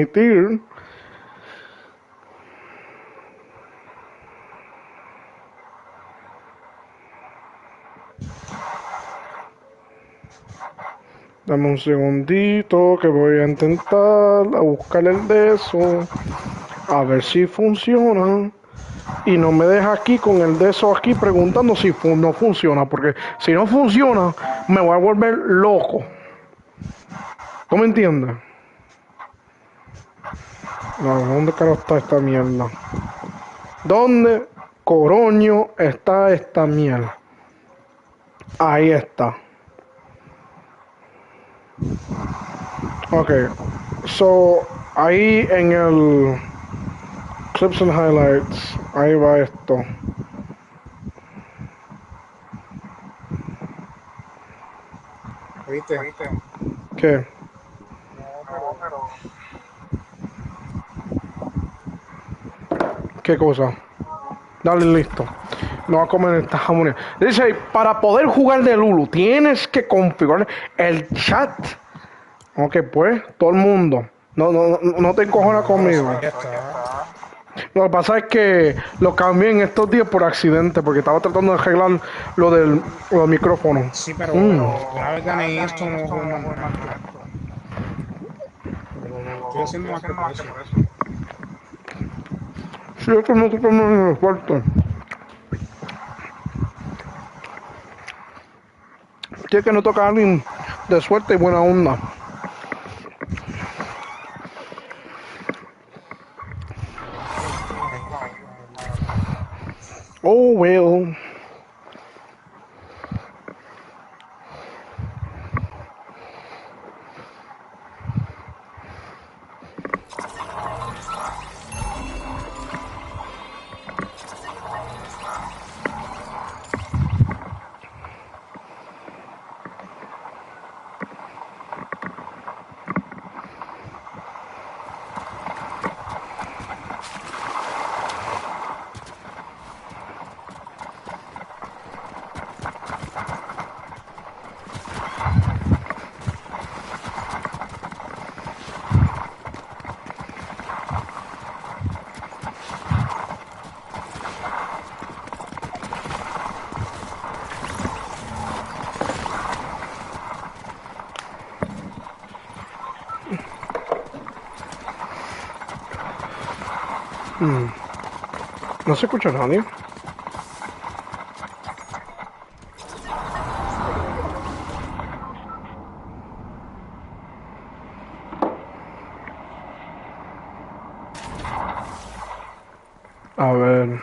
permitir. Dame un segundito que voy a intentar a buscar el de eso. A ver si funciona. Y no me deja aquí con el de eso aquí preguntando si no funciona. Porque si no funciona, me voy a volver loco. ¿Tú me entiendes? No, ¿dónde carajo está esta mierda? ¿Dónde coroño está esta mierda? Ahí está. Ok. So, ahí en el Clips and Highlights, ahí va esto. ¿Viste? ¿Qué? ¿Qué cosa? Dale, listo. No va a comer esta jamonía. Dice, para poder jugar de Lulu, tienes que configurar el chat. Ok, pues, todo el mundo. No te encojonas conmigo. Ya está. Lo que pasa es que lo cambié en estos días por accidente, porque estaba tratando de arreglar lo del micrófono. Sí, pero una vez gané esto, no juego más nada. Lo estoy haciendo más que por eso. Sí, esto no te toman el fuerte. Tiene que no tocar a alguien de suerte y buena onda. Oh, well. No se escucha nadie. A ver.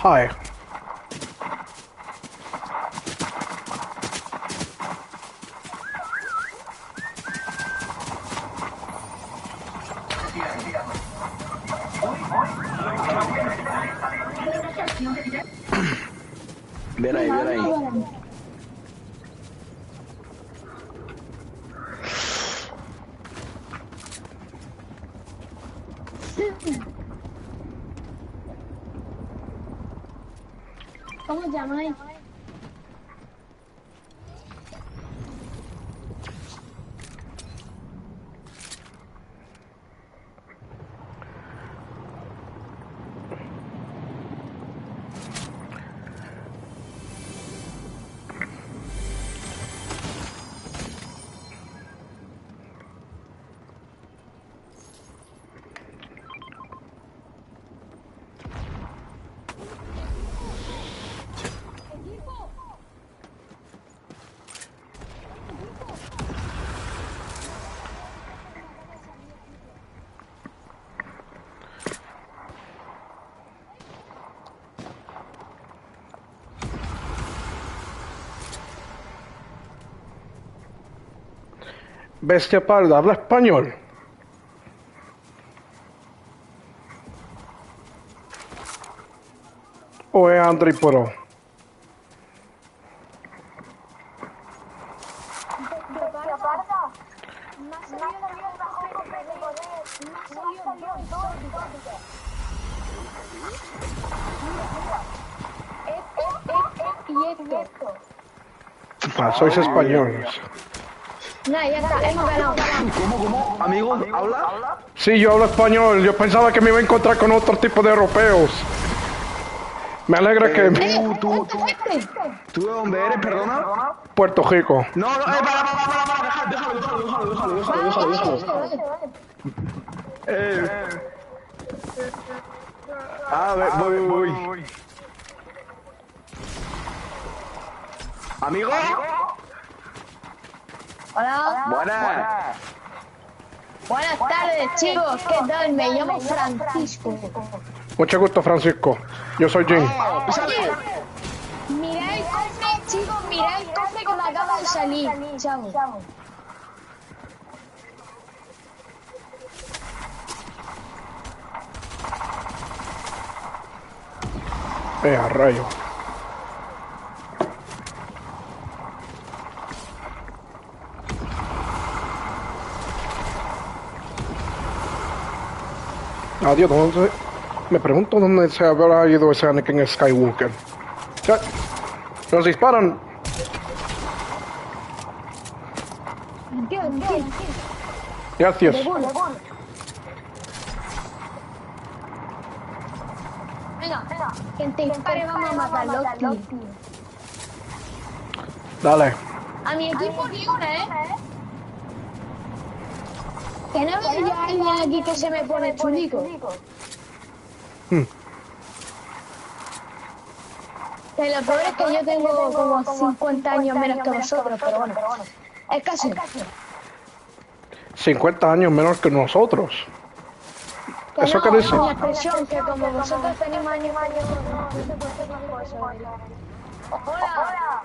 Hi. Ven ahí, ven ahí. ¿Cómo llamáis? Bestia parda, ¿habla español? ¿O es Android Pro? Bestia parda. Me ha salido el cofre de poder. Me ha salido en todo tu código. Mira. Esto. Ah, sois españoles. No, ya está, hemos ganado. ¿Cómo? Amigo, ¿habla? Sí, yo hablo español. Yo pensaba que me iba a encontrar con otro tipo de europeos. Me alegra que... ¿Tú de dónde eres, perdona? Puerto Rico. No, para, déjalo. A ver, voy. ¿Amigo? Hola. Buenas tardes, chicos. ¿Qué tal? Me llamo Francisco. Mucho gusto, Francisco. Yo soy Jim. Oye, mirad el cofre, chicos. Mirad el cofre que me acaba de salir. Chavo. A rayo. Adiós, ¿dónde? Me pregunto dónde se habrá ido ese Anakin Skywalker. Ya, nos disparan. Gracias. Venga, quien te dispare vamos a matarlo, tío. Dale. A mi equipo ni una, ¿eh? Que no veo yo a alguien aquí que se me pone chulico. Que lo peor es que yo tengo como 50 años menos que vosotros, pero bueno. Es casi. 50 años menos que nosotros. Que ¿Eso no, qué dice? una expresión que como vosotros tenéis años, no sé por qué digo eso. Hola.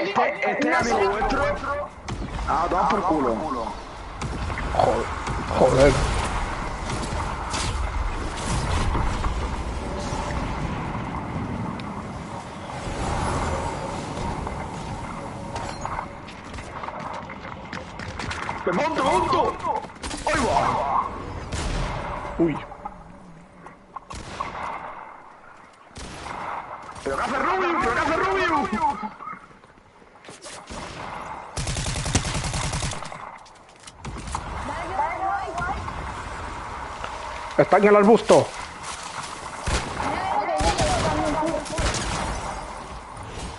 Este amigo vuestro. Ah, toma por culo. Joder. ¡Me monto! ¡Ahí va! Uy. ¿Pero qué hace Rubio? Está en el arbusto.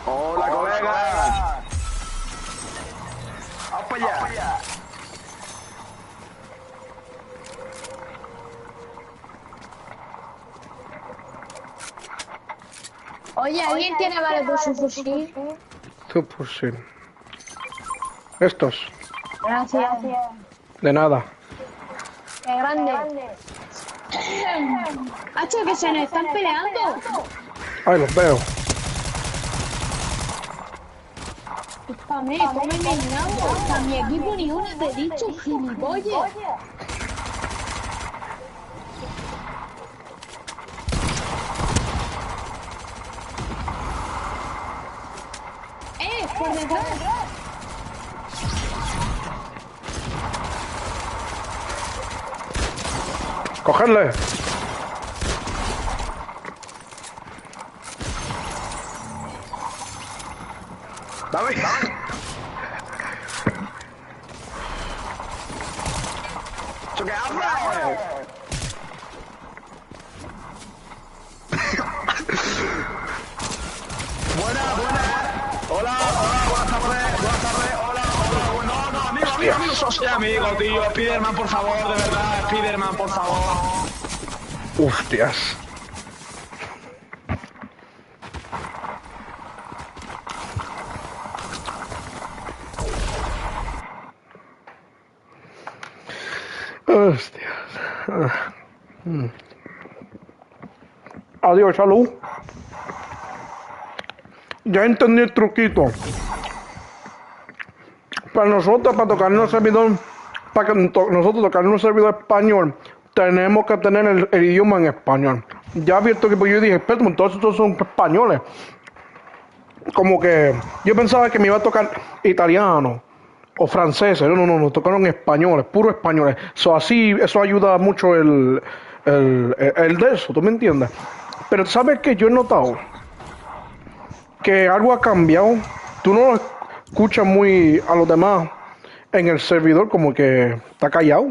¡Hola, colega! ¡Vamos para allá! Oye, ¿alguien tiene balas por su fusil? Tú, pues sí. Estos. Gracias. De nada. ¡Qué grande! ¡Hacho, que se nos están peleando! Ay, los veo. Come a mi equipo ni una te he dicho, gilipollas. Por detrás. ¡Cogerle! ¡Dame! ¿Eso qué hace? Buena. Hola, buenas tardes. Hola. No, amigo, soy amigo, tío. Spiderman, por favor, de verdad. Spiderman, por favor. Hostias. Adiós, salud. Ya entendí el truquito. Para nosotros, para tocar en un servidor, para que nosotros tocar en un servidor español, tenemos que tener el idioma en español. Ya abierto que pues yo dije, espérate, todos estos son españoles. Como que yo pensaba que me iba a tocar italiano o francés. No, tocaron españoles, puro españoles. Así, eso ayuda mucho el de eso, ¿tú me entiendes? Pero ¿sabes qué? Yo he notado que algo ha cambiado. Tú no lo escuchas muy a los demás en el servidor, como que está callado.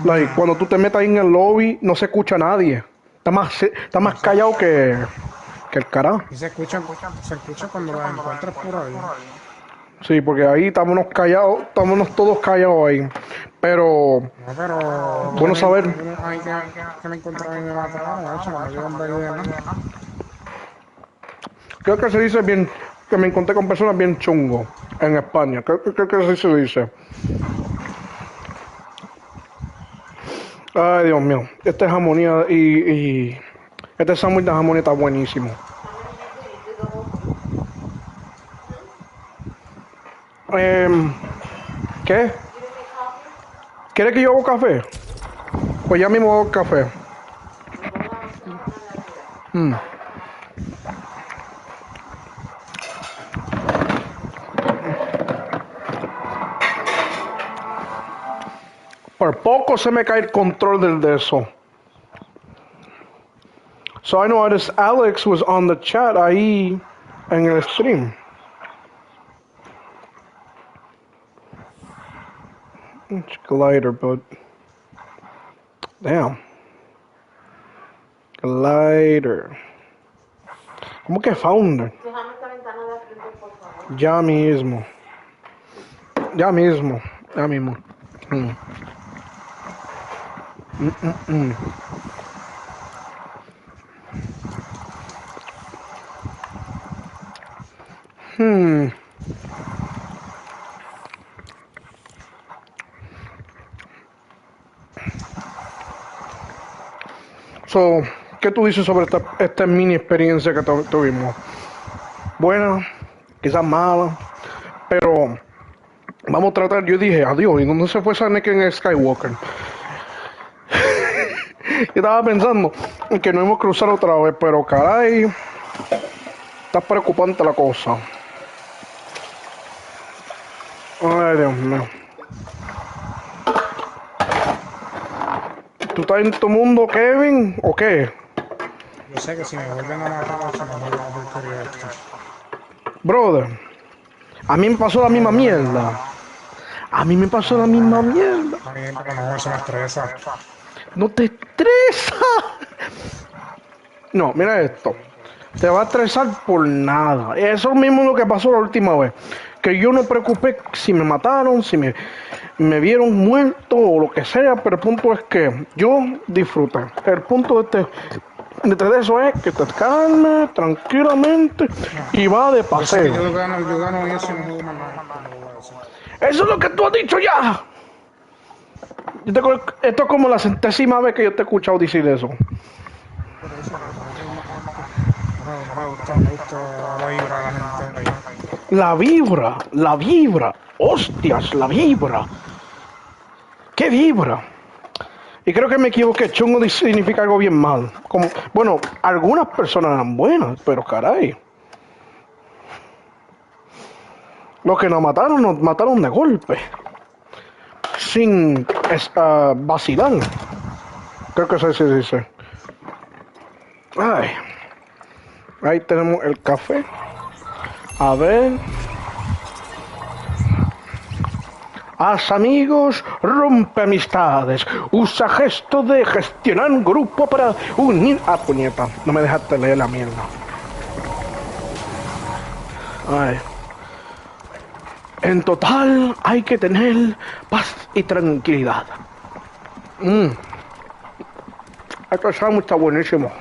Like, cuando tú te metas ahí en el lobby, no se escucha a nadie. Está más callado que el carajo. Y se escucha cuando los encuentras por ahí. Sí, porque ahí estamos callados, estamos todos callados ahí. Pero, No, pero... bueno saber. Hay que me encontraba y me mataron, macho, no me dieron idea, ¿no? Creo que se dice bien, que me encontré con personas bien chungos en España. Creo que así se dice. Ay, Dios mío. Esta es jamonía y este sándwich de jamonía está buenísimo. ¿Qué? ¿Quieres que yo haga café? Pues ya mismo hago café. Por poco se me cae el control de eso. So I noticed Alex was on the chat ahí en el stream. It's glider, but damn. Glider. ¿Cómo que founder? Ya mismo. Ya mismo. Ya mismo. So, ¿qué tú dices sobre esta mini experiencia que tuvimos? Buena, quizás mala, pero vamos a tratar. Yo dije, adiós, ¿y dónde se fue Anakin Skywalker? Yo estaba pensando en que no hemos cruzado otra vez, pero caray, está preocupante la cosa. Ay, Dios mío. ¿Tú estás en tu mundo, Kevin, o qué? Yo sé que si me vuelven a matar, se me vuelven a porquería esto. Brother, a mí me pasó la misma mierda. A mí me pasó la misma mierda. A mí no, eso me estresa. No te estresa. No, mira esto. Te va a estresar por nada. Eso mismo es lo que pasó la última vez. Que yo no me preocupé si me mataron, si me vieron muerto o lo que sea, pero el punto es que yo disfruté. El punto de eso es que te calmes tranquilamente y va de paseo. Yo gano eso y no juego más nada. Eso es lo que tú has dicho ya. Esto es como la 100ª vez que yo te he escuchado decir eso. Me gusta la vibra de la gente ahí. La vibra. Hostias, la vibra. ¿Qué vibra? Y creo que me equivoqué. Chungo significa algo bien mal. Como, bueno, algunas personas eran buenas, pero caray. Los que nos mataron de golpe. Sin vacilar. Creo que así se dice. Ay. Ahí tenemos el café. A ver. Haz amigos, rompe amistades. Usa gesto de gestionar un grupo para unir. Ah, puñeta. No me dejaste leer la mierda. Ay. En total hay que tener paz y tranquilidad. Este sándwich está buenísimo.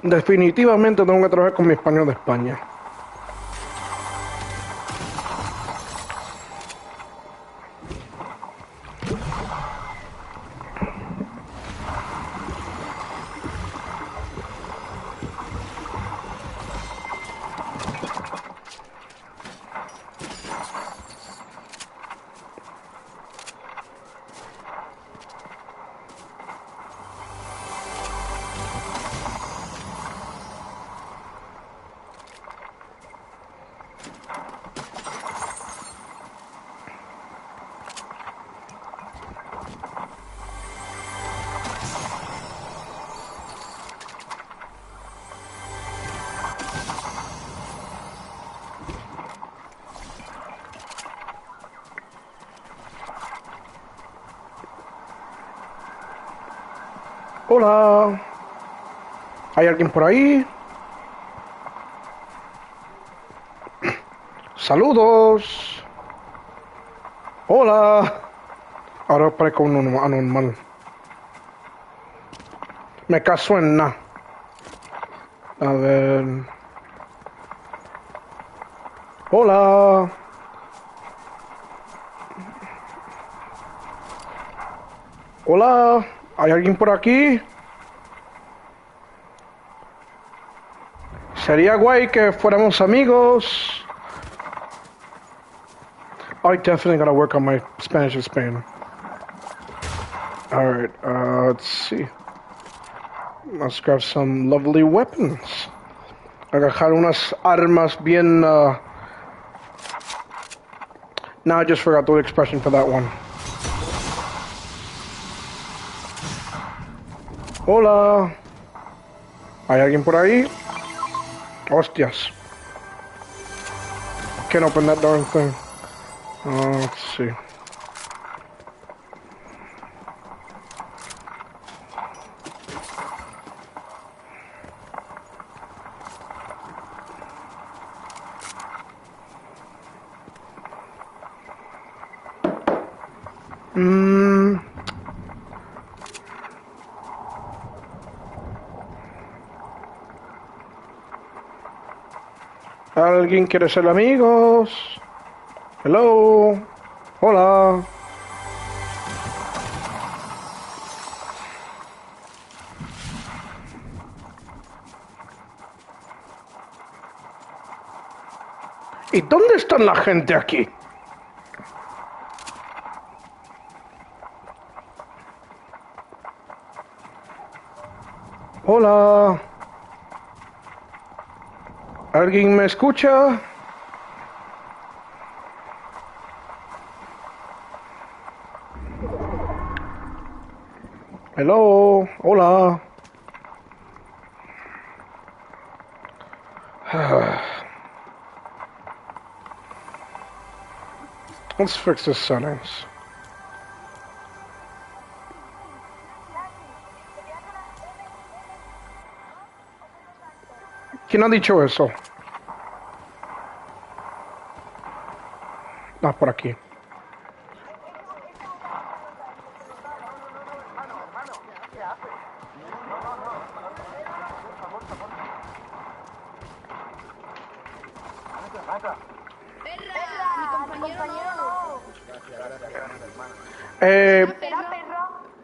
Definitivamente tengo que trabajar con mi español de España. Hola. ¿Hay alguien por ahí? Saludos. Hola. Ahora parezco un anormal. Me caso en nada. A ver. Hola. Hola. ¿Hay alguien por aquí? Sería guay que fuéramos amigos. I definitely gotta work on my Spanish in Spain. Alright, let's see. Let's grab some lovely weapons. Agarrar unas armas bien... Now I just forgot the expression for that one. Hola. ¿Hay alguien por ahí? Hostias. Can't open that darn thing. Let's see. ¿Alguien quiere ser amigos? Hello. Hola. ¿Y dónde están la gente aquí? Hola. ¿Alguien me escucha? Hello. Hola. Let's fix the settings. ¿Quién ha dicho eso? Ah, por aquí.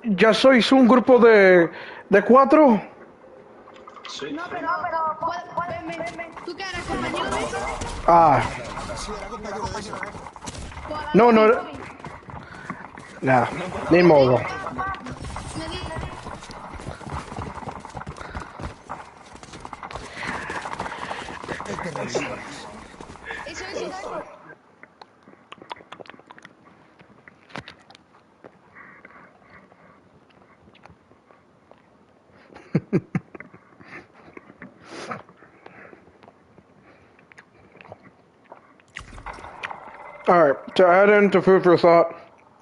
¿Ya sois un grupo de 4? Sí. No, pero, ¿Tú qué eres, compañero de eso? Ah. No, no. Nah, ni modo. Eso. Alright, to add into food for thought,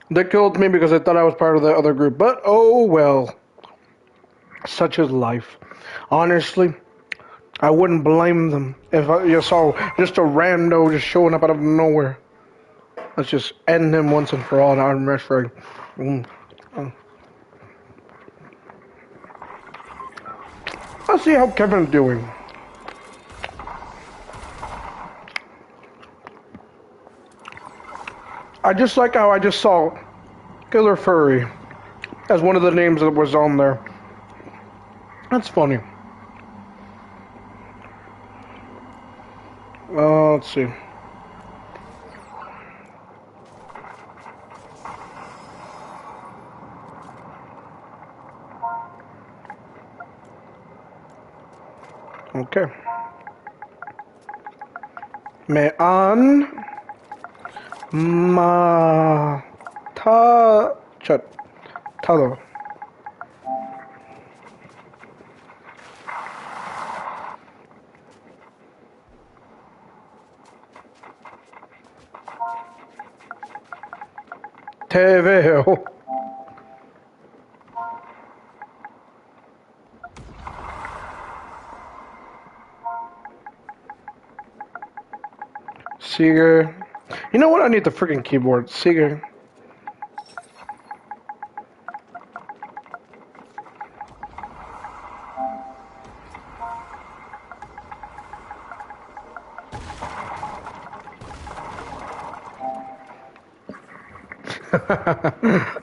they killed me because they thought I was part of the other group, but oh well. Such is life. Honestly, I wouldn't blame them if I just saw just a rando just showing up out of nowhere. Let's just end him once and for all in our restaurant. Let's see how Kevin's doing. I just like how I just saw Killer Furry as one of the names that was on there. That's funny. Let's see. Okay. Me matado. Te veo. Sigue. You know what? I need the freaking keyboard. Sigue.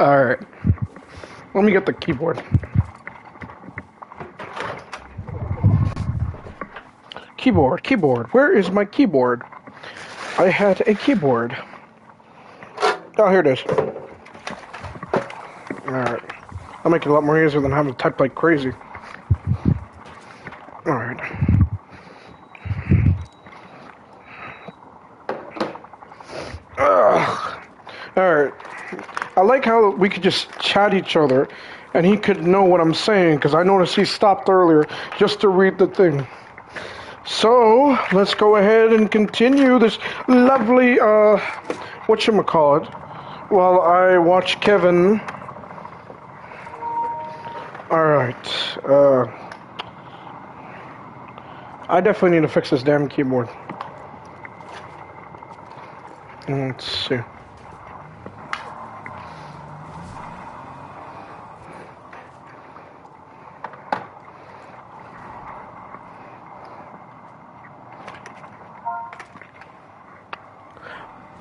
Alright. Let me get the keyboard. Keyboard. Where is my keyboard? I had a keyboard. Oh, here it is. Alright. I'll make it a lot more easier than having to type like crazy. Alright. Alright. I like how we could just chat each other and he could know what I'm saying because I noticed he stopped earlier just to read the thing. So, let's go ahead and continue this lovely, whatchamacallit, while I watch Kevin. Alright, I definitely need to fix this damn keyboard. Let's see.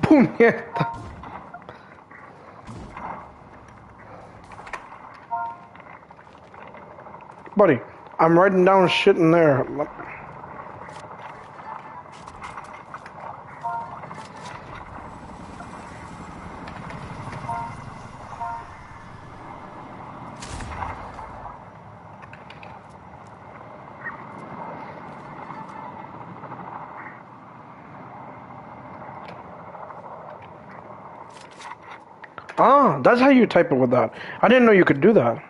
Puñeta. Buddy, I'm writing down shit in there. Ah, that's how you type it with that. I didn't know you could do that.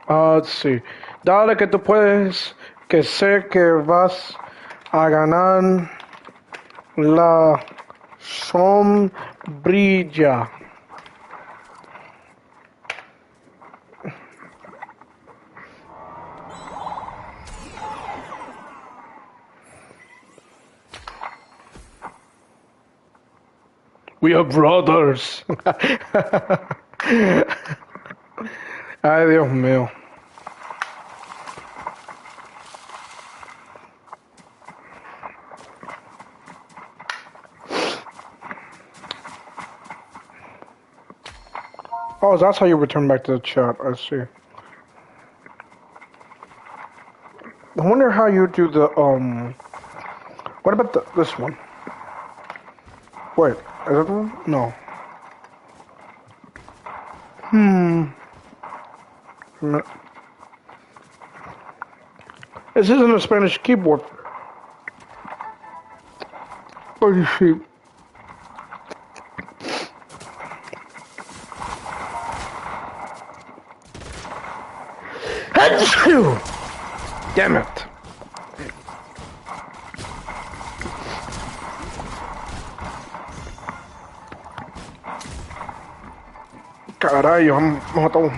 Let's see. Dale que tú puedes, que sé que vas a ganar la sombrilla. We are brothers. Ay, Dios mío. Oh, that's how you return back to the chat. I see. I wonder how you do the, what about this one? Wait, is that the one? No. No. This isn't a Spanish keyboard. Oh, shit. Damn it. Carajo, me mató.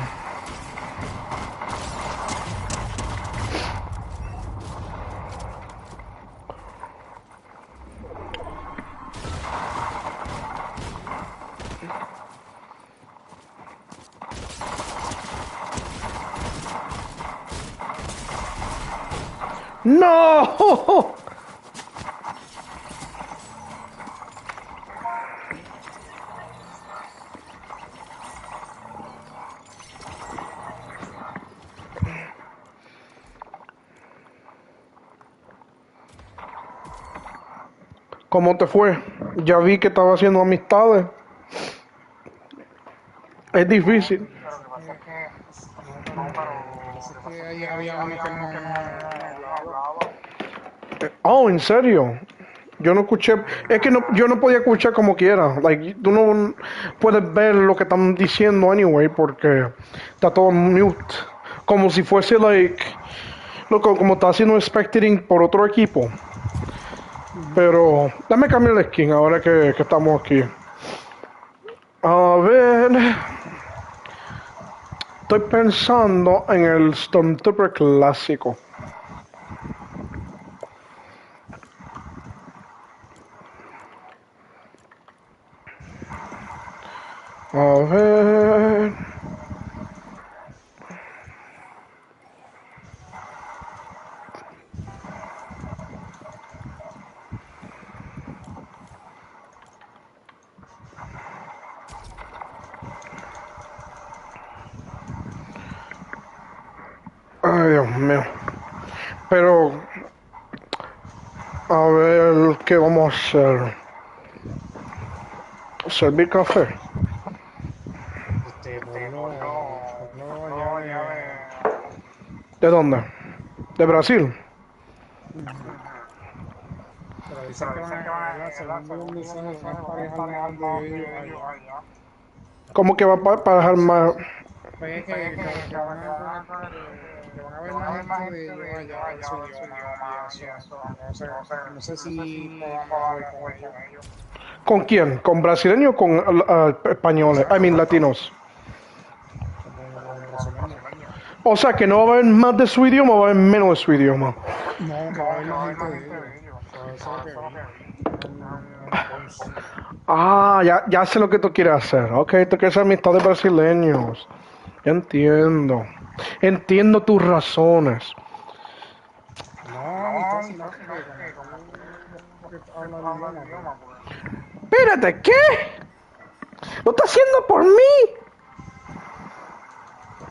¡No! ¿Cómo te fue? Ya vi que estaba haciendo amistades. Es difícil. No, pero es que ahí había uno que no hablaba. Oh, ¿en serio? Yo no escuché, es que no, yo no podía escuchar como quiera. Like, tú no puedes ver lo que están diciendo anyway porque está todo mute. Como si fuese like, loco, como está haciendo spectating por otro equipo. Pero dame cambiar la skin ahora que estamos aquí. A ver. Estoy pensando en el Stormtrooper clásico. A ver. Ay, Dios mío. Pero, a ver, ¿qué vamos a hacer? ¿Servir café? Ponlo ya ¿De dónde? ¿De Brasil? pero dicen que van a según mis hijos, van a emparejar más de ellos allá. ¿Cómo que va para dejar más? Pues que van a poner, que van a ver más gente de ellos allá, de su idioma y eso. No sé si podamos jugar con ellos. ¿Con quién? ¿Con brasileños o con españoles? I mean, latinos. Como brasileños. O sea, que no va a haber más de su idioma o va a haber menos de su idioma. No, que va a haber más gente de ellos. Eso es lo que Ah, ya sé lo que tú quieres hacer. Ok, tú quieres amistad de brasileños. Ya entiendo. Entiendo tus razones. no, amistad, sino que habla el idioma. Espérate, ¿qué? ¿Lo está haciendo por mí?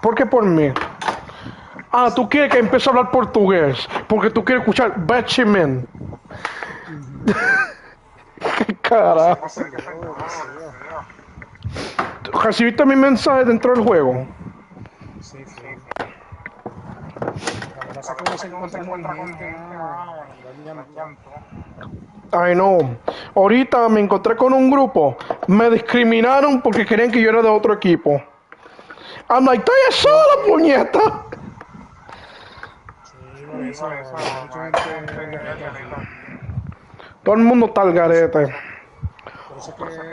¿Por qué por mí? Ah, tú quieres que empiece a hablar portugués. Porque tú quieres escuchar Batman. ¿Qué carajo? ¿Recibiste mi mensaje dentro del juego? Sí. La verdad es que no se encuentra con gente, Ay, no. Ahorita me encontré con un grupo. Me discriminaron porque querían que yo era de otro equipo. I'm like, estoy solo, puñeta. Sí, por eso, mucha gente Todo el mundo está al garete. por eso que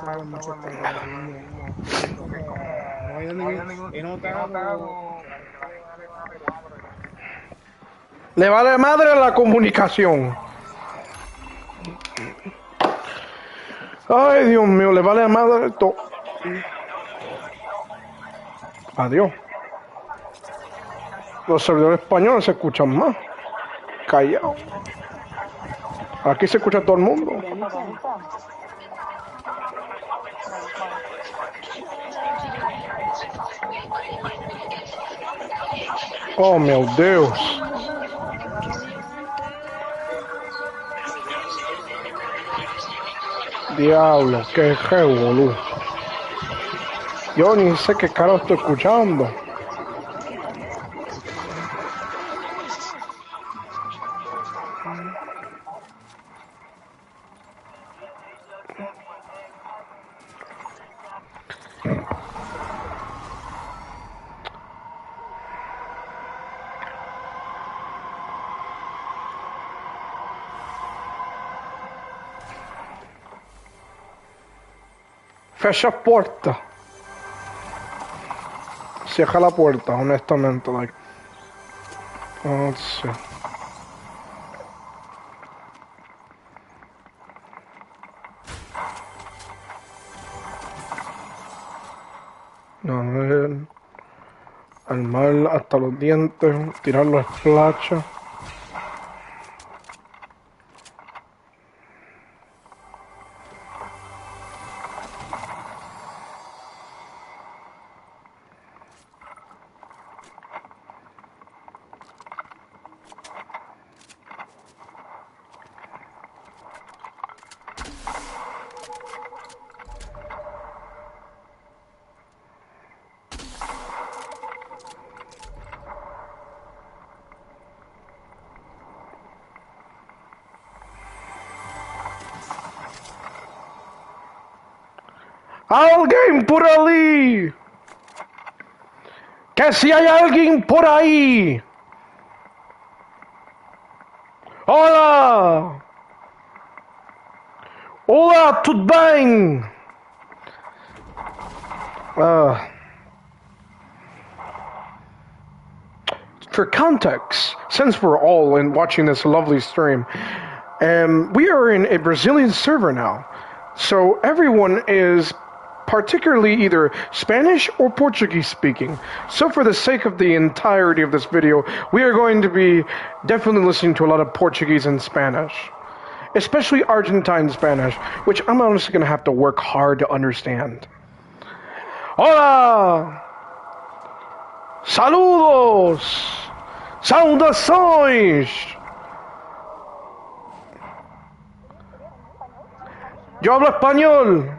tengo mucho este ritmo. No hay ningún. He notado que la gente le vale madre. Le vale madre la comunicación. Ay, Dios mío, le vale madre todo. Adiós. Los servidores españoles se escuchan más. Callao. Aquí se escucha todo el mundo. Oh, meu Deus. Diablo, qué revolú. Yo ni sé qué carajo estoy escuchando. Fecha puerta. Cierra la puerta, honestamente. Like. Let's see. A ver. Armar hasta los dientes. Tirar los flachas. ¡Alguien por ahí! ¡Que si hay alguien por ahí! ¡Hola! ¡Hola, tudo bem? For context, since we're all watching this lovely stream, we are in a Brazilian server now. So everyone is particularly either Spanish or Portuguese speaking. So for the sake of the entirety of this video, we are going to be definitely listening to a lot of Portuguese and Spanish. Especially Argentine Spanish, which I'm honestly going to have to work hard to understand. Hola! Saludos! Saudações! Yo hablo español.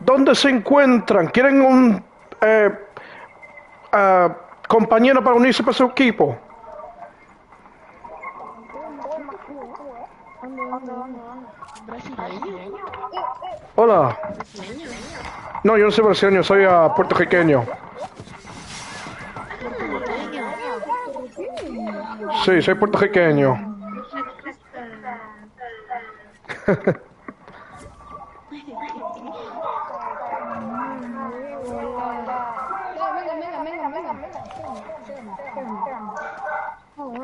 ¿Dónde se encuentran? ¿Quieren un compañero para unirse para su equipo? Hola. No, yo no soy brasileño, soy puertorriqueño. Sí, soy puertorriqueño.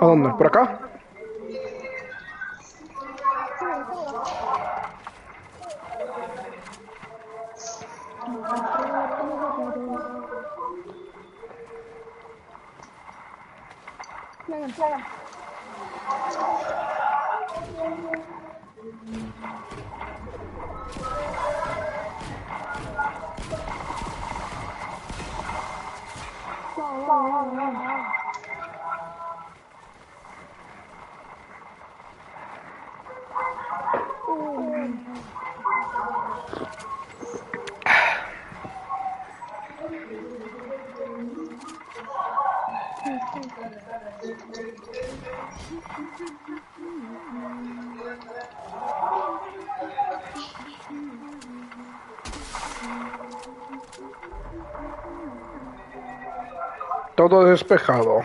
¿A dónde? ¿Por acá? Todo despejado.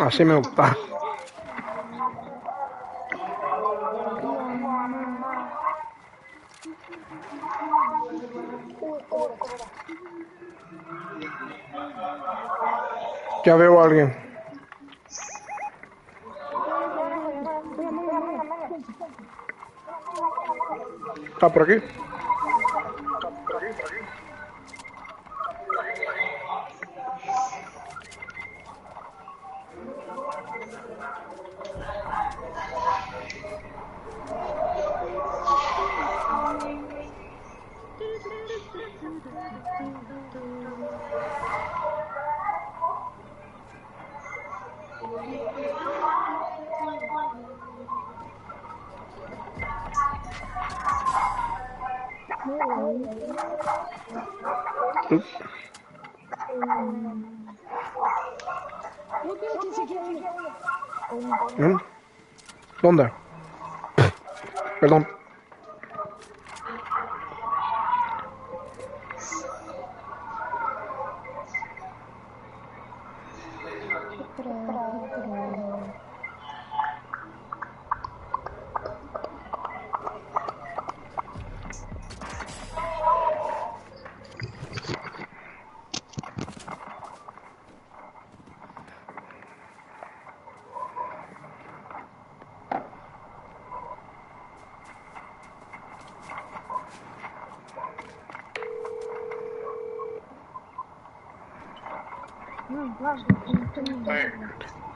Así me gusta. Ya veo a alguien. ¿Está por aquí? ¿Dónde? Perdón.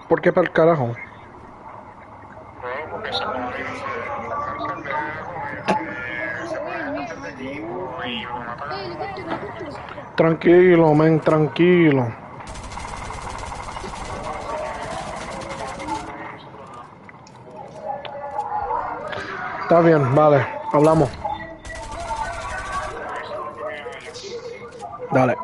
¿Por qué para el carajo? Tranquilo, men, tranquilo. Está bien, vale, hablamos. Dale.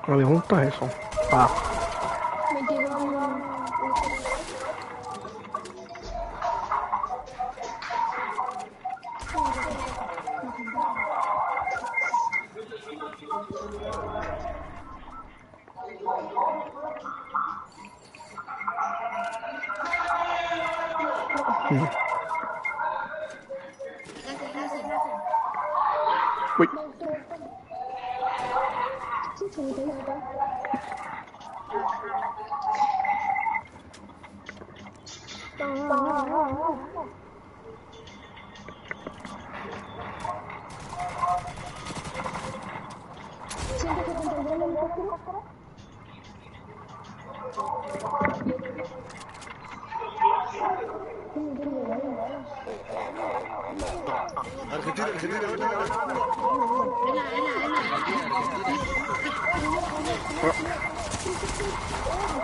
¿Me junta eso? Ah. 22 Uy.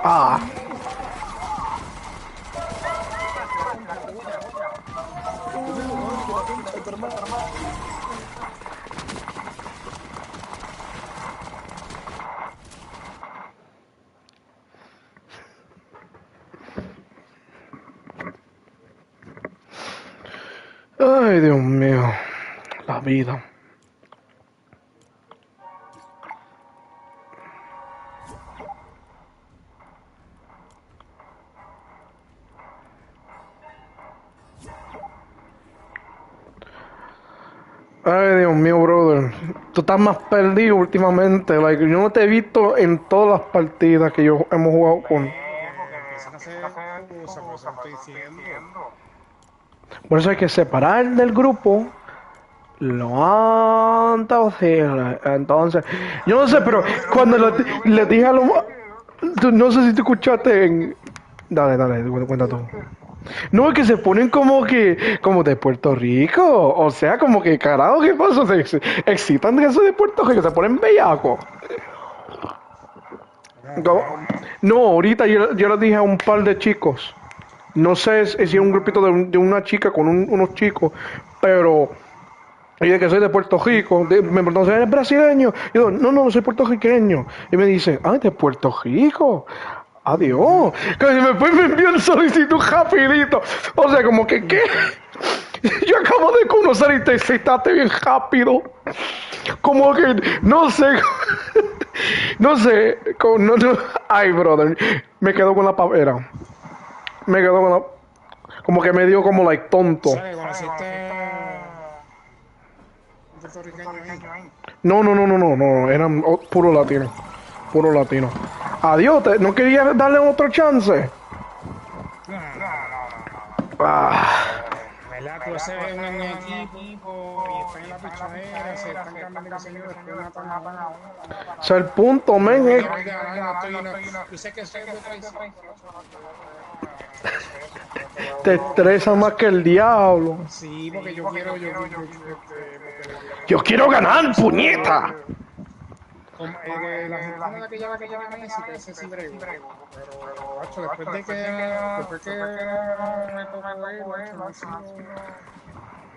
Ah. Ay, Dios mío. La vida. Ay, Dios mío, brother. Tú estás más perdido últimamente. Like, yo no te he visto en todas las partidas que yo hemos jugado con. Empiezan a hacer cosas, pues estoy diciendo. Por eso hay que separar del grupo lo antes posible. Entonces, yo no sé, pero cuando le dije a los... No sé si tú escuchaste en... Dale, cuenta tú. No, es que se ponen como de Puerto Rico. O sea, como que carajo, ¿qué pasa? Se excitan de eso de Puerto Rico, se ponen bellacos. No, ahorita yo le dije a un par de chicos. No sé si es un grupito de una chica con unos chicos, pero ella que soy de Puerto Rico, me preguntó, ¿eres brasileño? Y yo, no soy puertorriqueño. Y me dice, de Puerto Rico. Adiós. Que después me envió el solicitud rapidito. O sea, como que, ¿qué? Yo acabo de conocer y te excitaste bien rápido. Como que, no sé. No sé. Ay, brother. Me quedo con la pavera. Me quedo con la... Como que me dio como like tonto. ¿Sabes? ¿Conociste un puertorriqueño ahí? No. Eran puro latino. Puro latino. Adiós, ¿no quería darle otro chance? No. Ah. ¿Verdad? Tú ese ves un equipo y están en la pichadera, se están cambiando de señor, después matan a uno. O sea, el punto, men, es... Yo sé que soy de traición. Te estresa más que el diablo. Sí, porque yo quiero, Yo quiero ganar, puñeta. La gente que llama a Messi, que ese sí brego. Pero, macho, después de que me tocó él, macho, no ha sido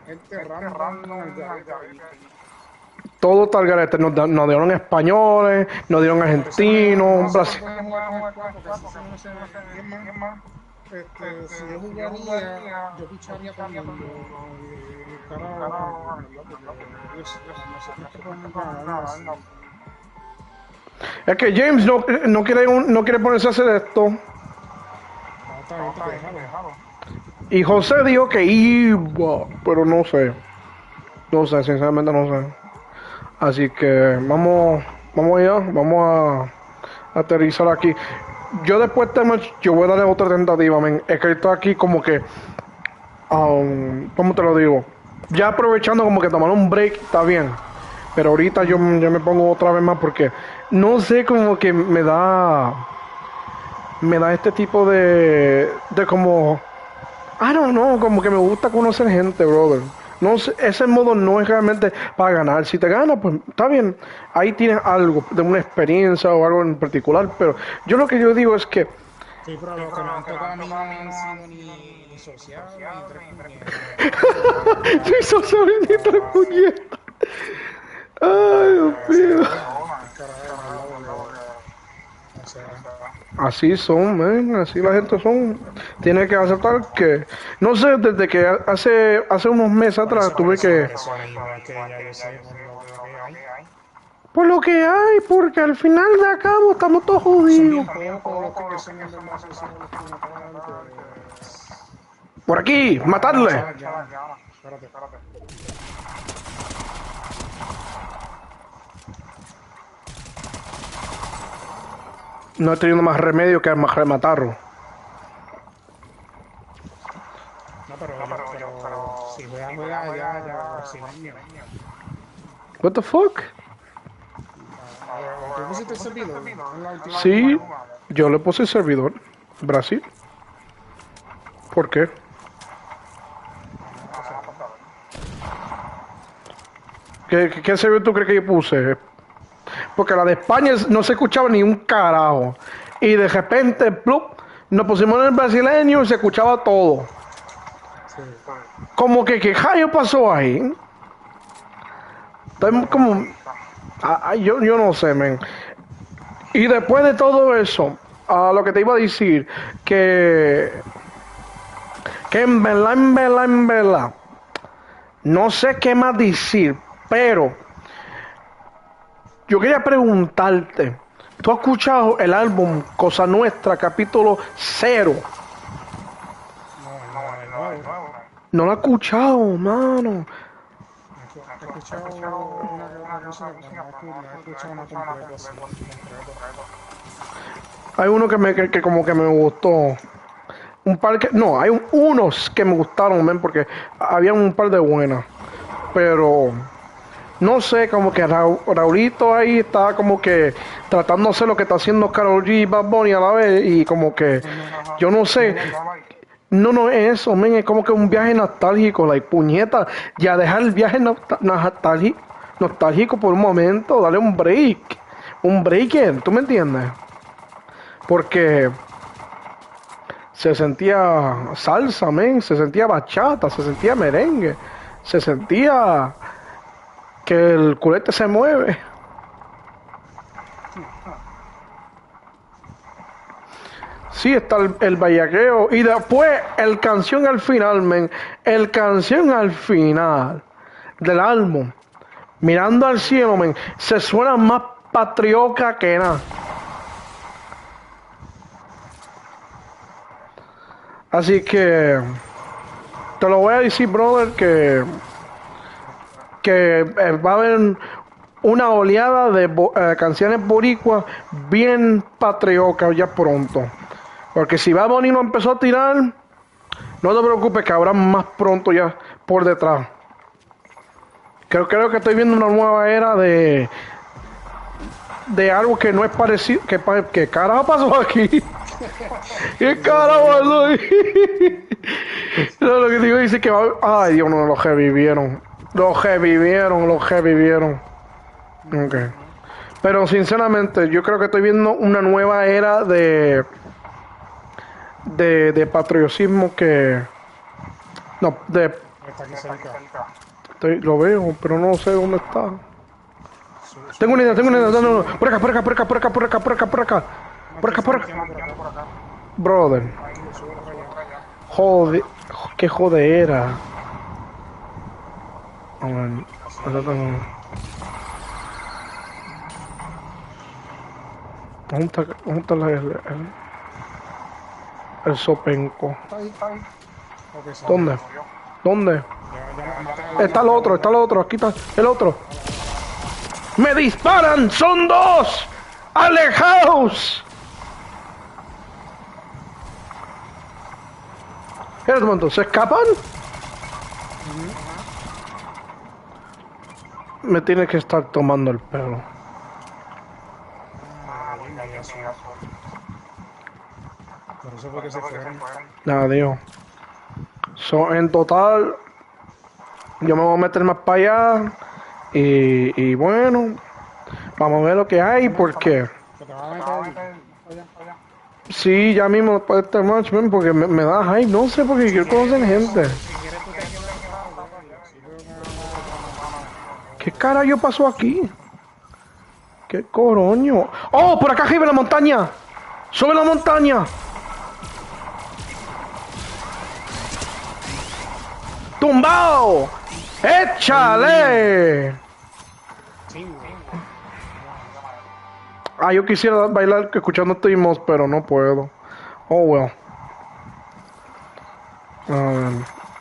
gente random. Todo tal garete. Nos dieron españoles, nos dieron argentinos, Si yo jugaría, yo picharía con el carajo, Es que James no quiere ponerse a hacer esto. Y José dijo que iba, pero no sé. No sé, sinceramente no sé. Así que vamos allá, vamos a aterrizar aquí. Yo después de match, yo voy a darle otra tentativa, men. Es que estoy aquí como que... ¿cómo te lo digo? Ya aprovechando como que tomar un break, está bien. Pero ahorita yo me pongo otra vez más porque... No sé, como que me da este tipo de como... I don't know, como que me gusta conocer gente, brother. No sé, ese modo no es realmente para ganar. Si te ganas, pues está bien. Ahí tienes algo de una experiencia o algo en particular. Pero yo lo que yo digo es que... Sí, pero lo que me han tocado a mí no han sido ni social, ni tres puñetas. Ni social ni tres puñetas. Ay, Dios mío. Carajo, Así son, man, así la gente son. Tiene que aceptar que, no sé, desde que hace unos meses atrás tuve que, Por eso mismo es que ya yo sé por lo que hay. por lo que hay, porque al final de acabo estamos todos Son jodidos. bien pocos los que son en verdad asesinos como tal, pues... Por aquí, Vamos a matarle. echar ya. Espérate. No he tenido más remedio que rematarlo. No, pero si juega ya, si no es mío. What the fuck? ¿Tú pusiste el servidor en la última? Sí, yo le puse servidor. Brasil. ¿Por qué? No, pasa nada. ¿Qué servidor tú crees que yo puse? Porque la de España no se escuchaba ni un carajo. Y de repente, plup, nos pusimos en el brasileño y se escuchaba todo. Sí. Como que, ¿qué rayo pasó ahí? Estoy como... yo no sé, men. Y después de todo eso, lo que te iba a decir, que en verdad, no sé qué más decir, pero yo quería preguntarte, ¿tú has escuchado el álbum Cosa Nuestra, capítulo 0? No, el nuevo. No lo he escuchado, mano. He escuchado una que otra música, pero no he escuchado una completa así, concreto. Hay uno que como que me gustó. Un par que... No, hay unos que me gustaron, men, porque había un par de buenas. Pero... No sé, como que Raulito ahí está como que tratando de hacer lo que está haciendo Karol G y Bad Bunny a la vez. Y como que... Yo no sé... No es eso, men, es como que un viaje nostálgico, like, puñeta, ya dejar el viaje nostálgico por un momento, dale un break, ¿tú me entiendes? Porque se sentía salsa, men, se sentía bachata, se sentía merengue, se sentía que el culete se mueve. Sí, está el bellaqueo. Y después el canción al final, men. El canción al final del álbum. Mirando al cielo, men. Se suena más patriota que nada. Así que te lo voy a decir, brother, que va a haber una oleada de canciones boricuas bien patriocas ya pronto. Porque si Bad Bunny no empezó a tirar, no te preocupes que habrá más pronto ya por detrás. Creo que estoy viendo una nueva era de algo que no es parecido. ¿Qué carajo pasó aquí? ¿Qué carajo pasó ahí? No, lo que digo dice que va a... Ay, Dios, no, los revivieron. Los revivieron. Ok. Pero sinceramente, yo creo que estoy viendo una nueva era de patriotismo que... No, Está aquí cerca. lo veo, pero no sé dónde está. Tengo una idea. No. Por acá. Brother. Joder, qué jodera. ¿Dónde está el sopenco? Está ahí. Ok, se ¿Dónde? murió. ¿Dónde? Ya maté al Está el otro, aquí está el otro. ¡Me disparan! ¡Son dos! ¡Alejaos! Espera un momento, ¿se escapan? Me tiene que estar tomando el pelo. Por eso fue que se fueron. Adiós. En total, yo me voy a meter más para allá. Y bueno, vamos a ver lo que hay, porque... Que te van a meter allá. Sí, ya mismo después de este match, man, porque me da hype, no sé, porque quiero conocer gente. Si quieres tú te quedas ¿Qué carajo pasó aquí? ¿Qué coroño? ¡Oh, por acá arriba en la montaña! ¡Sube la montaña! ¡Tumbao! ¡Échale! Sí, güey. Ah, yo quisiera bailar escuchando Timos, pero no puedo. Oh, well. A ver,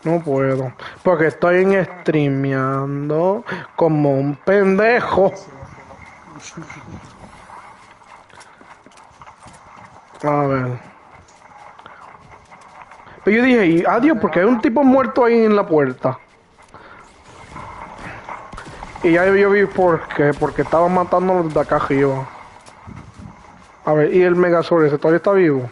no puedo. Porque estoy en streameando como un pendejo. A ver. Pero yo dije, y adiós, porque hay un tipo muerto ahí en la puerta. Y ya yo vi por qué, porque estaba matándolos desde acá arriba. A ver, y el Megazord ese todavía está vivo.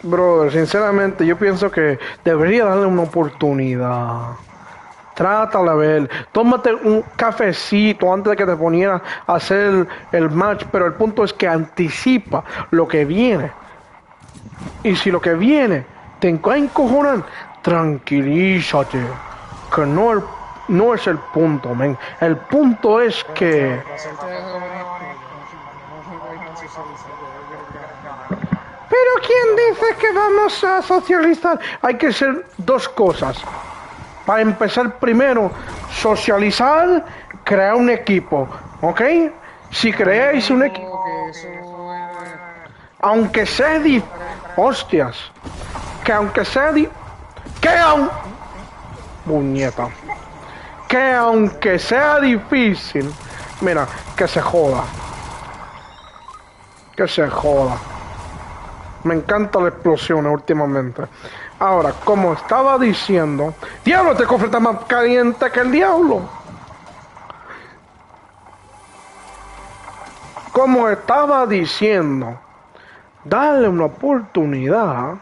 Brother, sinceramente yo pienso que debería darle una oportunidad. Trátala a ver, tómate un cafecito antes de que te ponieras a hacer el match, pero el punto es que anticipa lo que viene. Y si lo que viene te encojonan, tranquilízate, que no es el punto, men. El punto es que... Pero ¿quién dice que vamos a socializar? Hay que hacer dos cosas. Para empezar, primero, socializar, crear un equipo, ¿ok? Si creáis un equipo, aunque sea hostias, que aunque sea puñeta, que aunque sea difícil, mira, que se joda, me encanta la explosión últimamente. Ahora, como estaba diciendo, diablo, este cofre está más caliente que el diablo. Como estaba diciendo, dale una oportunidad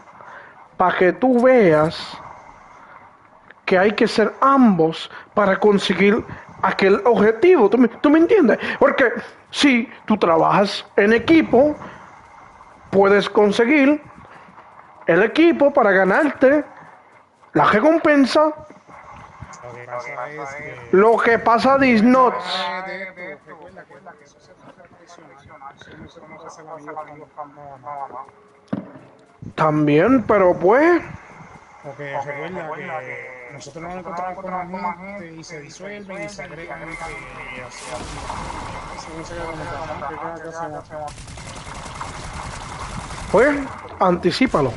para que tú veas que hay que ser ambos para conseguir aquel objetivo. ¿Tú me entiendes? Porque si tú trabajas en equipo, puedes conseguir el equipo para ganarte la recompensa. Lo que pasa es nuts. También, pero pues... Porque recuerda que nosotros nos encontramos con la gente y se disuelven y se agregan y así. Pues, anticípalo.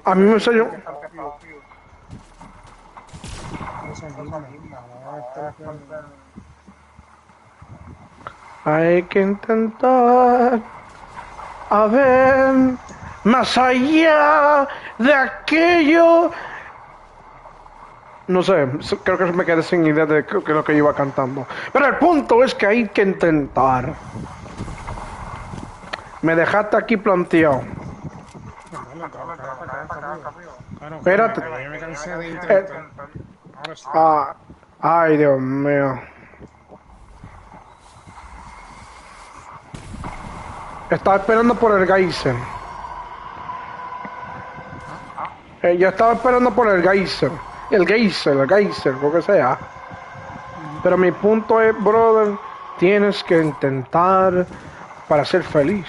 A mí me salió... Hay que intentar a ver más allá de aquello. No sé, creo que me quedé sin idea de lo que iba cantando. Pero el punto es que hay que intentar. Me dejaste aquí planteado. Espérate. Ay, Dios mío. Estaba esperando por el geyser. Yo estaba esperando por el geyser. El geyser, lo que sea. Pero mi punto es, brother, tienes que intentar para ser feliz.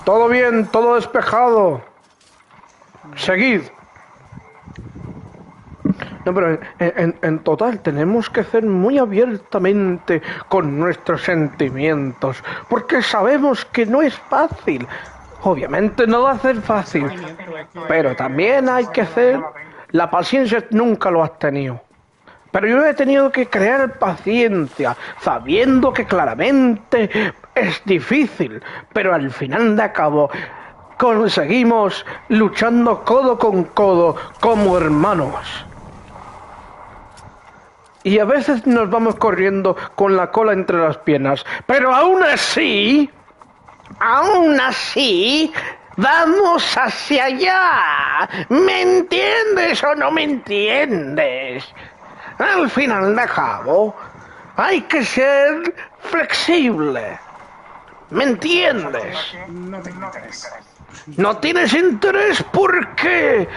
Todo bien, todo despejado. Seguid. No, pero en total tenemos que ser muy abiertamente con nuestros sentimientos, porque sabemos que no es fácil. Obviamente no va a ser fácil, pero también hay que hacer... La paciencia nunca lo has tenido. Pero yo he tenido que crear paciencia, sabiendo que claramente es difícil, pero al final de cabo conseguimos luchando codo con codo como hermanos. Y a veces nos vamos corriendo con la cola entre las piernas, pero aún así, vamos hacia allá. ¿Me entiendes o no me entiendes? Al final de cabo, hay que ser flexible. ¿Me entiendes? No tengo interés. No tienes interés porque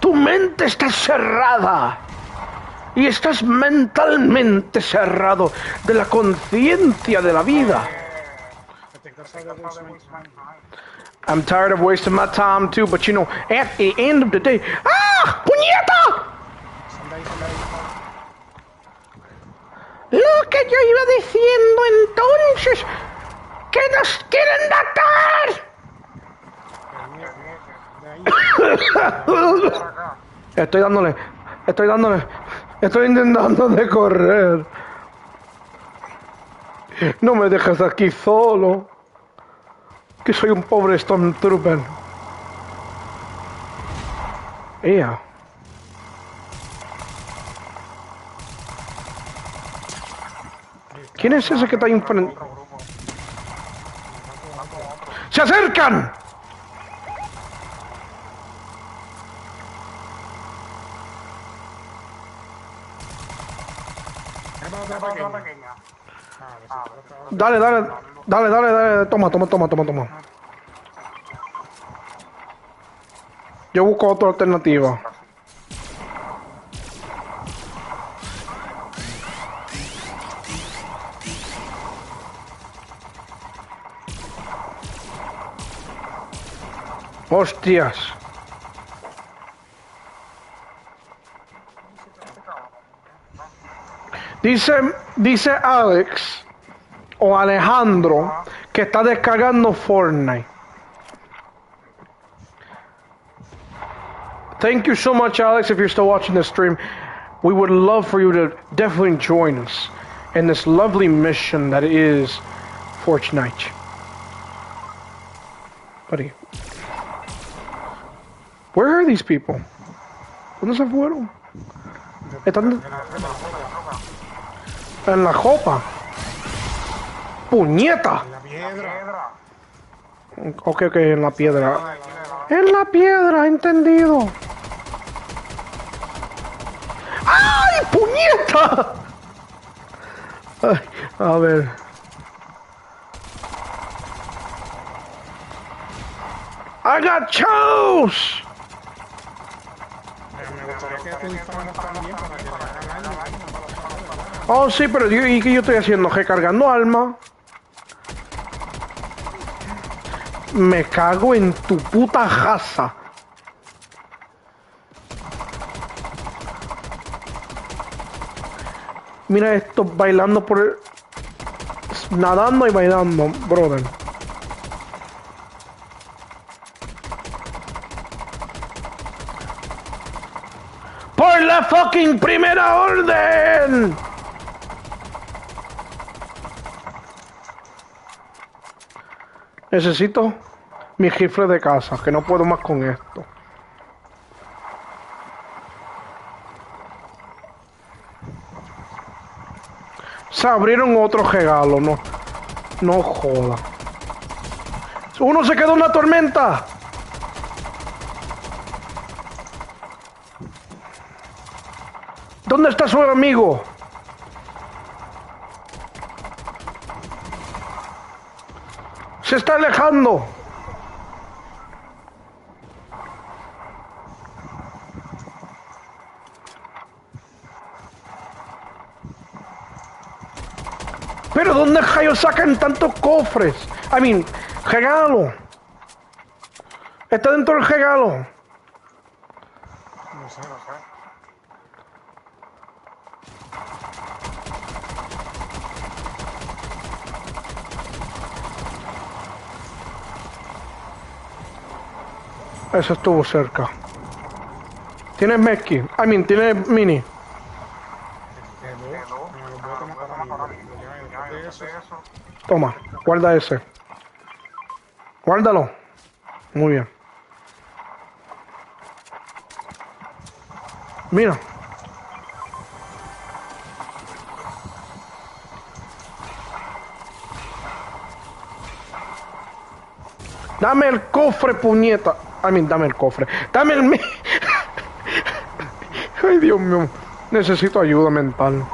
tu mente está cerrada. Y estás mentalmente cerrado de la conciencia de la vida. I'm tired of wasting my time too, but you know, at the end of the day... ¡Ah! ¡Puñeta! Lo que yo iba diciendo entonces, que nos quieren matar. Estoy intentando de correr. No me dejes aquí solo, que soy un pobre Stormtrooper. Ea. ¿Quién es ese que está ahí enfrente? ¡Se acercan! Dale, toma. Yo busco otra alternativa. Hostias. Dice Alex o Alejandro que está descargando Fortnite. Thank you so much, Alex, if you're still watching the stream. We would love for you to definitely join us in this lovely mission that is Fortnite. Buddy. Where are these people? ¿Dónde se fueron? Están en la copa. ¡Puñeta! Ok, en la piedra. En la piedra, entendido. ¡Ay, puñeta! Ay, a ver. I got chose. Oh, sí, pero ¿y qué yo estoy haciendo? Recargando alma. Me cago en tu puta raza. Mira esto, bailando por el... Nadando y bailando, brother. ¡Por la fucking primera orden! Necesito mi rifle de casa, que no puedo más con esto. Se abrieron otro regalo, no joda. Uno se quedó en la tormenta. ¿Dónde está su amigo? Se está alejando. Pero ¿dónde rayos sacan tantos cofres? Regalo. Está dentro del regalo. No sé. Eso estuvo cerca. ¿Tienes Meski? ¿Tienes Mini? Toma, guarda ese. Guárdalo. Muy bien. Mira. Dame el cofre, puñeta. Dame el cofre. Dame el... Ay, Dios mío. Necesito ayuda mental.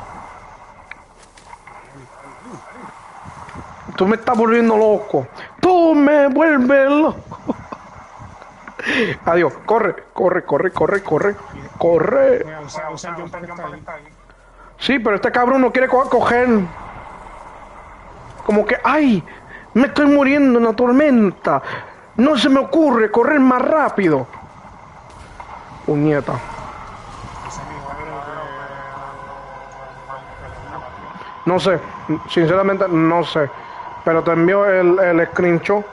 Tú me estás volviendo loco. Tú me vuelves loco. Adiós. Corre, corre, corre, corre, corre. Corre. Mira, usa el jumper que está ahí. Sí, pero este cabrón no quiere coger. Como que, ay, me estoy muriendo en una tormenta. No se me ocurre correr más rápido. Puñeta. Ese es mi juego No sé, sinceramente no sé. Pero te envío el screenshot.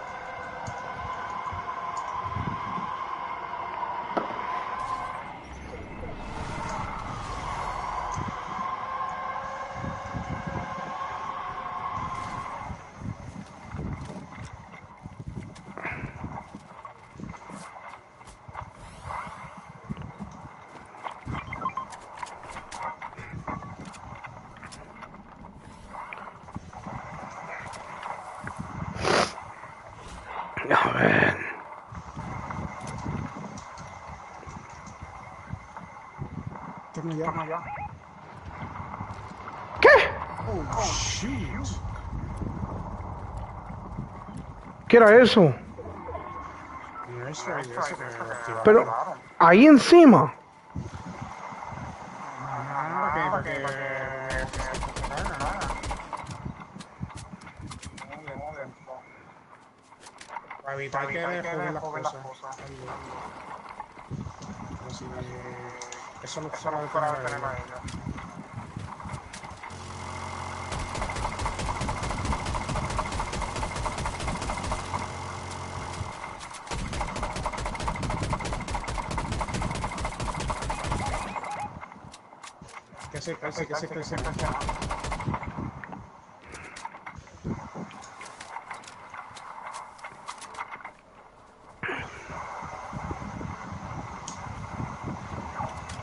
A ver. Torno ya. ¿Qué? Oh, shit. ¿Qué era eso? Mira eso que activaron. Pero ahí encima. Ajá, para que para evitar que dejen las cosas. Pero si eso no fuera de tener a ella. Que se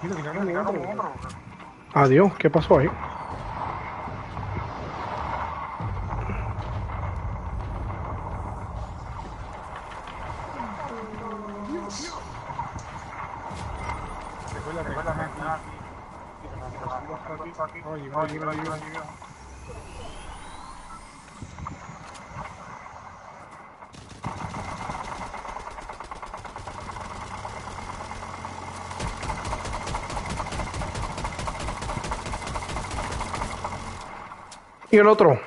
Mira, tiraron otro. Adiós, ¿qué pasó ahí? Recuerda aquí. Oye. ¿Y el otro?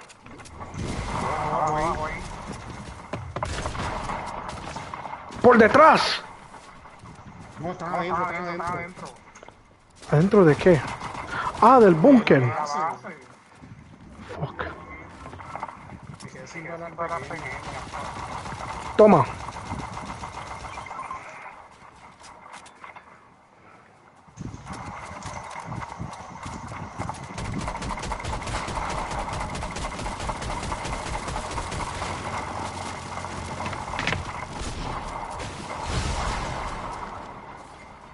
¡Por detrás! No, están adentro. ¿Adentro de qué? Ah, del búnker. Fuck. Me quedé sin balas pequeñas. Toma.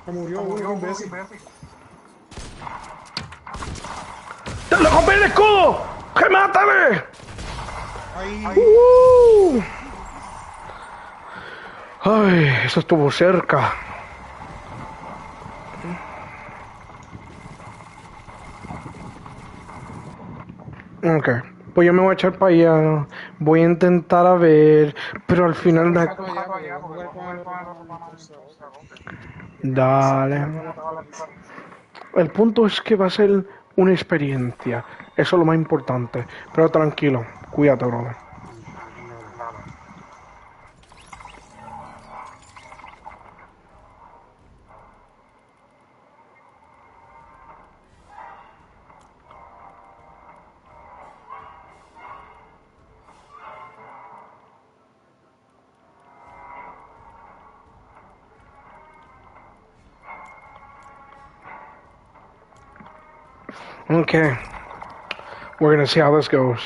Se murió uno, imbécil. ¡Te le rompí el escudo! ¡Que mátame! Ahí. Ay, eso estuvo cerca. Ok, pues yo me voy a echar para allá. Voy a intentar a ver, pero al final da... Dale. El punto es que va a ser una experiencia. Eso es lo más importante. Pero tranquilo, cuídate, brother. Okay, we're gonna see how this goes.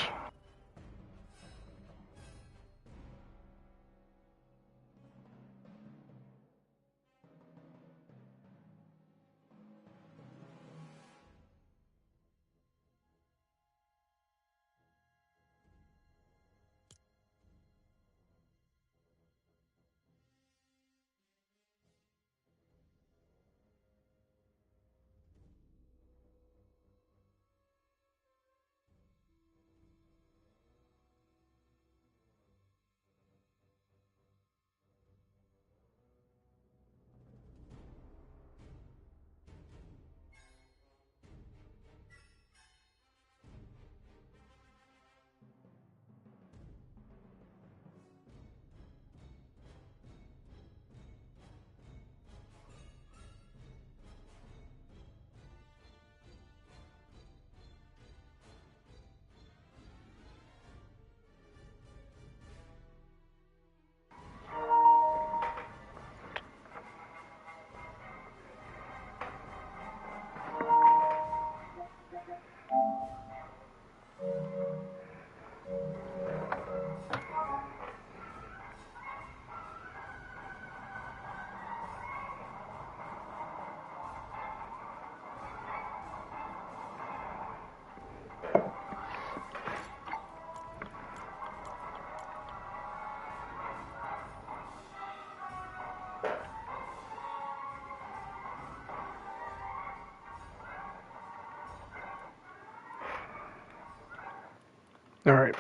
All right.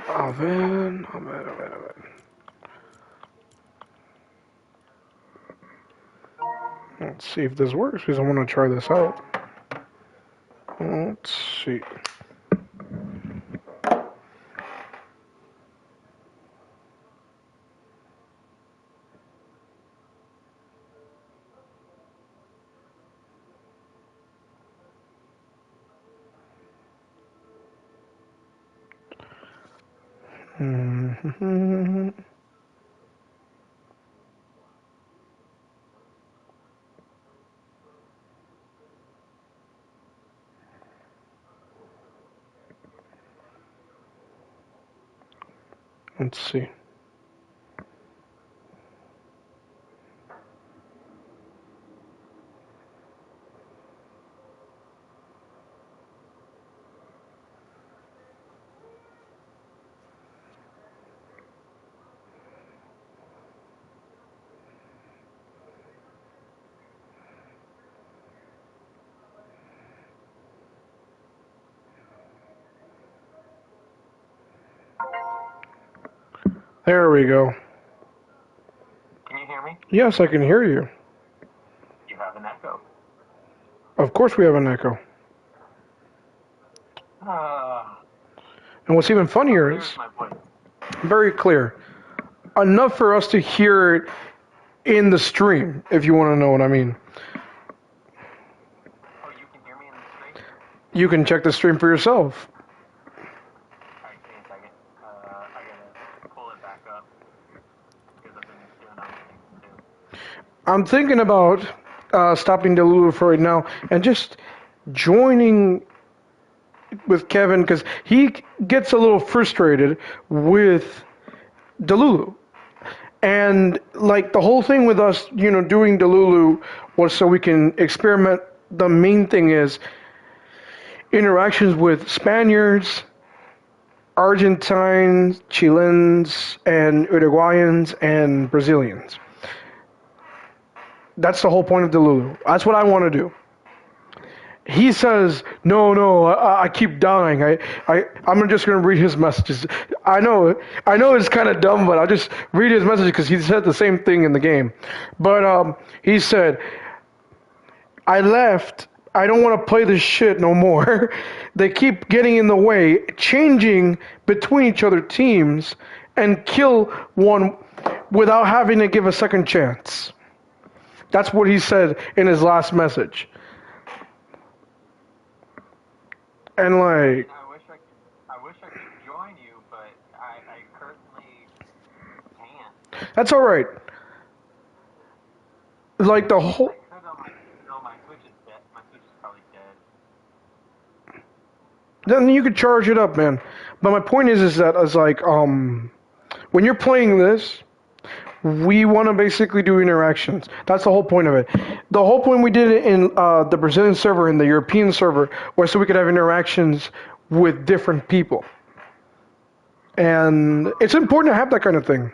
A ver. Let's see if this works because I want to try this out. Let's see. Let's see. There we go. Can you hear me? Yes, I can hear you. You have an echo. Of course we have an echo. And what's even funnier is Here's my voice. very clear. Enough for us to hear it in the stream, if you want to know what I mean. Oh, you can hear me in the stream? You can check the stream for yourself. Alright, give me a second. I gotta pull it back up. Because I've been doing other things too. I'm thinking about stopping Delulu for right now and just joining with Kevin because he gets a little frustrated with Delulu. And like the whole thing with us, doing Delulu was so we can experiment. The main thing is interactions with Spaniards, Argentines, Chileans, and Uruguayans, and Brazilians. That's the whole point of Delulu. That's what I want to do. He says, no, I keep dying. I'm just going to read his messages. I know it's kind of dumb, but I'll just read his messages because he said the same thing in the game. But he said, I left. I don't want to play this shit no more. They keep getting in the way, changing between each other teams, and kill one without having to give a second chance. That's what he said in his last message. And like, I wish I could join you, but I currently can't. that's all right. Like the whole. I could on my Switch is dead. My Switch is probably dead. Then you could charge it up, man. But my point is that it's like, when you're playing this, we want to basically do interactions. That's the whole point of it. The whole point we did it in the Brazilian server and the European server was so we could have interactions with different people. And it's important to have that kind of thing.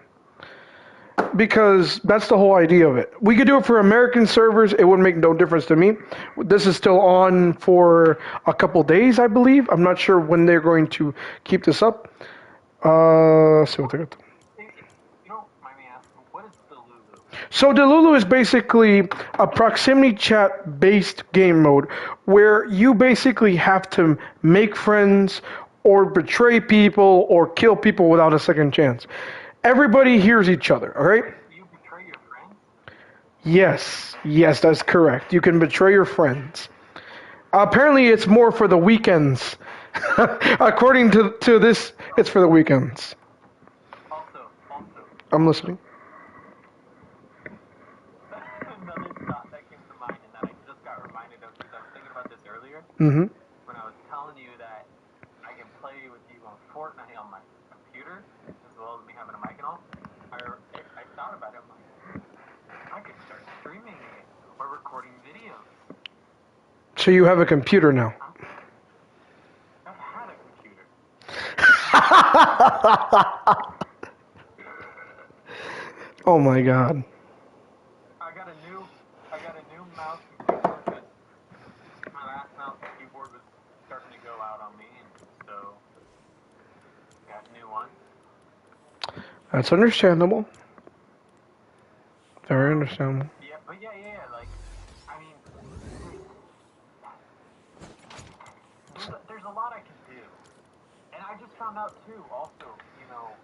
Because that's the whole idea of it. We could do it for American servers. It would make no difference to me. This is still on for a couple days, I believe. I'm not sure when they're going to keep this up. Let's see what they got. So Delulu is basically a proximity chat based game mode where you basically have to make friends or betray people or kill people without a second chance. Everybody hears each other, all right? You betray your friends? Yes, that's correct. You can betray your friends. Apparently it's more for the weekends. According to this, it's for the weekends. Also. I'm listening. Another thought that came to mind and that I just got reminded of because I was thinking about this earlier. Mm-hmm. When I was telling you that I can play with you on Fortnite on my computer, as well as me having a mic and all, I thought about it. I'm like, I could start streaming it or recording videos. So you have a computer now. I've had a computer. Oh my god. I got a new mouse computer because my last mouse and keyboard was starting to go out on me, and new one. That's understandable. Very understandable. Yeah, but yeah, like, I mean, there's a lot I can do. And I just found out, too, also, you know,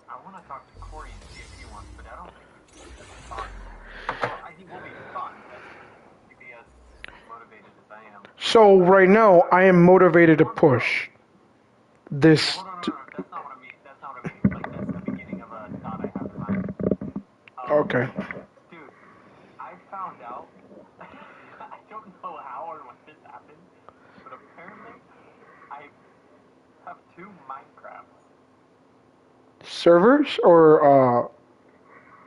I want to talk to Corey and see if he wants, but I don't think he's fun. Well, he will be fun, but if he as motivated as I am. So right now, I am motivated to push this. Well, no, that's not what I mean. That's not what I mean. Like, that's the beginning of a thought I have in mind. Okay. Dude, I found out, I don't know how or when this happened, but apparently I have 2 Minecrafts. Servers or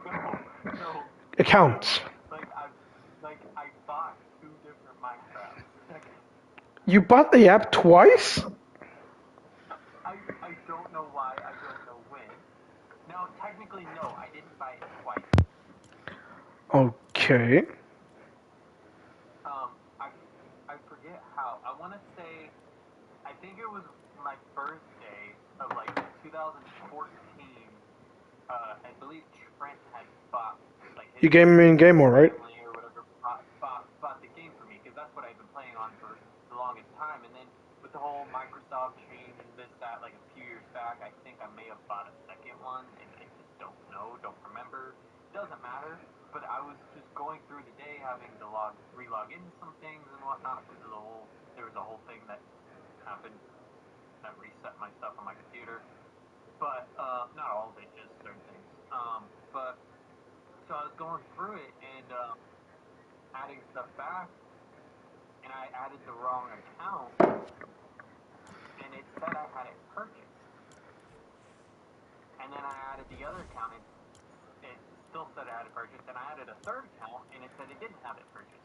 No. accounts? I bought 2 different Minecrafts. You bought the app twice? I don't know why, I don't know when. No, technically no, I didn't buy it twice. Okay. I forget how. I want to say, I think it was my birthday of like 2014. I believe Trent had bought like his You gave me in game mode, right? family or whatever bought the game for me because that's what I've been playing on for the longest time. And then with the whole Microsoft change and this that like a few years back, I think I may have bought a second one, and I just don't know, don't remember. Doesn't matter. But I was just going through the day having to relog into some things and whatnot because of there was a whole thing that happened that reset my stuff on my computer. But not all of it, just certain things. But so I was going through it and adding stuff back, and I added the wrong account, and it said I had it purchased. And then I added the other account, and it still said I had it purchased, and I added a third account, and it said it didn't have it purchased.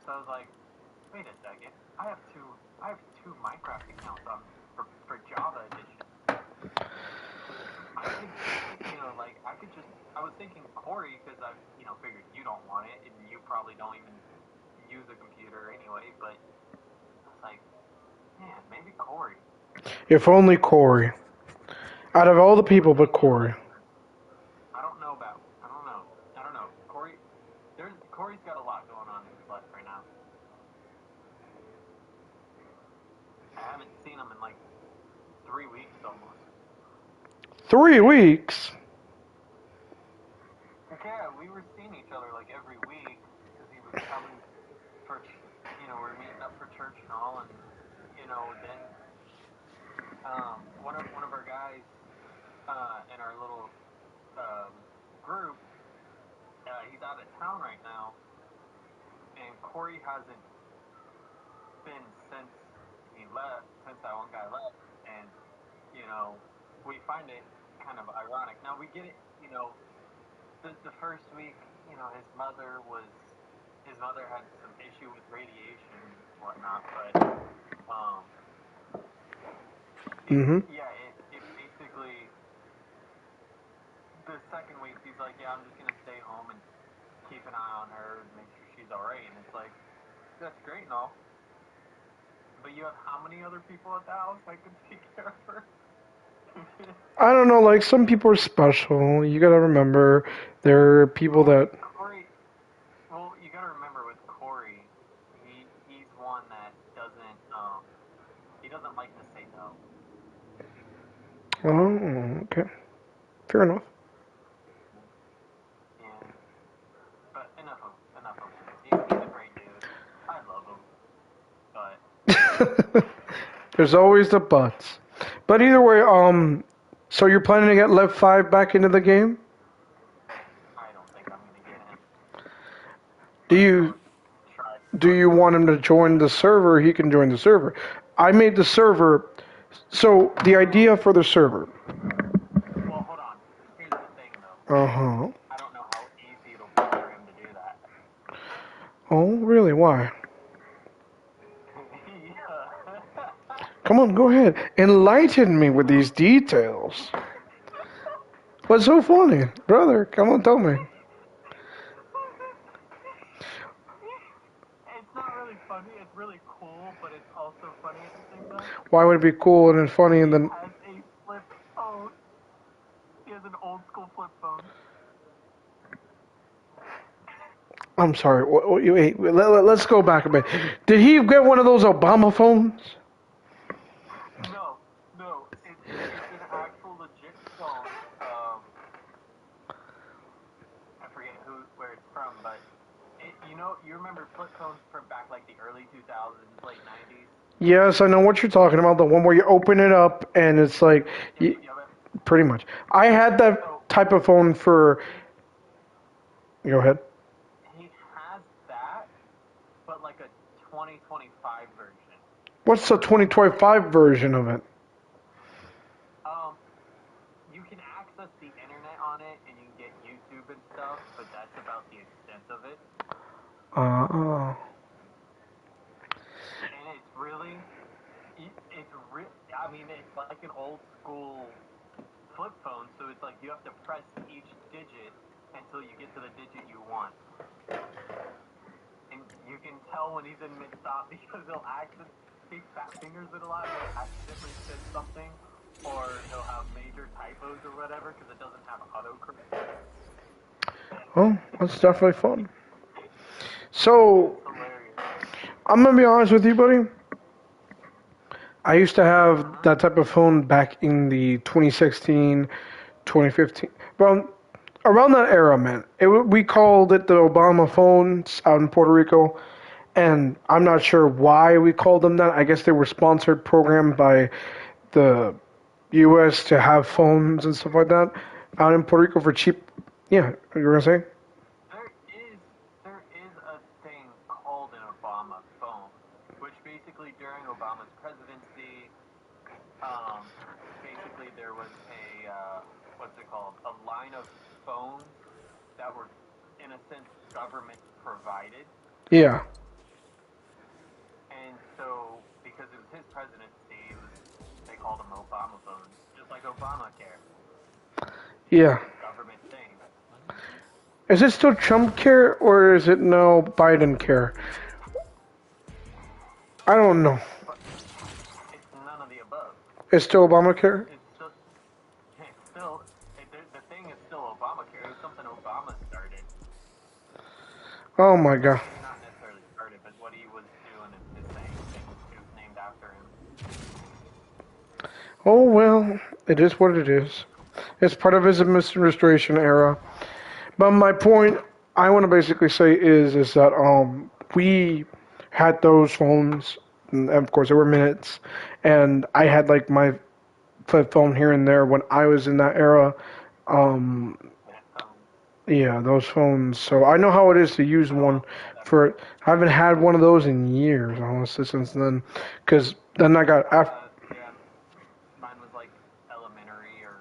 So I was like, wait a second, I have two Minecraft accounts on for Java edition. I could, I was thinking Corey because I, figured you don't want it, and you probably don't even use a computer anyway, but I was like, man, maybe Corey. If only Corey. Out of all the people but Corey. I don't know. Corey's got a lot going on in his life right now. I haven't seen him in like 3 weeks almost. 3 weeks? Yeah, we were seeing each other like every week because he was coming for, we were meeting up for church and all, and then one of our guys in our little group, he's out of town right now, and Corey hasn't been since that one guy left, and we find it kind of ironic. Now we get it, the first week, his mother had some issue with radiation and whatnot, but it basically, the second week he's like, yeah, I'm just gonna stay home and keep an eye on her and make sure she's alright, and it's like, that's great and all, but you have how many other people at the house that could take care of her? I don't know, like, some people are special. You gotta remember, there are people that... Corey, well, you gotta remember with Corey, he's one that he doesn't like to say no. Oh, okay. Fair enough. Yeah. But enough of him. He's a great dude. I love him. But... There's always the buts. But either way, so you're planning to get Lev 5 back into the game? I don't think I'm gonna get him. Do you want him to join the server? He can join the server. I made the server. So the idea for the server. Well, hold on. Here's the thing, though. Uh-huh. I don't know how easy it'll be for him to do that. Oh, really? Why? Yeah. Come on, go ahead. Enlighten me with these details. What's so funny? Brother, come on, tell me. It's not really funny. It's really cool, but it's also funny at the same time. Why would it be cool and then funny and then? Has a flip phone. He has an old school flip phone. I'm sorry. Wait, let's go back a bit. Did he get one of those Obama phones? No, no, it's an actual legit phone. I forget where it's from, but you remember flip phones from back like the early 2000s, late 90s. Yes, I know what you're talking about. The one where you open it up and it's like, pretty much. I had that type of phone for. Go ahead. He has that, but like a 2025 version. What's the 2025 version of it? You can access the internet on it and you can get YouTube and stuff, but that's about the extent of it. And it's really, I mean, it's like an old school flip phone, so it's like you have to press each digit until you get to the digit you want. And you can tell when he's in mid-stop because he'll accidentally take fat fingers it a lot, he'll accidentally say something, or he'll have major typos or whatever because it doesn't have autocorrect. Oh, that's definitely fun. So, I'm gonna be honest with you, buddy. I used to have that type of phone back in the 2016, 2015. Well, around that era, man. We called it the Obama phones out in Puerto Rico. And I'm not sure why we called them that. I guess they were sponsored, programmed by the U.S. to have phones and stuff like that out in Puerto Rico for cheap. Yeah, you were gonna say? There is a thing called an Obama phone, which basically during Obama's presidency, basically there was what's it called? A line of phones that were, in a sense, government provided. Yeah. And so, because it was his presidency, they called them Obama phones, just like Obamacare. Yeah. Government thing. Is it still Trump care or is it no Biden care? I don't know. It's none of the above. It's still Obamacare? The thing is still Obamacare. It was something Obama started. Oh my god. Not necessarily started, but what he was doing is his thing. It was named after him. Oh well, it is what it is. It's part of his administration era. But my point I want to basically say is that we had those phones, and of course there were minutes, and I had like my flip phone here and there when I was in that era. Yeah, those phones. So I know how it is to use one. I haven't had one of those in years, honestly, since then, because then I got Yeah, mine was like elementary or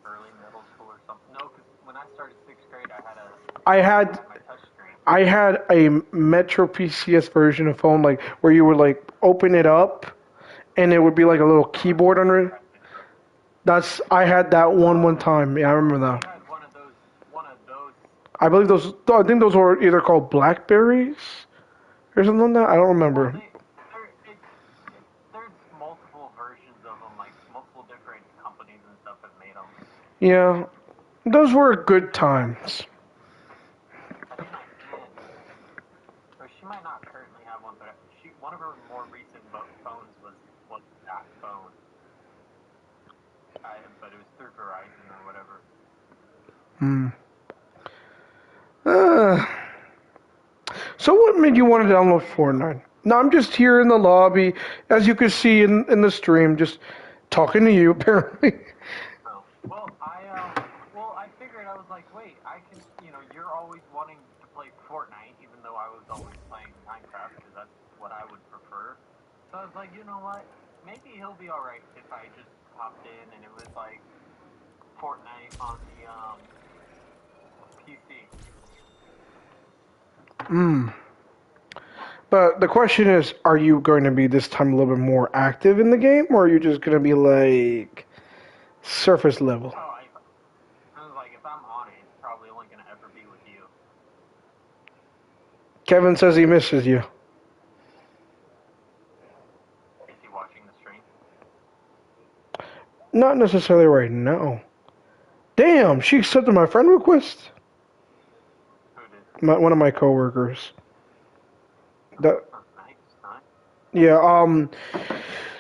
early middle school or something. No, because when I started 6th grade, I had a Metro PCS version of phone, like where you would like open it up, and it would be like a little keyboard under it. I had that one time. Yeah, I remember that. I had one of those. I believe those. I think those were either called Blackberries or something like that. I don't remember. There's multiple versions of them, like multiple different companies and stuff have made them. Yeah, those were good times. I think my aunt, or she might not currently have one, but one of her more recent phones was that phone. But it was through Verizon or whatever. So what made you want to download Fortnite? No, I'm just here in the lobby, as you can see in the stream, just talking to you, apparently. Oh. Well, I figured, I was like, wait, I can, you're always wanting to play Fortnite, even though I was always playing Minecraft, because that's what I would prefer. So I was like, you know what, maybe he'll be alright if I just hopped in and it was like Fortnite on the, PC. But the question is, are you going to be this time a little bit more active in the game, or are you just going to be like surface level? Oh, I was like, if I'm on it, it's probably only going to ever be with you. Kevin says he misses you. Is he watching the stream? Not necessarily right now. Damn, she accepted my friend request. Who did? One of my coworkers. That Oh, nice, nice. yeah.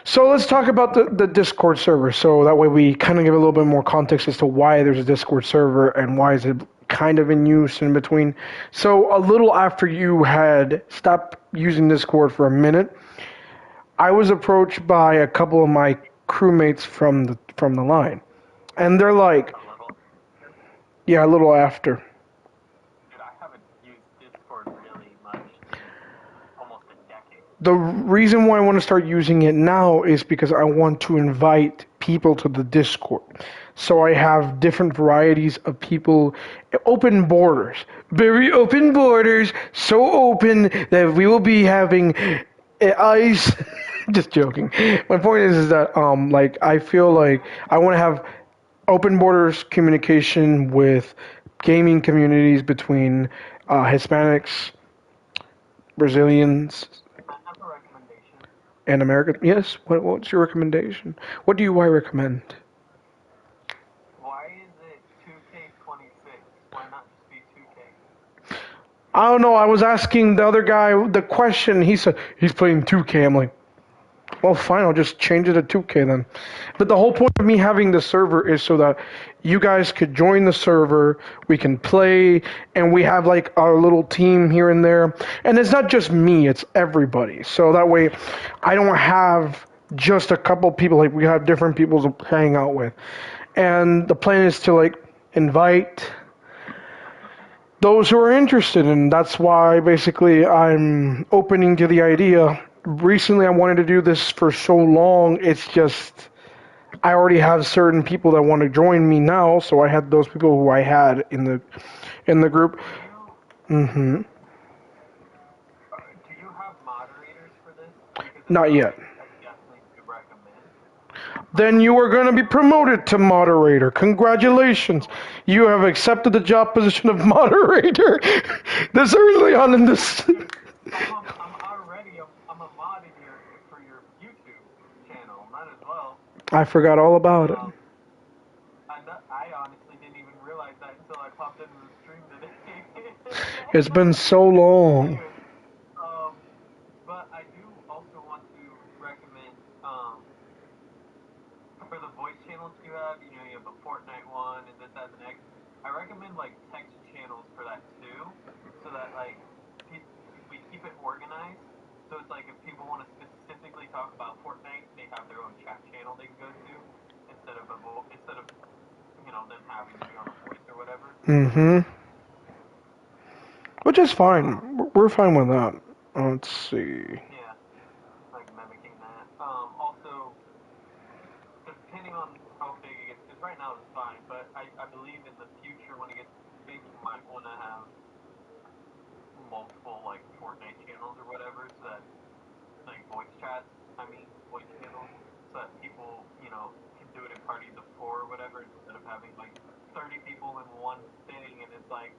So let's talk about the Discord server. So that way we kind of give a little bit more context as to why there's a Discord server and why is it kind of in use in between. So a little after you had stopped using Discord for a minute, I was approached by a couple of my crewmates from the line, and they're like, A little. yeah, a little after. Dude, I haven't used Discord really much in almost a decade. The reason why I want to start using it now is because I want to invite people to the Discord. So I have different varieties of people, open borders, very open borders, so open that we will be having ice. Just joking. My point is that like I feel like I want to have open borders communication with gaming communities between Hispanics, Brazilians, I have a recommendation. and American. Yes. What's your recommendation? What do I recommend? Why is it 2K26? Why not just be 2K? I don't know. I was asking the other guy the question. He said he's playing 2K. I'm like, well, fine. I'll just change it to 2K then. But the whole point of me having the server is so that you guys could join the server. We can play, and we have like our little team here and there. And it's not just me; it's everybody. So that way, I don't have just a couple people. Like we have different people to hang out with. And the plan is to like invite those who are interested, and that's why basically I'm opening to the idea. Recently, I wanted to do this for so long. It's just I already have certain people that want to join me now, so I had those people who I had in the group. Mm-hmm. Do you have moderators for this? Because Not yet. I definitely do recommend. Then you are going to be promoted to moderator. Congratulations. You have accepted the job position of moderator. This early on in this. I'm a mod in for your YouTube channel. Might as well. I forgot all about it. I honestly didn't even realize that until I popped into the stream today. It's been so long. But I do also want to recommend for the voice channels you have a Fortnite one and this, that, and the next. I recommend like text channels for that too, so that like we keep it organized. So it's like if people want to specifically talk about Fortnite, they have their own chat channel they can go to instead of them having to be on a voice or whatever. Mm-hmm. Which is fine. We're fine with that. Let's see. Yeah, like mimicking that. Also, depending on how big it gets, because right now it's fine, but I believe in the future when it gets big, you might want to have multiple like Fortnite channels or whatever, so that like voice channels, so that people can do it in parties of 4 or whatever, instead of having like 30 people in one thing, and it's like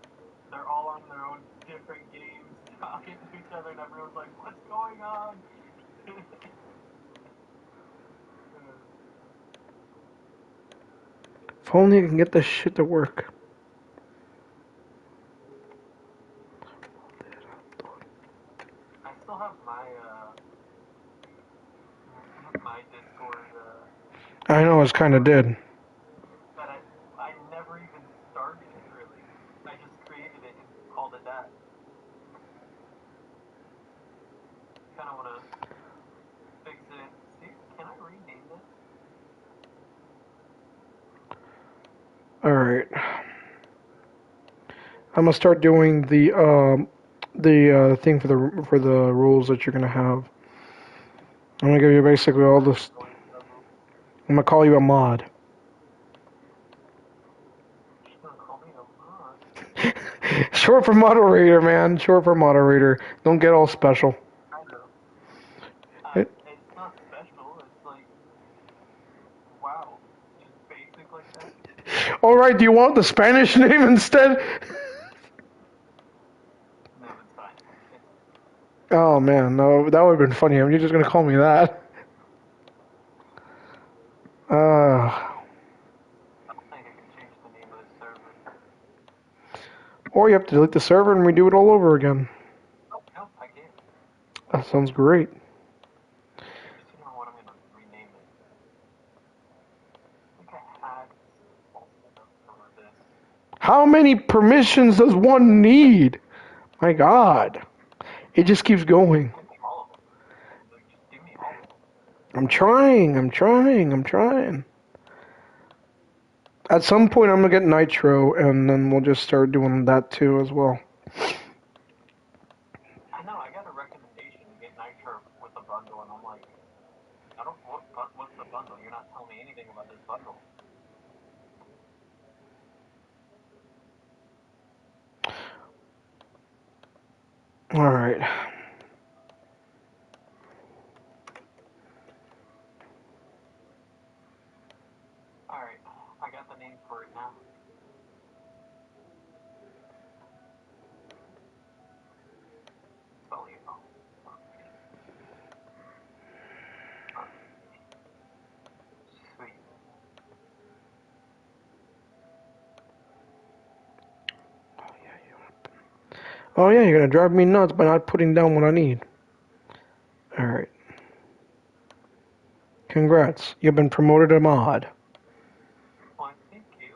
they're all on their own different games talking to each other, and everyone's like, what's going on? If only I can get this shit to work. I still have my Discord I know it's kind of dead. that I never even started really. I just created it and called it that. Kind of want to fix it. See, can I rename this? All right. I'm gonna start doing the thing for the rules that you're gonna have. I'm gonna give you basically all this. I'm gonna call you a mod. You're gonna call me a mod? Short for moderator, man. Short for moderator. Don't get all special. I know. It's not special. It's like, wow, just basic like that. All right. Do you want the Spanish name instead? No, it's fine. Oh man, no, that would have been funny. You're just gonna call me that. Or you have to delete the server and redo it all over again. Oh, no, I can't. That sounds great. Just you know what I'm gonna rename it. I think I had some of this. How many permissions does one need? My God. It just keeps going. Give me all of them. Like, just give me all of them. I'm trying. At some point, I'm gonna get Nitro, and then we'll just start doing that too as well. I know, I got a recommendation to get Nitro with a bundle, and I'm like, I don't, what's the bundle? You're not telling me anything about this bundle. All right. Alright, I got the name for it now. Sweet. Oh yeah, you're gonna drive me nuts by not putting down what I need. All right. Congrats, you've been promoted to mod. Well, thank you.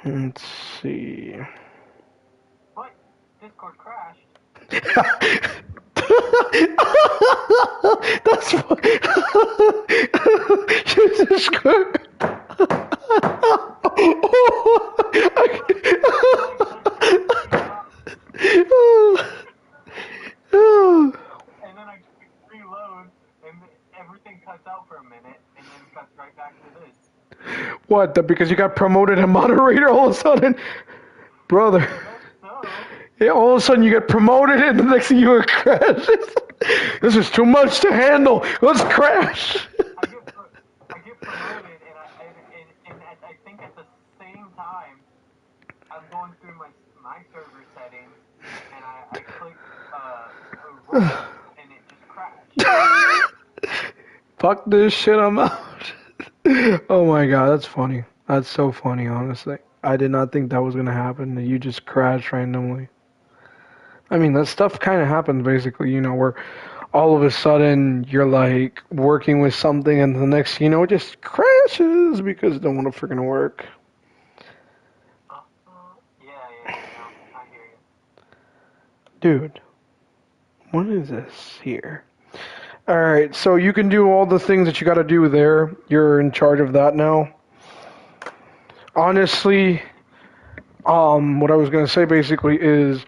Let's see. What? Discord crashed. That's funny. Jesus Christ. And then I reload, and everything cuts out for a minute, and then cuts right back to this. What? Because you got promoted to moderator all of a sudden? Brother. So, Yeah, all of a sudden you get promoted and the next thing you crash. This is too much to handle. Let's crash. I get promoted, and I think at the same time, I'm going through my server settings, and I click roll, and it just crashed. Fuck this shit, I'm out. Oh my God, that's funny. That's so funny, honestly. I did not think that was gonna happen, that you just crash randomly. I mean, that stuff kind of happens basically, you know, where all of a sudden you're like working with something and the next, you know, it just crashes because it don't want to freaking work. Yeah, no, I hear you. Dude, what is this here? Alright, so you can do all the things that you gotta do there. You're in charge of that now. Honestly, what I was gonna say basically is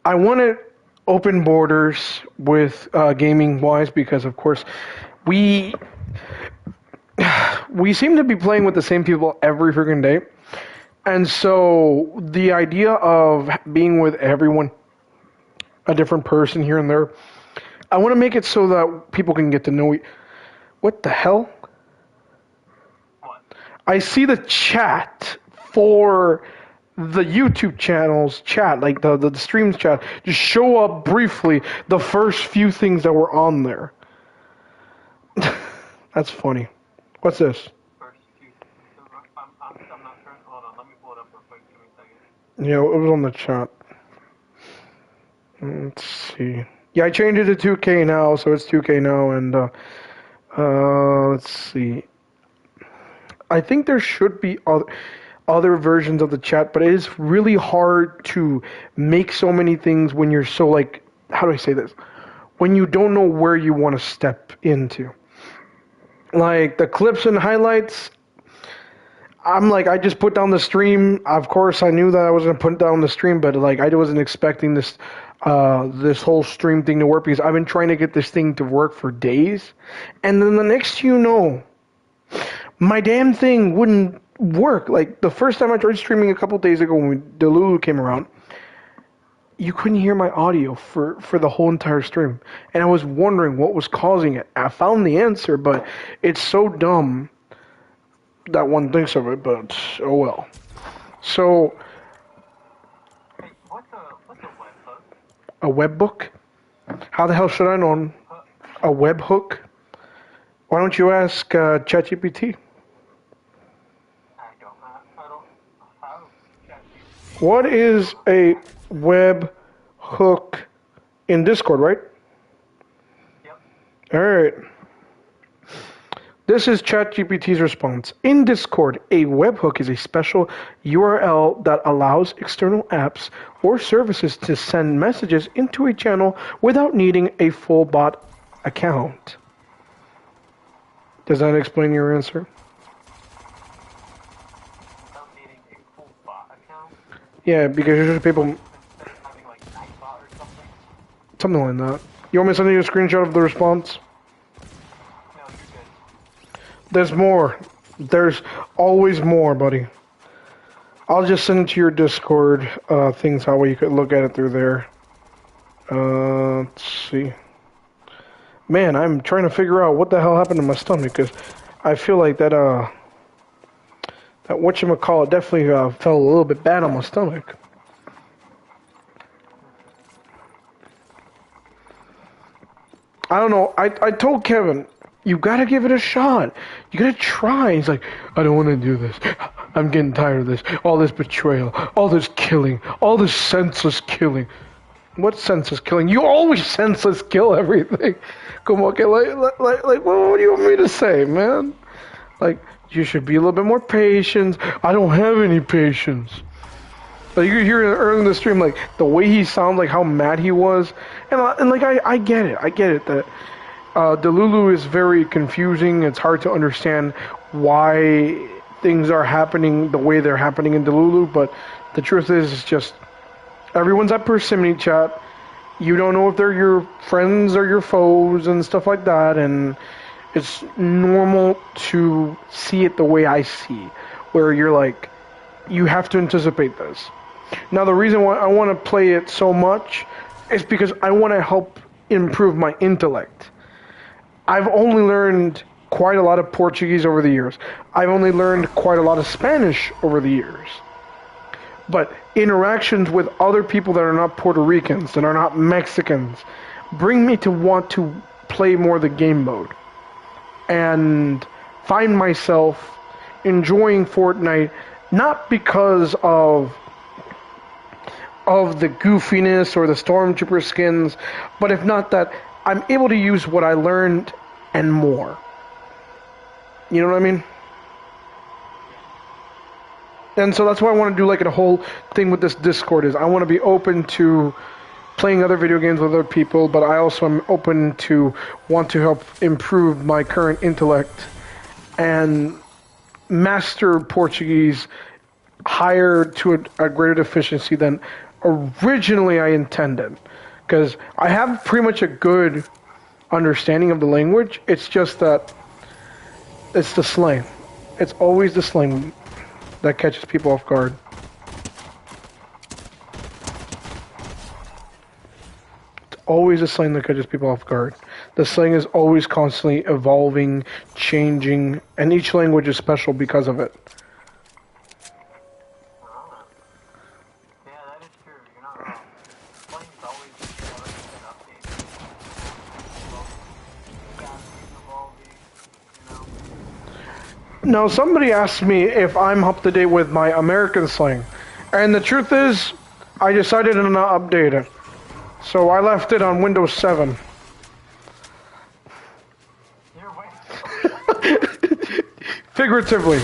I wanted open borders with gaming wise because of course we seem to be playing with the same people every freaking day. And so the idea of being with everyone, a different person here and there, I want to make it so that people can get to know you. What the hell? What? I see the chat for the YouTube channel's chat, like the streams chat, just show up briefly the first few things that were on there. That's funny. What's this? First few. I'm not sure. Hold on, let me pull it up real quick. Give me a second. Yeah, it was on the chat. Let's see. Yeah, I changed it to 2K now, so it's 2K now, and let's see. I think there should be other versions of the chat, but it is really hard to make so many things when you're so like, how do I say this? When you don't know where you want to step into. Like the clips and highlights, I'm like, I just put down the stream. Of course, I knew that I was going to put down the stream, but like I wasn't expecting this whole stream thing to work because I've been trying to get this thing to work for days. And then the next you know, my damn thing wouldn't work. Like the first time I tried streaming a couple days ago when Delulu came around, you couldn't hear my audio for the whole entire stream. And I was wondering what was causing it. I found the answer, but it's so dumb that one thinks of it, but oh well. So, Hey, what's a webhook? a webhook? How the hell should I know a webhook? Why don't you ask ChatGPT? I don't What is a web hook in Discord, right? Yep. All right. This is ChatGPT's response. In Discord, a webhook is a special URL that allows external apps or services to send messages into a channel without needing a full bot account. Does that explain your answer? Without needing a full bot account? Yeah, because usually people... Instead of having like Nightbot or something? Something like that. You want me to send you a screenshot of the response? No, you're good. There's more. There's always more, buddy. I'll just send it to your Discord things, how you could look at it through there. Let's see. Man, I'm trying to figure out what the hell happened to my stomach, because I feel like that whatchamacallit definitely felt a little bit bad on my stomach. I don't know. I told Kevin, you gotta give it a shot. You gotta try. He's like, I don't want to do this. I'm getting tired of this. All this betrayal. All this killing. All this senseless killing. What senseless killing? You always senseless kill everything. Come on, okay, like, what do you want me to say, man? Like, you should be a little bit more patient. I don't have any patience. Like, you could hear early in the stream, like, the way he sounds, like, how mad he was. And like, I get it. I get it that Delulu is very confusing. It's hard to understand why things are happening the way they're happening in Delulu. But the truth is, it's just, everyone's at Persimmon chat. You don't know if they're your friends or your foes and stuff like that. And it's normal to see it the way I see, where you're like, you have to anticipate this. Now, the reason why I want to play it so much is because I want to help improve my intellect. I've only learned quite a lot of Portuguese over the years. I've only learned quite a lot of Spanish over the years. But interactions with other people that are not Puerto Ricans, that are not Mexicans, bring me to want to play more the game mode. And find myself enjoying Fortnite, not because of the goofiness or the stormtrooper skins, but if not that, I'm able to use what I learned and more. You know what I mean? And so that's why I want to do like a whole thing with this Discord is I want to be open to playing other video games with other people, but I also am open to want to help improve my current intellect and master Portuguese higher to a greater efficiency than originally I intended. Because I have pretty much a good understanding of the language. It's just that it's the slang. It's always the slang that catches people off guard. It's always the slang that catches people off guard. The slang is always constantly evolving, changing, and each language is special because of it. Yeah, that is true. You're not wrong. Slang's always updated. Now, somebody asked me if I'm up to date with my American slang. And the truth is, I decided to not update it. So I left it on Windows 7. Figuratively.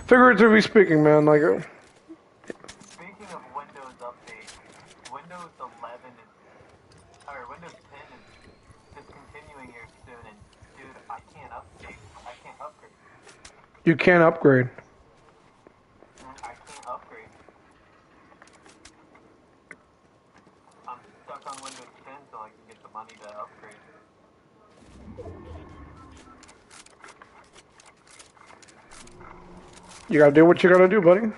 Figuratively speaking, man. Like. Speaking of Windows update, Windows 11 or Windows 10 is discontinuing here soon, and dude, I can't upgrade. You can't upgrade. I can't upgrade. I'm stuck on Windows 10 so I can get the money to upgrade. You gotta do what you gotta do, buddy.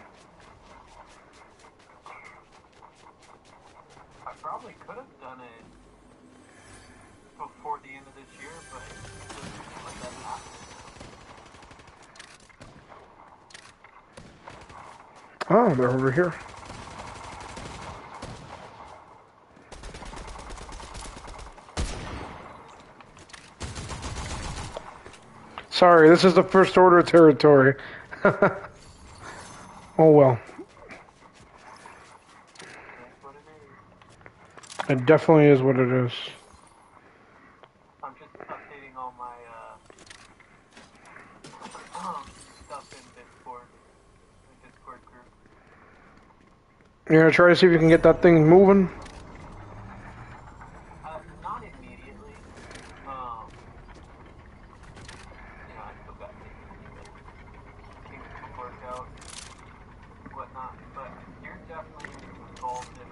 I probably could have done it before the end of this year, but it doesn't seem like that's happening. Oh, they're over here. Sorry, this is the first order territory. Oh well. It definitely is what it is. I'm just updating all my stuff in Discord, the Discord group. You're gonna try to see if you can get that thing moving? Not immediately. You know, I still got things to work out, whatnot. But you're definitely involved in it.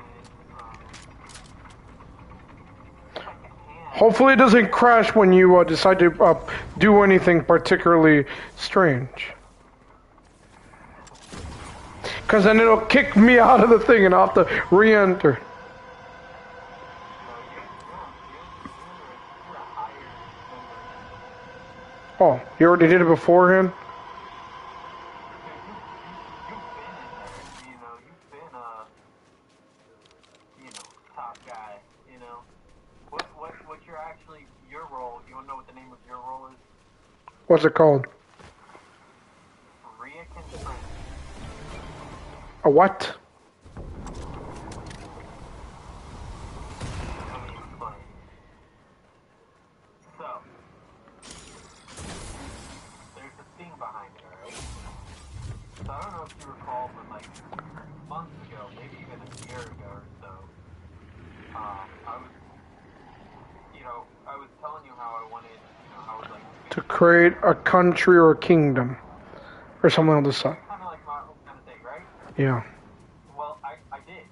Hopefully it doesn't crash when you decide to do anything particularly strange. Because then it'll kick me out of the thing and I'll have to re-enter. Oh, you already did it beforehand? Top guy, you know. What's your role? You wanna know what the name of your role is? What's it called? A what? So, there's a thing behind it, alright? So I don't know if you recall, but like months ago, maybe even a year ago or so, I was telling you how I wanted, how I was like To create a country or a kingdom. Or something on the side. kind of like my own kind of thing, right? Yeah. Well, I did.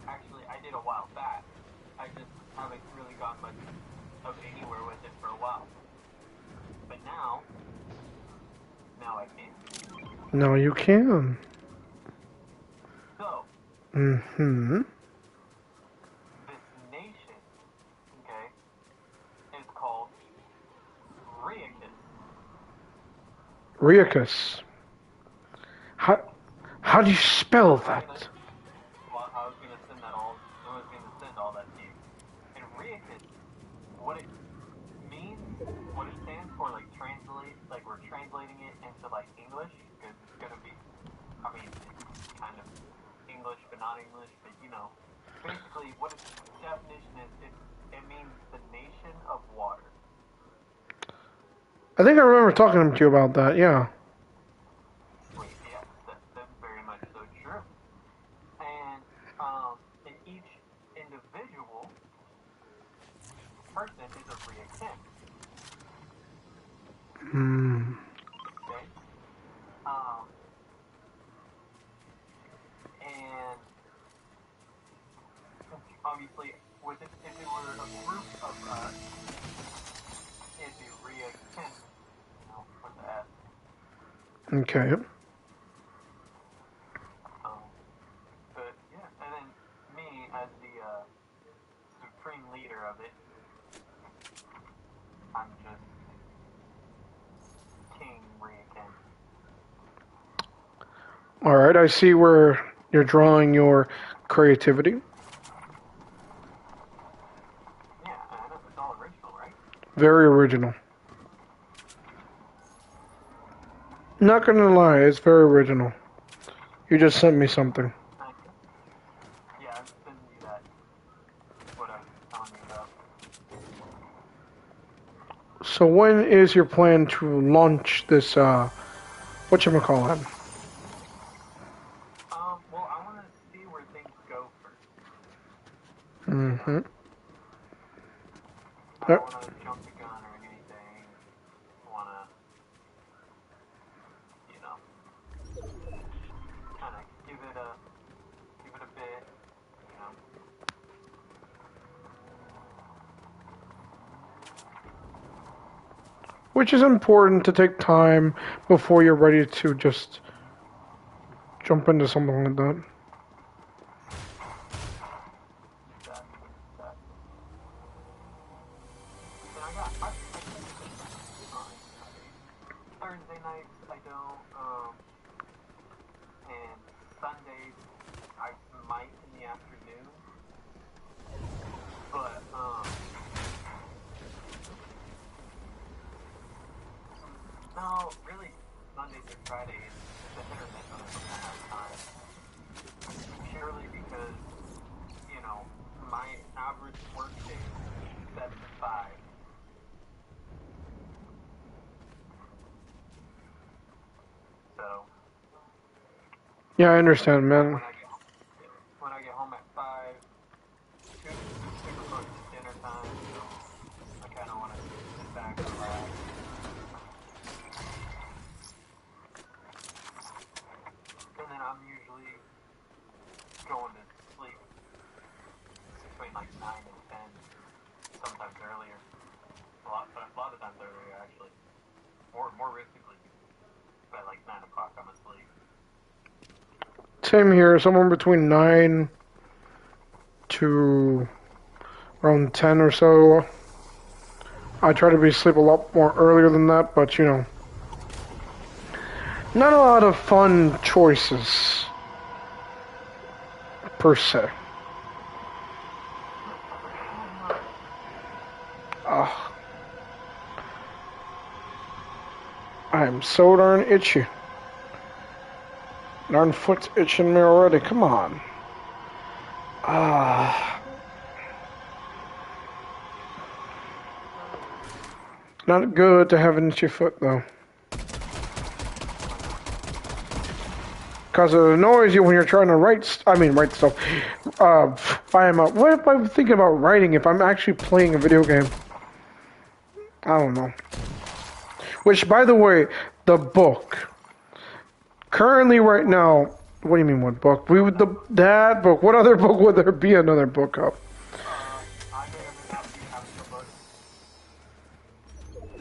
Actually, I did a while back. I just haven't really gotten much of anywhere with it for a while. But now I can. No, you can. So, Mm-hmm. this nation, okay, is called Riacus. Riacus. How do you spell that? Well, I was gonna send all that to you. And Riacus, what it means, what it stands for, like we're translating it into like English, because it's gonna be, it's kind of English but not English, but basically what its definition is, it means the nation of water. I think I remember talking to you about that, yeah. Yes, that's very much so true. And in each individual person is a Riakin. Hmm. Okay? And obviously, if it were a group of us, it'd be Riakin, with the S. Okay. But yeah, and then me as the supreme leader of it, I'm just King Riakin. Alright, I see where you're drawing your creativity. Yeah, I know, it's all original, right? Very original. Not gonna lie, it's very original. You just sent me something. Yeah, I'm sending you that. What I was telling you about. So when is your plan to launch this, whatchamacallit? Well, I want to see where things go first. Mm-hmm. I don't want to jump the gun or anything. I want to, kind of give it a bit, Which is important to take time before you're ready to just jump into something like that. Thursday nights I don't, and Sundays I might in the afternoon, but, no, really, Mondays and Fridays, it's a hit or miss on if I'm gonna have time. Purely because, my average work day is 7 to 5. So, Yeah, I understand, man. when I get home at 5, super close to dinner time, so I kind of want to sit back and relax. And then I'm usually going to sleep between like 9 and 10, sometimes earlier. A lot of times earlier, actually. More realistically, by like 9 o'clock I'm asleep. Same here, somewhere between 9 to around 10 or so. I try to be asleep a lot more earlier than that, but you know, not a lot of fun choices, per se. I'm so darn itchy. Darn foot's itching me already, come on. Not good to have an itchy foot, though. Because it annoys you when you're trying to write stuff. What if I'm thinking about writing if I'm actually playing a video game? I don't know. Which, by the way, the book. Currently, right now, what do you mean, what book? That book. What other book would there be another book of?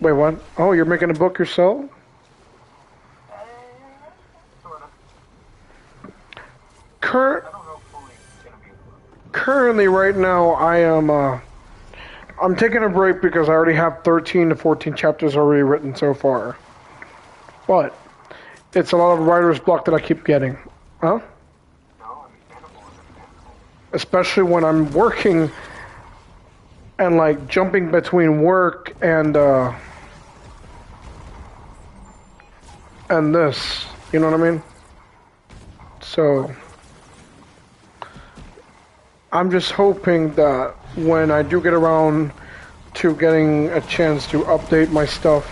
Wait, what? Oh, you're making a book yourself? Currently, right now, I'm taking a break because I already have 13 to 14 chapters already written so far. But it's a lot of writer's block that I keep getting. Huh? Especially when I'm working and like jumping between work and this. You know what I mean? So I'm just hoping that when I do get around to getting a chance to update my stuff,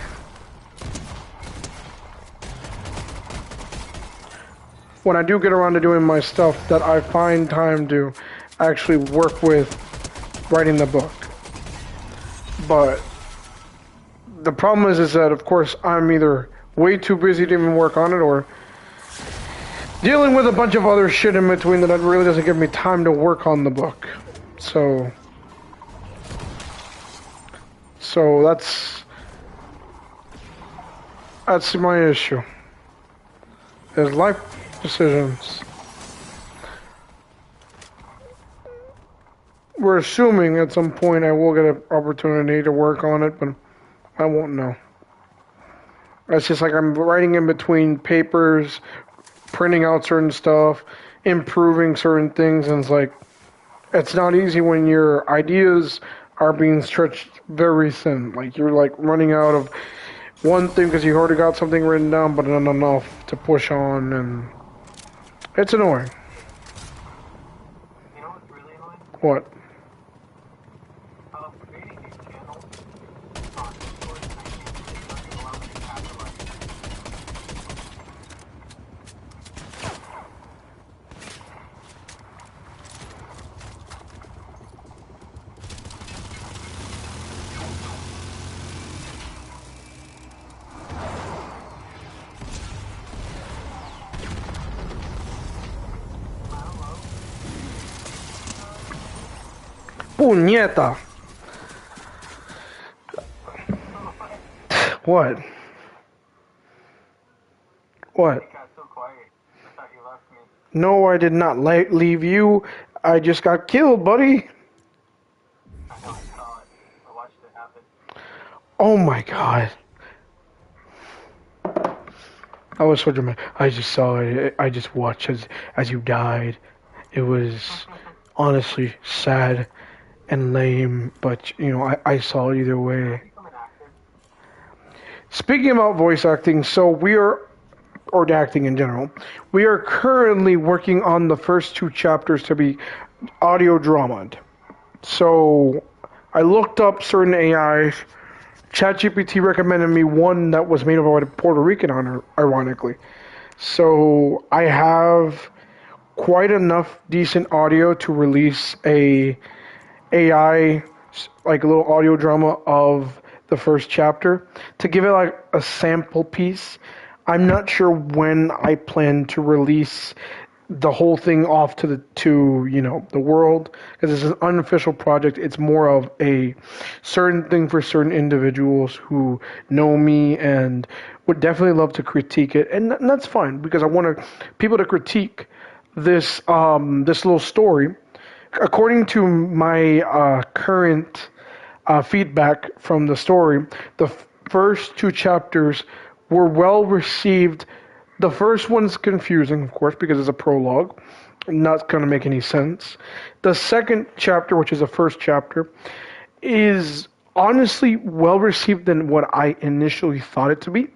when I do get around to doing my stuff, that I find time to actually work with writing the book. But the problem is that, of course, I'm either way too busy to even work on it, or dealing with a bunch of other shit in between that really doesn't give me time to work on the book. So that's my issue. Is life decisions. We're assuming at some point I will get an opportunity to work on it, but I won't know. It's just like I'm writing in between papers, printing out certain stuff, improving certain things, and it's like, it's not easy when your ideas are being stretched very thin. Like, you're like running out of one thing because you already got something written down, but not enough to push on, and it's annoying. You know what's really annoying? What? Creating these channels on Discord and it doesn't allow me to capitalize. Puñeta! What? What? It got so quiet. I thought you left me. No, I did not leave you. I just got killed, buddy. I know, I saw it. I watched it happen. Oh my god. I was so dramatic. I just saw it. I just watched as you died. It was honestly sad and lame, but you know, I saw it either way. Speaking about voice acting, so or acting in general, we are currently working on the first 2 chapters to be audio dramaed. So I looked up certain AIs. ChatGPT recommended me one that was made by a Puerto Rican, ironically. So I have quite enough decent audio to release a AI, like a little audio drama of the first chapter to give it like a sample piece. I'm not sure when I plan to release the whole thing off to the world, because it's an unofficial project. It's more of a certain thing for certain individuals who know me and would definitely love to critique it, and that's fine because I want people to critique this little story. According to my current feedback from the story, the first two chapters were well received. The first one's confusing, of course, because it's a prologue, not going to make any sense. The second chapter, which is the first chapter, is honestly well received than what I initially thought it to be,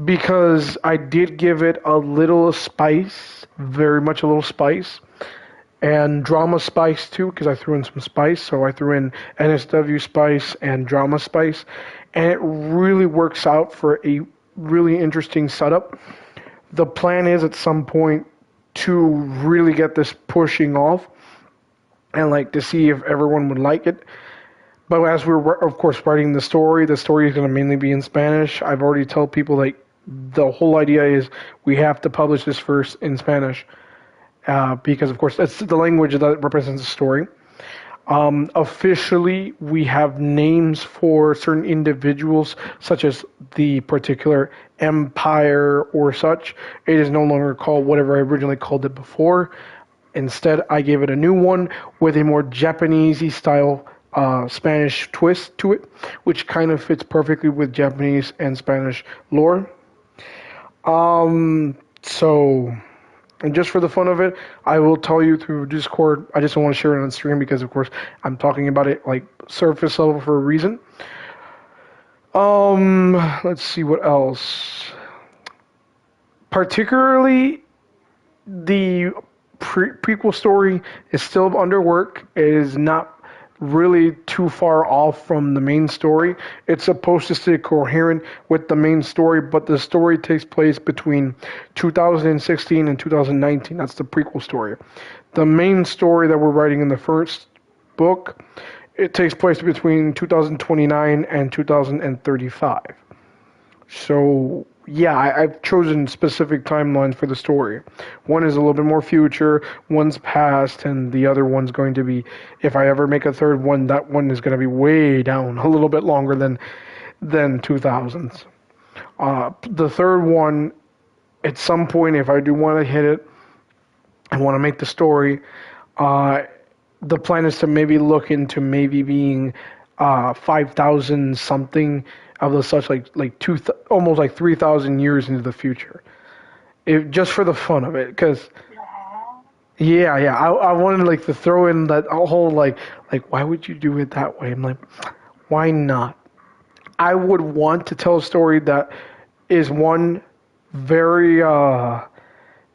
because I did give it a little spice, very much a little spice, and drama spice too, because I threw in some spice. So I threw in NSW spice and drama spice, and it really works out for a really interesting setup. The plan is at some point to really get this pushing off and like to see if everyone would like it. But as we're of course writing the story is going to mainly be in Spanish. I've already told people like the whole idea is we have to publish this first in Spanish because of course that's the language that represents the story. Officially, we have names for certain individuals, such as the particular empire or such. It is no longer called whatever I originally called it before. Instead, I gave it a new one with a more Japanesey style Spanish twist to it, which kind of fits perfectly with Japanese and Spanish lore. So. And just for the fun of it, I will tell you through Discord. I just don't want to share it on stream because, of course, I'm talking about it like surface level for a reason. Let's see what else. Particularly, the prequel story is still under work. It is not really too far off from the main story. It's supposed to stay coherent with the main story, but the story takes place between 2016 and 2019. That's the prequel story. The main story that we're writing in the first book, it takes place between 2029 and 2035. So yeah, I've chosen specific timelines for the story. One is a little bit more future, one's past, and the other one's going to be, if I ever make a third one, that one is going to be way down, a little bit longer than 2000s. The third one, at some point, if I do want to hit it, I want to make the story, the plan is to maybe look into maybe being 5,000 something of the such almost like 3,000 years into the future, just for the fun of it, because I wanted like to throw in that whole like why would you do it that way? I'm like, why not? I would want to tell a story that is one very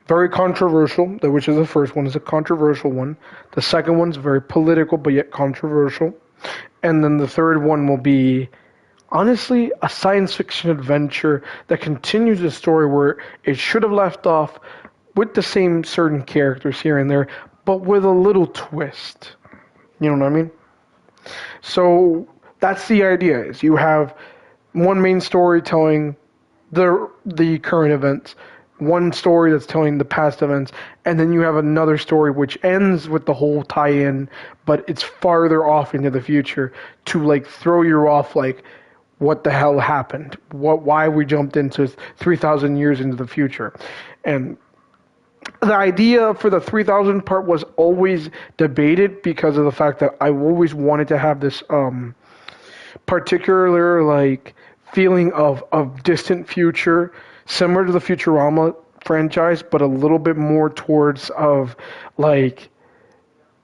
very controversial, which is the first one is a controversial one. The second one's very political but yet controversial, and then the third one will be honestly a science fiction adventure that continues the story where it should have left off, with the same certain characters here and there, but with a little twist. You know what I mean? So that's the idea, is you have one main story telling the current events, one story that's telling the past events, and then you have another story which ends with the whole tie-in, but it's farther off into the future to like throw you off like, what the hell happened? Why we jumped into 3,000 years into the future? And the idea for the 3,000 part was always debated because of the fact that I always wanted to have this particular like feeling of distant future, similar to the Futurama franchise, but a little bit more towards of like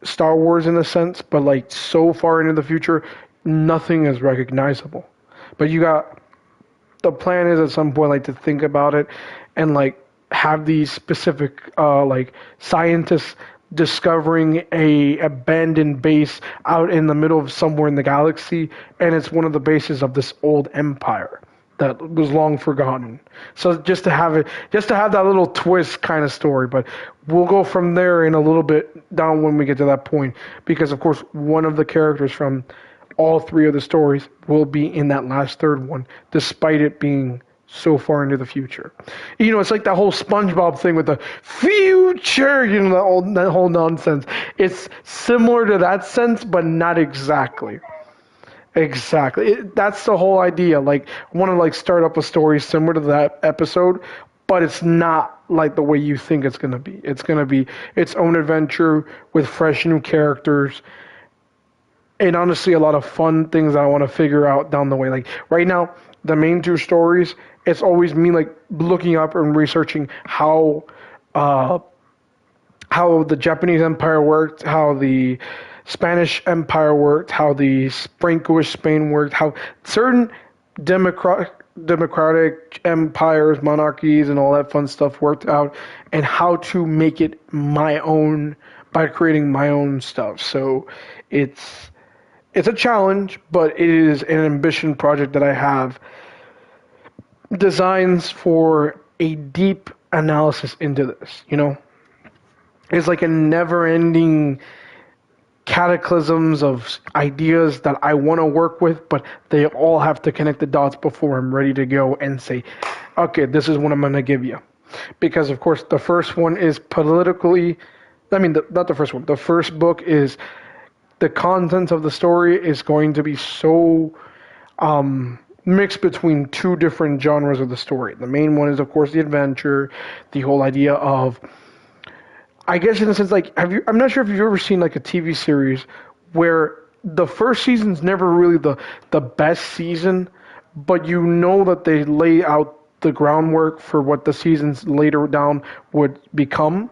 Star Wars in a sense, but like so far into the future, nothing is recognizable. But the plan is at some point like to think about it and like have these specific like scientists discovering a abandoned base out in the middle of somewhere in the galaxy, and it's one of the bases of this old empire that was long forgotten. So just to have that little twist kind of story, but we'll go from there in a little bit down when we get to that point, because of course one of the characters from all three of the stories will be in that last third one, despite it being so far into the future. You know, it's like that whole SpongeBob thing with the future, you know, that whole nonsense. It's similar to that sense, but not exactly. Exactly. That's the whole idea. Like, I want to like start up a story similar to that episode, but it's not like the way you think it's going to be. It's going to be its own adventure with fresh new characters. And honestly, a lot of fun things that I want to figure out down the way. Like right now, the main two stories, it's always me like looking up and researching how the Japanese Empire worked, how the Spanish Empire worked, how the Frankish Spain worked, how certain democratic empires, monarchies, and all that fun stuff worked out, and how to make it my own by creating my own stuff. So it's a challenge, but it is an ambition project that I have designs for a deep analysis into this, you know? It's like a never-ending cataclysms of ideas that I want to work with, but they all have to connect the dots before I'm ready to go and say, okay, this is what I'm going to give you. Because, of course, the first one is politically, not the first one, the first book is, the content of the story is going to be so mixed between two different genres of the story. The main one is, of course, the adventure, the whole idea of, I guess in a sense, like, I'm not sure if you've ever seen like a TV series where the first season's never really the best season, but you know that they lay out the groundwork for what the seasons later down would become.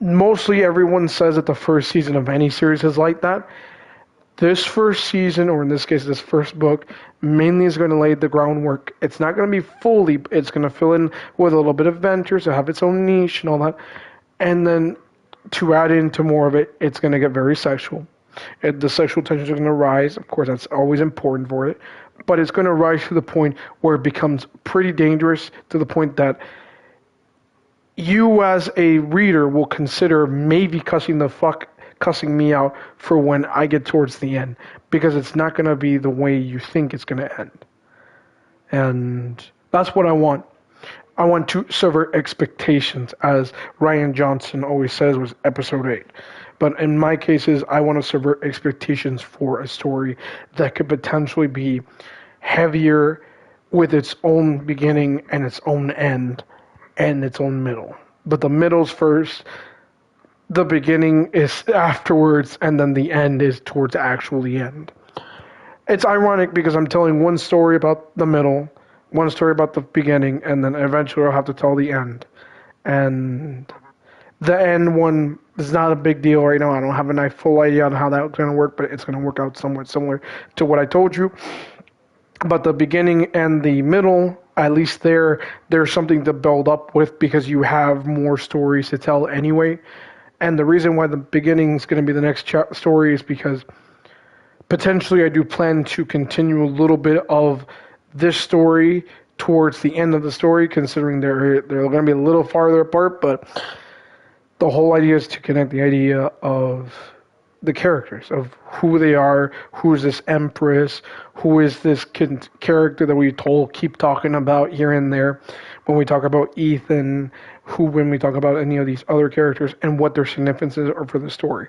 Mostly everyone says that the first season of any series is like that. This first season, or in this case, this first book, mainly is going to lay the groundwork. It's not going to be fully, it's going to fill in with a little bit of adventure, so have its own niche and all that. And then to add into more of it, it's going to get very sexual. The sexual tensions are going to rise. Of course, that's always important for it. But it's going to rise to the point where it becomes pretty dangerous, to the point that you as a reader will consider maybe cussing me out for when I get towards the end, because it's not going to be the way you think it's going to end. And that's what I want. I want to subvert expectations, as Ryan Johnson always says was episode 8. But in my cases, I want to subvert expectations for a story that could potentially be heavier with its own beginning and its own end and its own middle. But the middle's first, the beginning is afterwards, and then the end is towards the actual end. It's ironic because I'm telling one story about the middle, one story about the beginning, and then eventually I'll have to tell the end. And the end one is not a big deal right now. I don't have a full idea on how that's going to work, but it's going to work out somewhat similar to what I told you. But the beginning and the middle, at least there's something to build up with, because you have more stories to tell anyway. And the reason why the beginning is going to be the next story is because potentially I do plan to continue a little bit of this story towards the end of the story, considering they're going to be a little farther apart, but the whole idea is to connect the idea of the characters, of who they are, who is this Empress, who is this character that we keep talking about here and there when we talk about Ethan, when we talk about any of these other characters, and what their significances are for the story.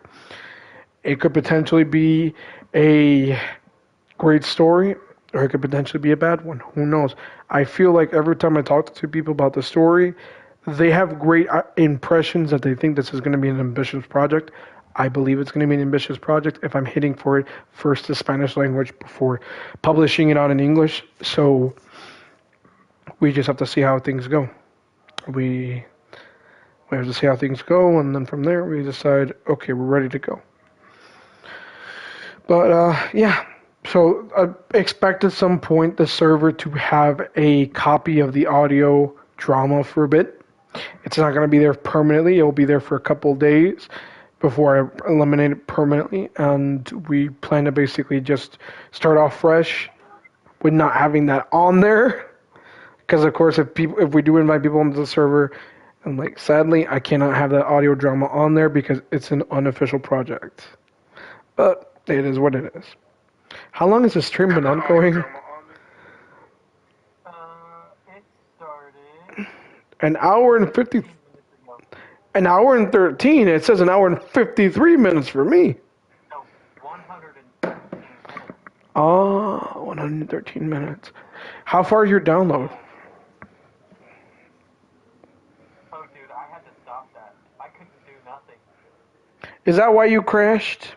It could potentially be a great story, or it could potentially be a bad one. Who knows? I feel like every time I talk to two people about the story, they have great impressions that they think this is going to be an ambitious project. I believe it's going to be an ambitious project if I'm hitting for it first the Spanish language before publishing it out in English. So we just have to see how things go. We have to see how things go, and then from there we decide, okay, we're ready to go. But yeah. So I expect at some point the server to have a copy of the audio drama for a bit. It's not going to be there permanently. It will be there for a couple of days before I eliminate it permanently. And we plan to basically just start off fresh with not having that on there. Because of course, if we do invite people into the server, and like sadly, I cannot have that audio drama on there because it's an unofficial project. But it is what it is. How long has the stream been ongoing? It started An hour and 50. 15 minutes ago. An hour and 13. It says an hour and 53 minutes for me. No, 113 minutes. Oh, 113 minutes. How far is your download? Oh, dude, I had to stop that. I couldn't do nothing. Is that why you crashed?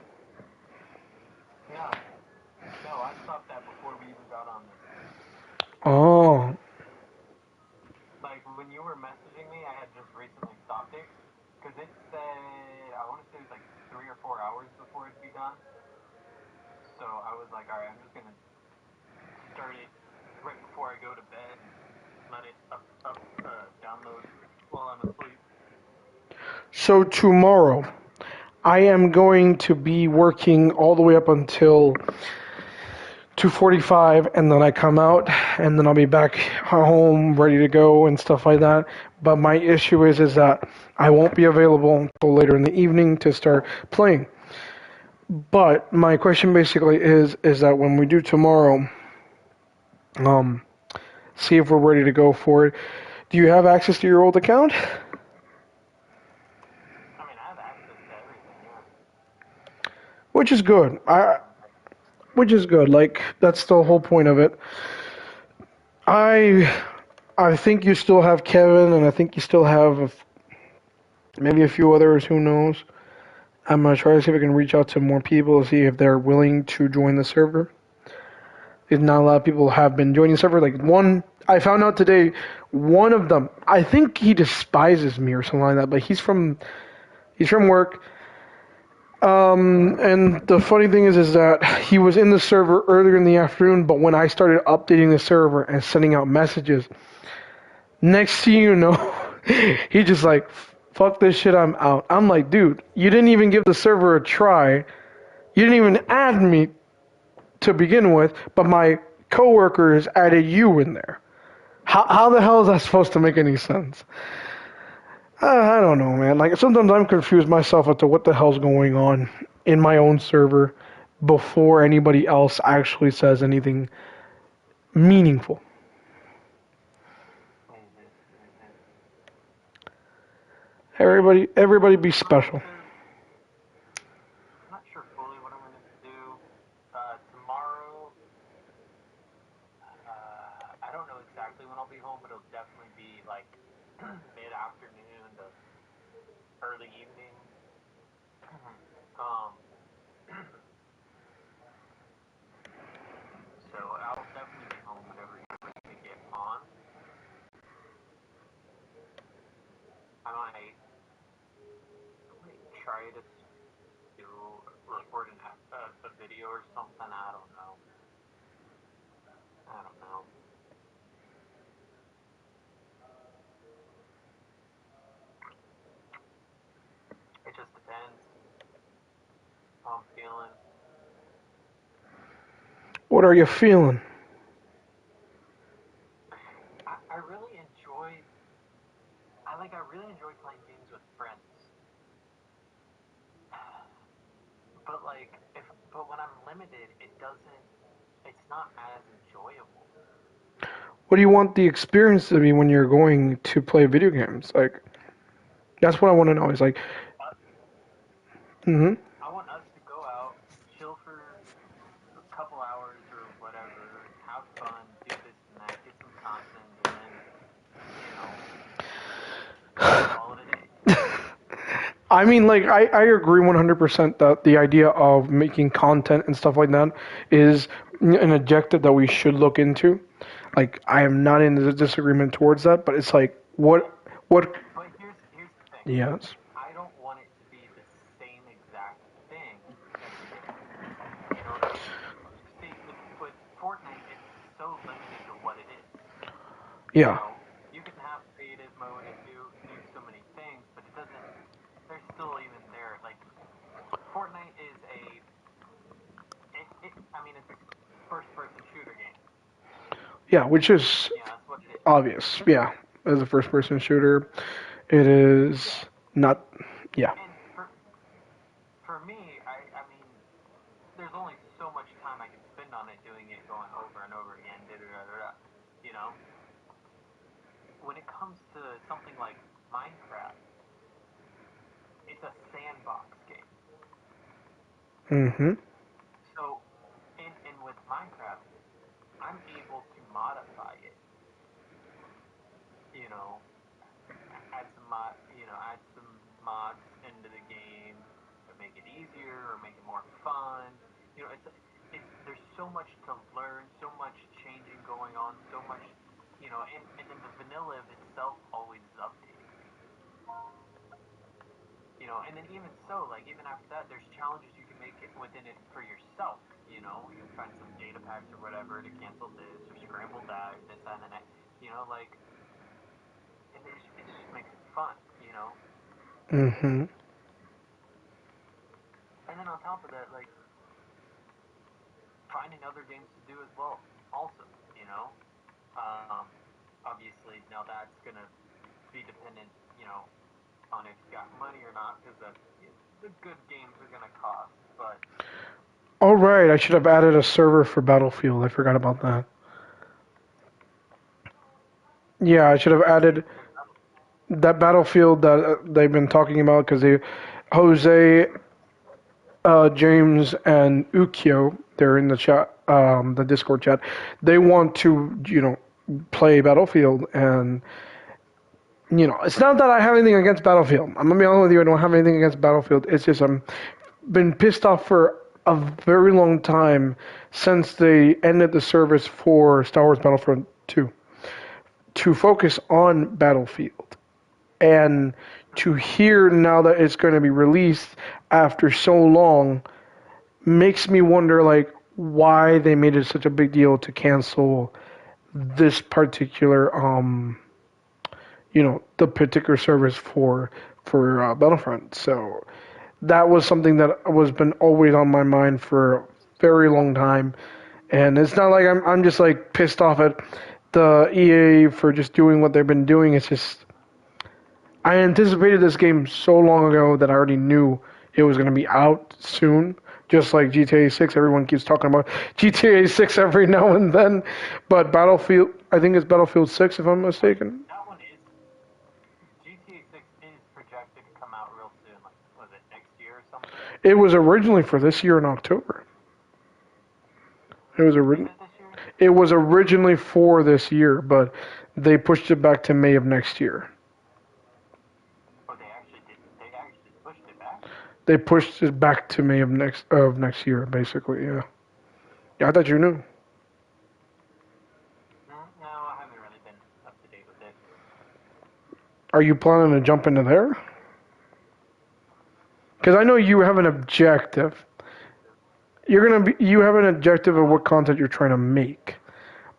No, I stopped that before we even got on this. Oh. Like, when you were messaging me, I had just recently stopped it. Because it said, I want to say it was like 3 or 4 hours before it'd be done. So I was like, alright, I'm just going to start it right before I go to bed. Let it download while I'm asleep. So tomorrow, I am going to be working all the way up until 2:45, and then I come out, and then I'll be back home ready to go and stuff like that. But my issue is that I won't be available until later in the evening to start playing. But my question basically is that when we do tomorrow, see if we're ready to go for it. Do you have access to your old account? I mean, I have access to everything, yeah. Which is good. Which is good. Like, that's the whole point of it. I think you still have Kevin, and I think you still have maybe a few others. Who knows? I'm gonna try to see if I can reach out to more people to see if they're willing to join the server. If not, a lot of people have been joining the server. Like I found out today, one of them. I think he despises me or something like that. But he's from work. And the funny thing is that he was in the server earlier in the afternoon, but when I started updating the server and sending out messages, next thing you know, he just like, fuck this shit, I'm out. I'm like, dude, you didn't even give the server a try. You didn't even add me to begin with, but my coworkers added you in there. How the hell is that supposed to make any sense? I don't know, man. Like, sometimes I'm confused myself as to what the hell's going on in my own server before anybody else actually says anything meaningful. Everybody be special. I'm not sure fully what I'm going to do. Tomorrow, I don't know exactly when I'll be home, but it'll definitely be like mid-afternoon to early evening. So I'll definitely be home whenever you're ready to get on. I might try to record a video or something. I don't know. It just depends how I'm feeling. What are you feeling? I really enjoy. I really enjoy playing games with friends. But when I'm limited, it's not as enjoyable. What do you want the experience to be when you're going to play video games? Like, that's what I want to know. Is like, I want us to go out, chill for a couple hours or whatever, have fun, do this and that, get some content, and then, call it a day. I mean, like, I agree 100% that the idea of making content and stuff like that is an objective that we should look into. Like, I am not in the disagreement towards that, but it's like, what? But here's the thing. Yes. I don't want it to be the same exact thing every day. You know what I mean? See, with Fortnite, it's so limited to what it is. Yeah. You can have creative mode and do Yeah, which is You know, that's what it, obvious. Yeah, as a first-person shooter, it is not. Yeah. and for me, I mean, there's only so much time I can spend on it doing it, going over and over again, da da da da. Da. You know, when it comes to something like Minecraft, it's a sandbox game. Mm-hmm. So, and with Minecraft, I'm able to modify it. You know, add some mods into the game to make it easier or make it more fun. You know, it's there's so much to learn, so much changing going on, so much, and then the vanilla of itself always is updating. And then even so, like even after that, there's challenges you can make it within it for yourself. You can find some data packs or whatever to cancel this or scramble that, this that, and then that. Like, and it just makes it fun. Mm-hmm. And then on top of that, like finding other games to do as well. Also, obviously now that's gonna be dependent, on if you got money or not, because the good games are gonna cost. But All right, I should have added a server for Battlefield. I forgot about that. Yeah, I should have added that Battlefield that they've been talking about because Jose, James, and Ukyo, they're in the chat, the Discord chat. They want to, play Battlefield, and it's not that I have anything against Battlefield. I'm gonna be honest with you. I don't have anything against Battlefield. It's just I'm been pissed off for a very long time since they ended the service for Star Wars Battlefront 2 to focus on Battlefield. And to hear now that it's going to be released after so long makes me wonder, like, why they made it such a big deal to cancel this particular, the particular service for Battlefront. So that was something that was been always on my mind for a very long time. And it's not like I'm just like pissed off at the EA for just doing what they've been doing. It's just I anticipated this game so long ago that I already knew it was going to be out soon. Just like GTA 6, everyone keeps talking about GTA 6 every now and then. But Battlefield, I think it's Battlefield 6 if I'm mistaken. that one is GTA 6 is projected to come out real soon. Like, was it next year or something? It was originally for this year in October. It was Is it this year? It was originally for this year, but they pushed it back to May of next year. Or they actually did? They actually pushed it back. They pushed it back to May of next year, basically. Yeah. Yeah, I thought you knew. No, I haven't really been up to date with it. Are you planning to jump into there? Because I know you have an objective. You have an objective of what content you're trying to make,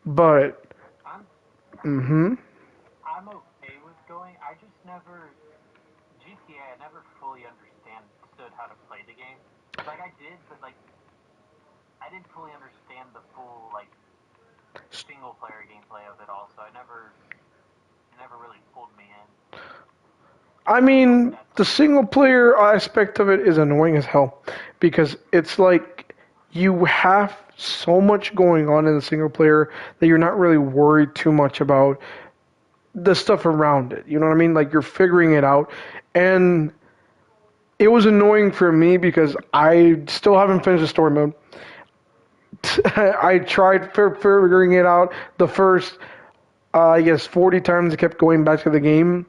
but. I'm Mm-hmm. I'm okay with going. I just never GTA. I never fully understood how to play the game. Like I did, but like I didn't fully understand the full like single player gameplay of it. Also, it never really pulled me in. I mean, the single player aspect of it is annoying as hell because it's like you have so much going on in the single player that you're not really worried too much about the stuff around it. You know what I mean? Like you're figuring it out. And it was annoying for me because I still haven't finished the story mode. I tried figuring it out the first, I guess, 40 times. I kept going back to the game.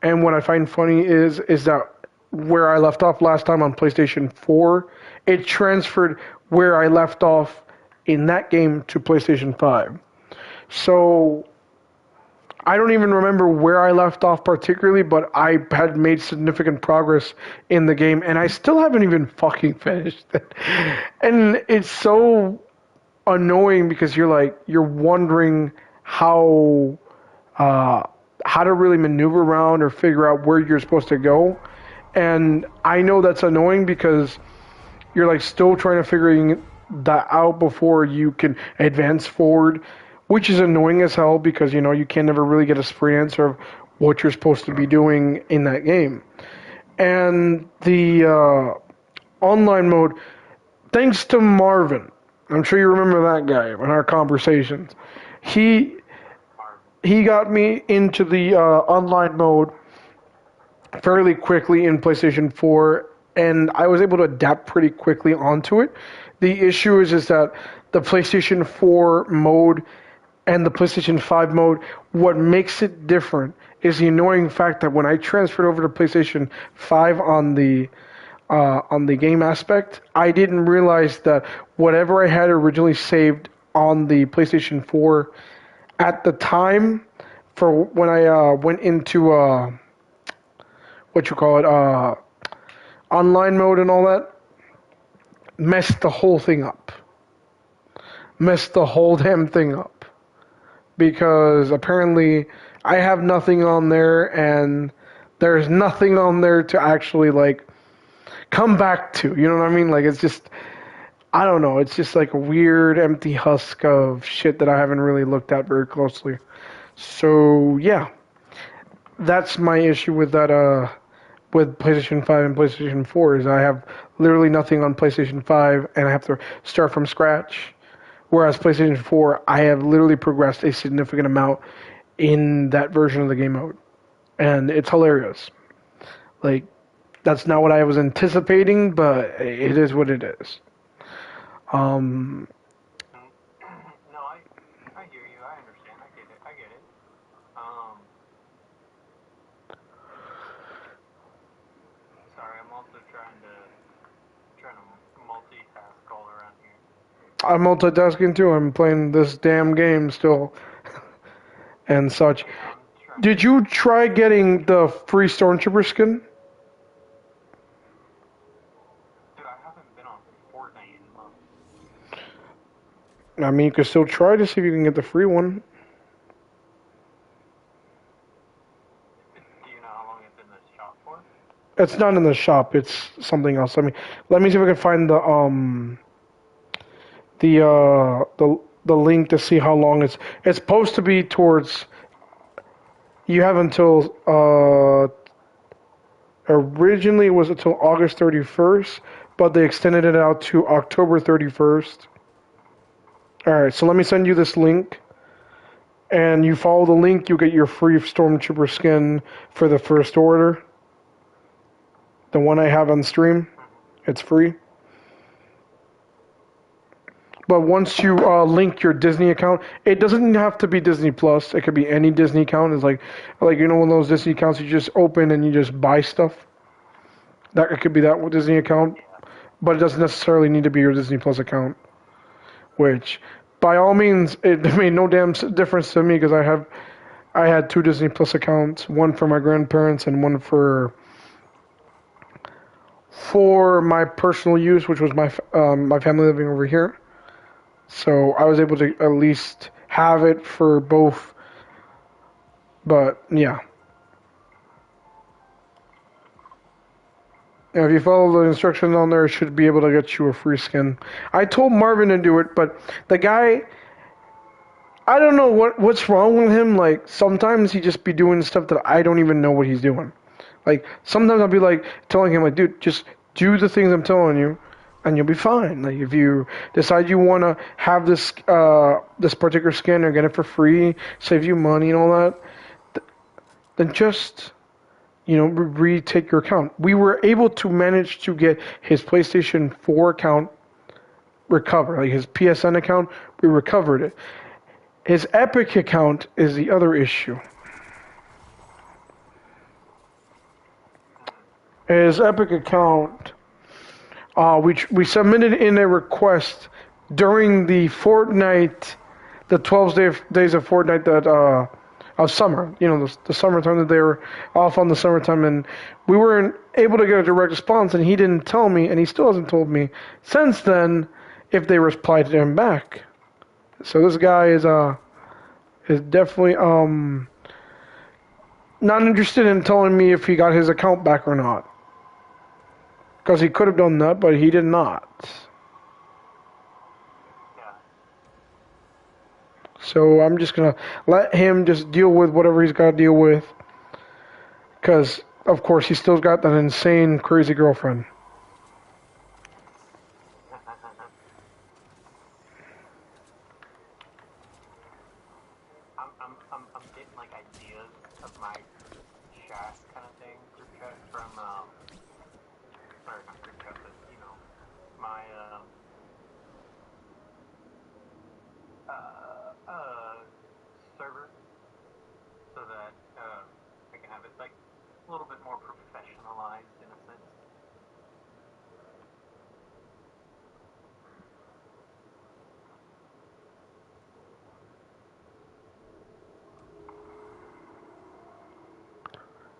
And what I find funny is that where I left off last time on PlayStation 4, it transferred where I left off in that game to PlayStation 5. So I don't even remember where I left off particularly, but I had made significant progress in the game, and I still haven't even fucking finished it. And it's so annoying because you're wondering how to really maneuver around or figure out where you're supposed to go. And I know that's annoying because you're like still trying to figure that out before you can advance forward which is annoying as hell because you know you can never really get a straight answer of what you're supposed to be doing in that game. And the online mode, thanks to Marvin, I'm sure you remember that guy in our conversations. He he got me into the online mode fairly quickly in PlayStation 4, and I was able to adapt pretty quickly onto it. The issue is that the PlayStation 4 mode and the PlayStation 5 mode, what makes it different is the annoying fact that when I transferred over to PlayStation 5 on the game aspect, I didn't realize that whatever I had originally saved on the PlayStation 4 at the time for when I went into what you call it online mode and all that, messed the whole thing up. Messed the whole damn thing up. Because apparently I have nothing on there and there's nothing on there to actually like come back to. You know what I mean? Like it's just, I don't know. It's just like a weird empty husk of shit that I haven't really looked at very closely. So yeah, that's my issue with that with PlayStation 5 and PlayStation 4 is I have literally nothing on PlayStation 5 and I have to start from scratch. Whereas PlayStation 4, I have literally progressed a significant amount in that version of the game mode. And it's hilarious. Like, that's not what I was anticipating, but it is what it is. No, I hear you. I understand. I get it. I get it. Sorry, I'm also trying to multitask all around here. I'm multitasking too. I'm playing this damn game still and such. Did you try getting the free Stormtrooper skin? Dude, I haven't been on Fortnite in months. I mean, you can still try to see if you can get the free one. Do you know how long it's in the shop for? It's not in the shop. It's something else. Let me see if I can find the link to see how long it's supposed to be towards. You have until originally it was until August 31st, but they extended it out to October 31st. All right, so let me send you this link, and you follow the link, you get your free Stormtrooper skin for the first order. The one I have on stream, it's free. But once you link your Disney account, it doesn't have to be Disney Plus. It could be any Disney account. It's like you know, one of those Disney accounts you just open and you just buy stuff. That it could be that Disney account, but it doesn't necessarily need to be your Disney Plus account. Which, by all means, it made no damn difference to me because I had two Disney Plus accounts, one for my grandparents and one for my personal use, which was my family living over here. So I was able to at least have it for both. But yeah. Now, if you follow the instructions on there, it should be able to get you a free skin. I told Marvin to do it, but the guy, I don't know what's wrong with him. Like, sometimes he just be doing stuff that I don't even know what he's doing. Like, sometimes I'll be like, telling him, like, dude, just do the things I'm telling you, and you'll be fine. Like, if you decide you want to have this this particular skin or get it for free, save you money and all that, then just, you know, retake your account. We were able to manage to get his PlayStation 4 account recovered. Like, his PSN account, we recovered it. His Epic account is the other issue. His Epic account, we submitted in a request during the Fortnite, the 12 days of Fortnite that of summer. You know, the summertime that they were off on the summertime, and we weren't able to get a direct response, and he didn't tell me, and he still hasn't told me since then if they replied to him back. So this guy is definitely not interested in telling me if he got his account back or not. Because he could have done that, but he did not. Yeah. So I'm just gonna let him just deal with whatever he's got to deal with. Because, of course, he still got that insane, crazy girlfriend. I'm getting like ideas of my chat kind of thing, group chat from sorry, not group chat, but you know, my server, so that I can have it like a little bit more professionalized in a sense.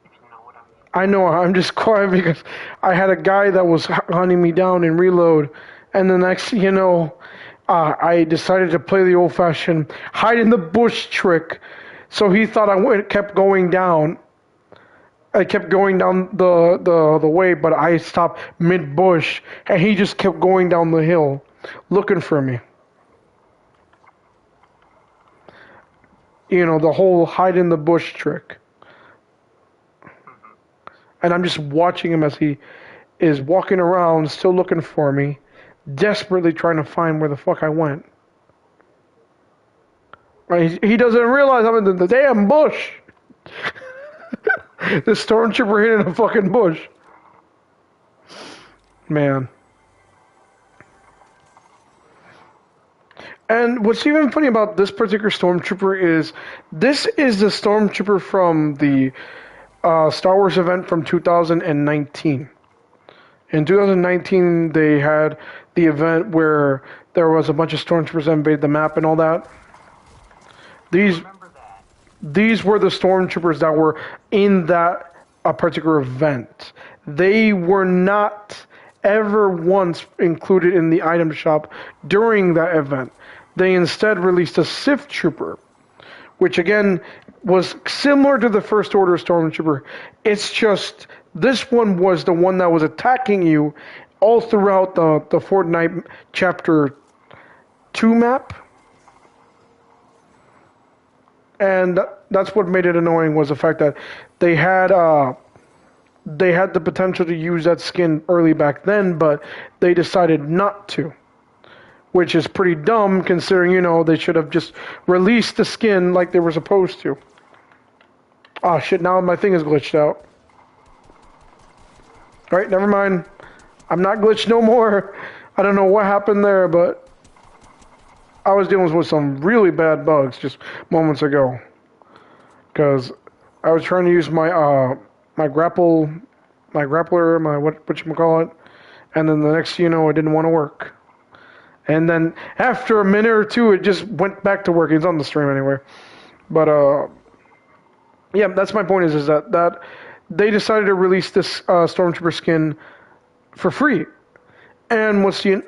If you know what I mean. I know, I'm just quiet because I had a guy that was hunting me down in reload, and the next thing you know, I decided to play the old-fashioned hide in the bush trick. So he thought kept going down. I kept going down the way, but I stopped mid-bush, and he just kept going down the hill, looking for me. You know, the whole hide in the bush trick. And I'm just watching him as he is walking around, still looking for me, desperately trying to find where the fuck I went. Right? He doesn't realize I'm in the damn bush. The stormtrooper hid in a fucking bush. Man. And what's even funny about this particular stormtrooper is this is the stormtrooper from the Star Wars event from 2019. In 2019, they had the event where there was a bunch of stormtroopers that invaded the map and all that. These were the stormtroopers that were in that particular event. They were not ever once included in the item shop during that event. They instead released a Sith Trooper, which again was similar to the First Order Stormtrooper. It's just this one was the one that was attacking you all throughout the Fortnite Chapter 2 map. And that's what made it annoying, was the fact that they had the potential to use that skin early back then, but they decided not to. Which is pretty dumb, considering, you know, they should have just released the skin like they were supposed to. Oh shit, now my thing is glitched out. Alright, never mind. I'm not glitched no more. I don't know what happened there, but I was dealing with some really bad bugs just moments ago. Because I was trying to use my my grappler, my whatchamacallit, and then the next thing you know, it didn't want to work. And then after a minute or two, it just went back to working. It's on the stream anyway. But yeah, that's my point is that they decided to release this Stormtrooper skin for free. And what's the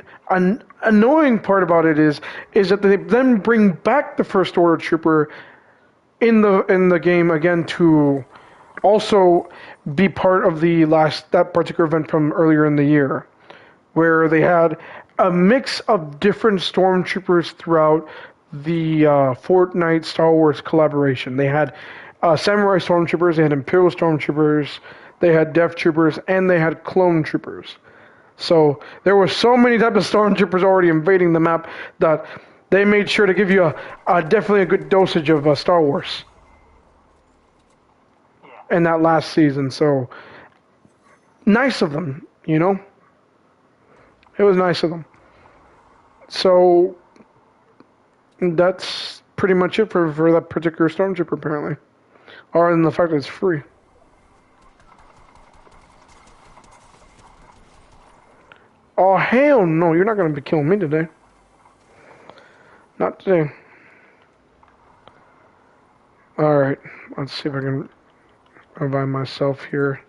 annoying part about it is that they then bring back the First Order Trooper in the game again to also be part of that particular event from earlier in the year, where they had a mix of different stormtroopers throughout the Fortnite Star Wars collaboration. They had samurai stormtroopers, they had imperial stormtroopers, they had death troopers, and they had clone troopers. So there were so many types of stormtroopers already invading the map that they made sure to give you definitely a good dosage of Star Wars in that last season. So nice of them, you know? It was nice of them. So that's pretty much it for that particular stormtrooper, apparently. Other than the fact that it's free. Oh, hell no. You're not going to be killing me today. Not today. Alright. Let's see if I can revive myself here.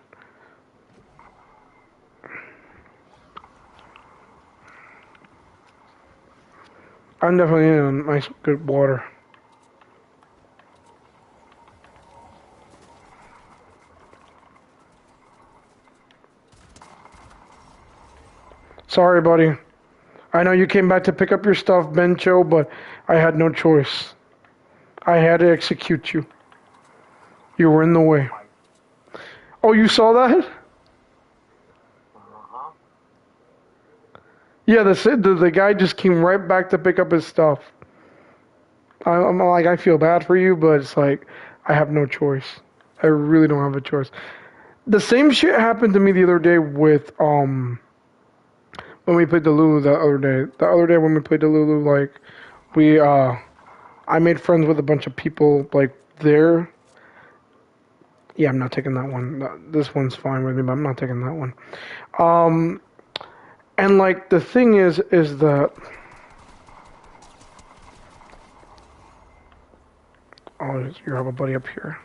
I'm definitely in a nice, good water. Sorry, buddy. I know you came back to pick up your stuff, Bencho, but I had no choice. I had to execute you. You were in the way. Oh, you saw that? Uh-huh. Yeah, the guy just came right back to pick up his stuff. I'm like, I feel bad for you, but it's like, I have no choice. I really don't have a choice. The same shit happened to me the other day with, when we played Delulu the other day. The other day when we played Delulu, like, I made friends with a bunch of people, like, there. Yeah, I'm not taking that one. This one's fine with me, but I'm not taking that one. And, like, the thing is that... Oh, you have a buddy up here.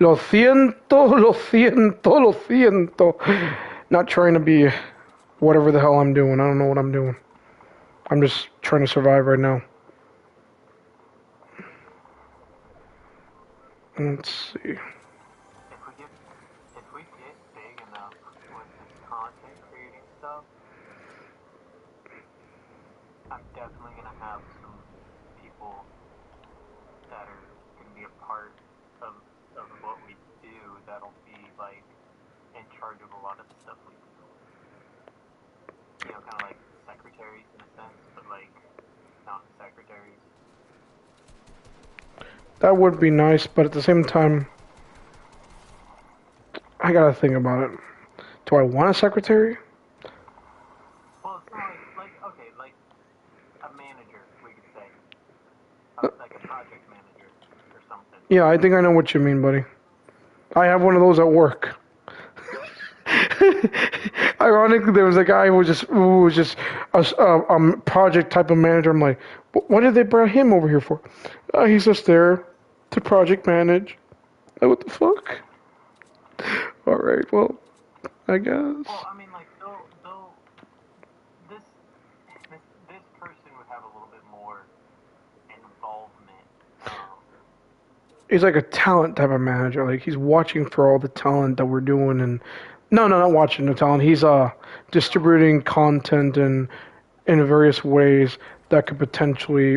Lo siento, lo siento, lo siento. Not trying to be whatever the hell I'm doing. I don't know what I'm doing. I'm just trying to survive right now. Let's see. If we get big enough with this content creating stuff, I'm definitely gonna have some people that are gonna be a part of what we do that'll be like in charge of a lot of the stuff we do. You know, kind of like secretaries in a sense, but like not secretaries. That would be nice, but at the same time, I gotta think about it. Do I want a secretary? Well, it's not like okay, like a manager, we could say, like a project manager or something. Yeah, I think I know what you mean, buddy. I have one of those at work. Ironically, there was a guy who was just a project type of manager. I'm like, what did they bring him over here for? He's just there to project manage. Like, what the fuck? All right, well, I guess. Well, I mean, like, this person would have a little bit more involvement. He's like a talent type of manager. Like, he's watching for all the talent that we're doing, and no, not watching the talent. He's distributing content in various ways that could potentially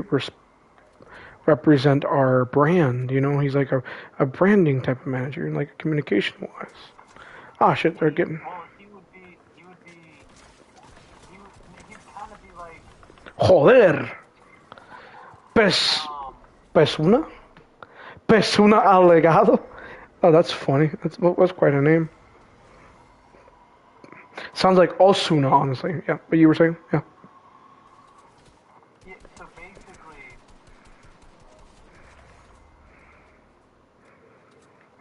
represent our brand. You know, he's like a branding type of manager, like communication wise. Ah, shit, they're getting. Well, he'd kind of be like. Joder. Pesuna Alegado. Oh, that's funny. That's quite a name. Sounds like Osuna, honestly. Yeah, what you were saying? Yeah. Yeah, so basically,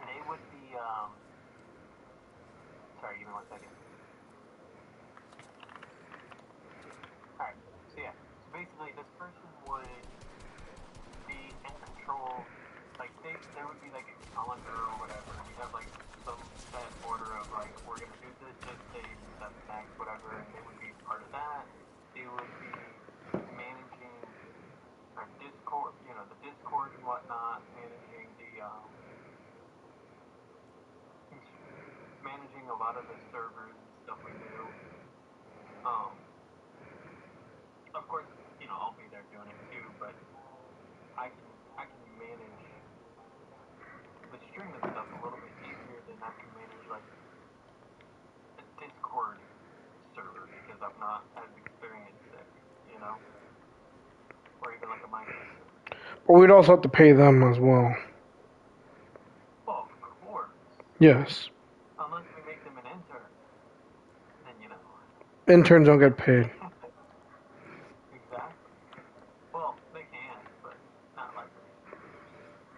they would be, sorry, give me 1 second. Alright, so yeah, so basically this person would be in control, like, there would be like a calendar or whatever, and you'd have like some set order of like, we're gonna do this day, that's next, whatever, and they would be part of that. They would be managing our Discord, you know, the Discord and whatnot, managing managing a lot of the servers and stuff we do. Of course, you know, I'll be there doing it too, but I can manage the streaming stuff a little bit easier than I can manage like a Discord server because I'm not as experienced there, you know? Or even like a Minecraft server. But we'd also have to pay them as well. Well, of course. Yes. Unless we make them an intern, then you know. Interns don't get paid. Exactly. Well, they can, but not like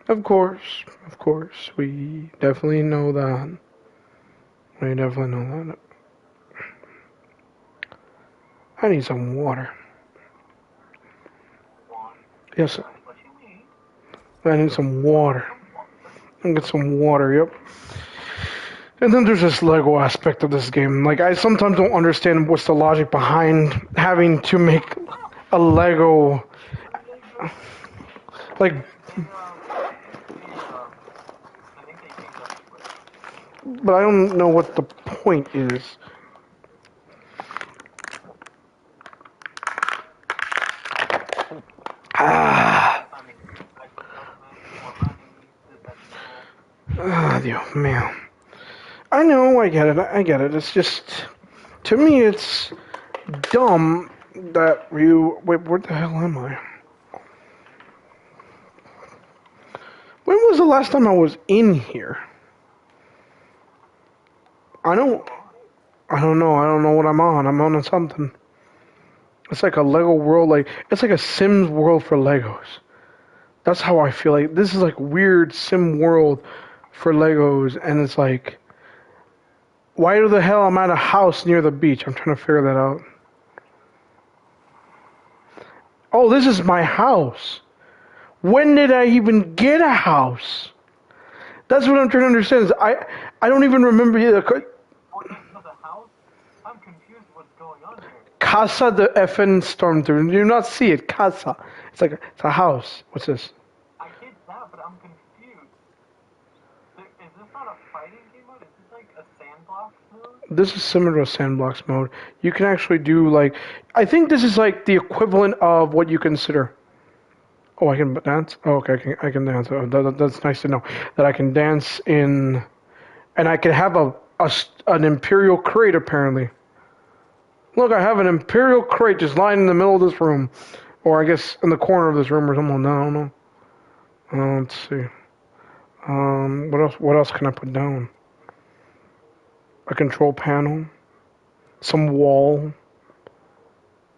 Of course. We definitely know that. We definitely know that. I need some water. one. Yes, sir. What you need? I need some water. I get some water, yep. And then there's this Lego aspect of this game. Like, I sometimes don't understand what's the logic behind having to make a Lego. Like, but I don't know what the point is. Ah, I mean, I could make more money, that's cool. ah, Dios mío. I know, I get it, I get it. It's just, to me, it's dumb that you. Wait, where the hell am I? When was the last time I was in here? I don't. I don't know. I don't know what I'm on. I'm on something. It's like a Lego world. Like it's like a Sims world for Legos. That's how I feel. Like this is like weird Sim world for Legos, and it's like, why the hell am I at a house near the beach? I'm trying to figure that out. Oh, this is my house. When did I even get a house? That's what I'm trying to understand. Is I don't even remember the Oh, this is a house? I'm confused what's going on here. Casa de FN Stormtrooper. You do not see it. Casa. It's like it's a house. What's this? I get that, but I'm confused. Is this not a fighting game mode? Is this like a sandbox mode? This is similar to sandbox mode. You can actually do like, I think this is like the equivalent of what you consider. Oh, I can dance. Oh, okay, I can dance. Oh, that's nice to know that I can dance in, and I can have an imperial crate apparently. Look, I have an imperial crate just lying in the middle of this room, or I guess in the corner of this room or something. No, I don't know. Let's see. What else? What else can I put down? A control panel, some wall.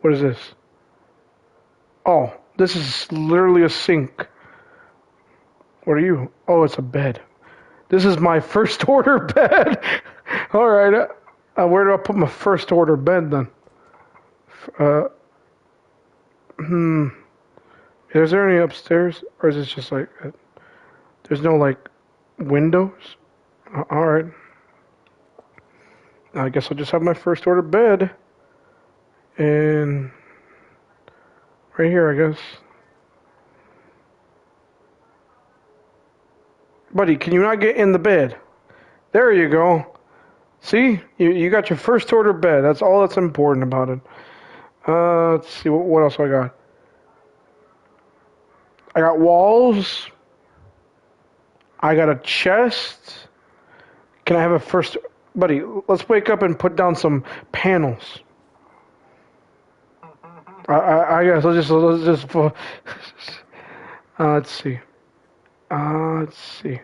What is this? Oh, this is literally a sink. What are you? Oh, it's a bed. This is my first order bed. All right. Where do I put my first order bed then? Uh, hmm. Is there any upstairs, or is it just like there's no like windows? All right. I guess I'll just have my first order bed, and right here, I guess. Buddy, can you not get in the bed? There you go. See? You got your first order bed. That's all that's important about it. Let's see, what else I got? I got walls. I got a chest. Can I have a first... Buddy, let's wake up and put down some panels. I guess let's just let's see. Let's see.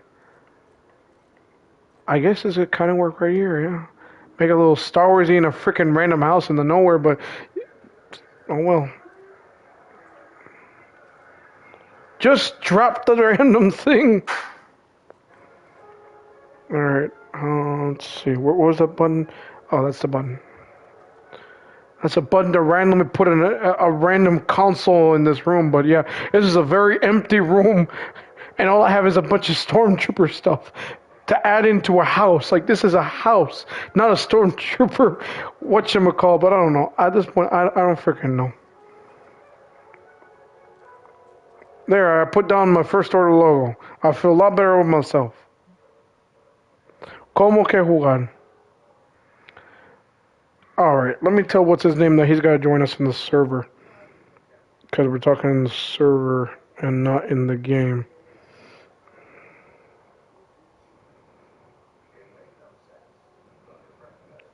I guess this would kind of work right here, yeah. Make a little Star Warsy in a freaking random house in the nowhere, but oh well. Just drop the random thing. All right. Let's see. What was that button? Oh, that's the button. That's a button to randomly put in a random console in this room. But yeah, this is a very empty room, and all I have is a bunch of stormtrooper stuff to add into a house. Like this is a house, not a stormtrooper whatchamacall. But I don't know. At this point, I don't freaking know. There, I put down my first order logo. I feel a lot better with myself. Como que jugar? Alright, let me tell what's his name that he's got to join us in the server. Because we're talking in the server and not in the game.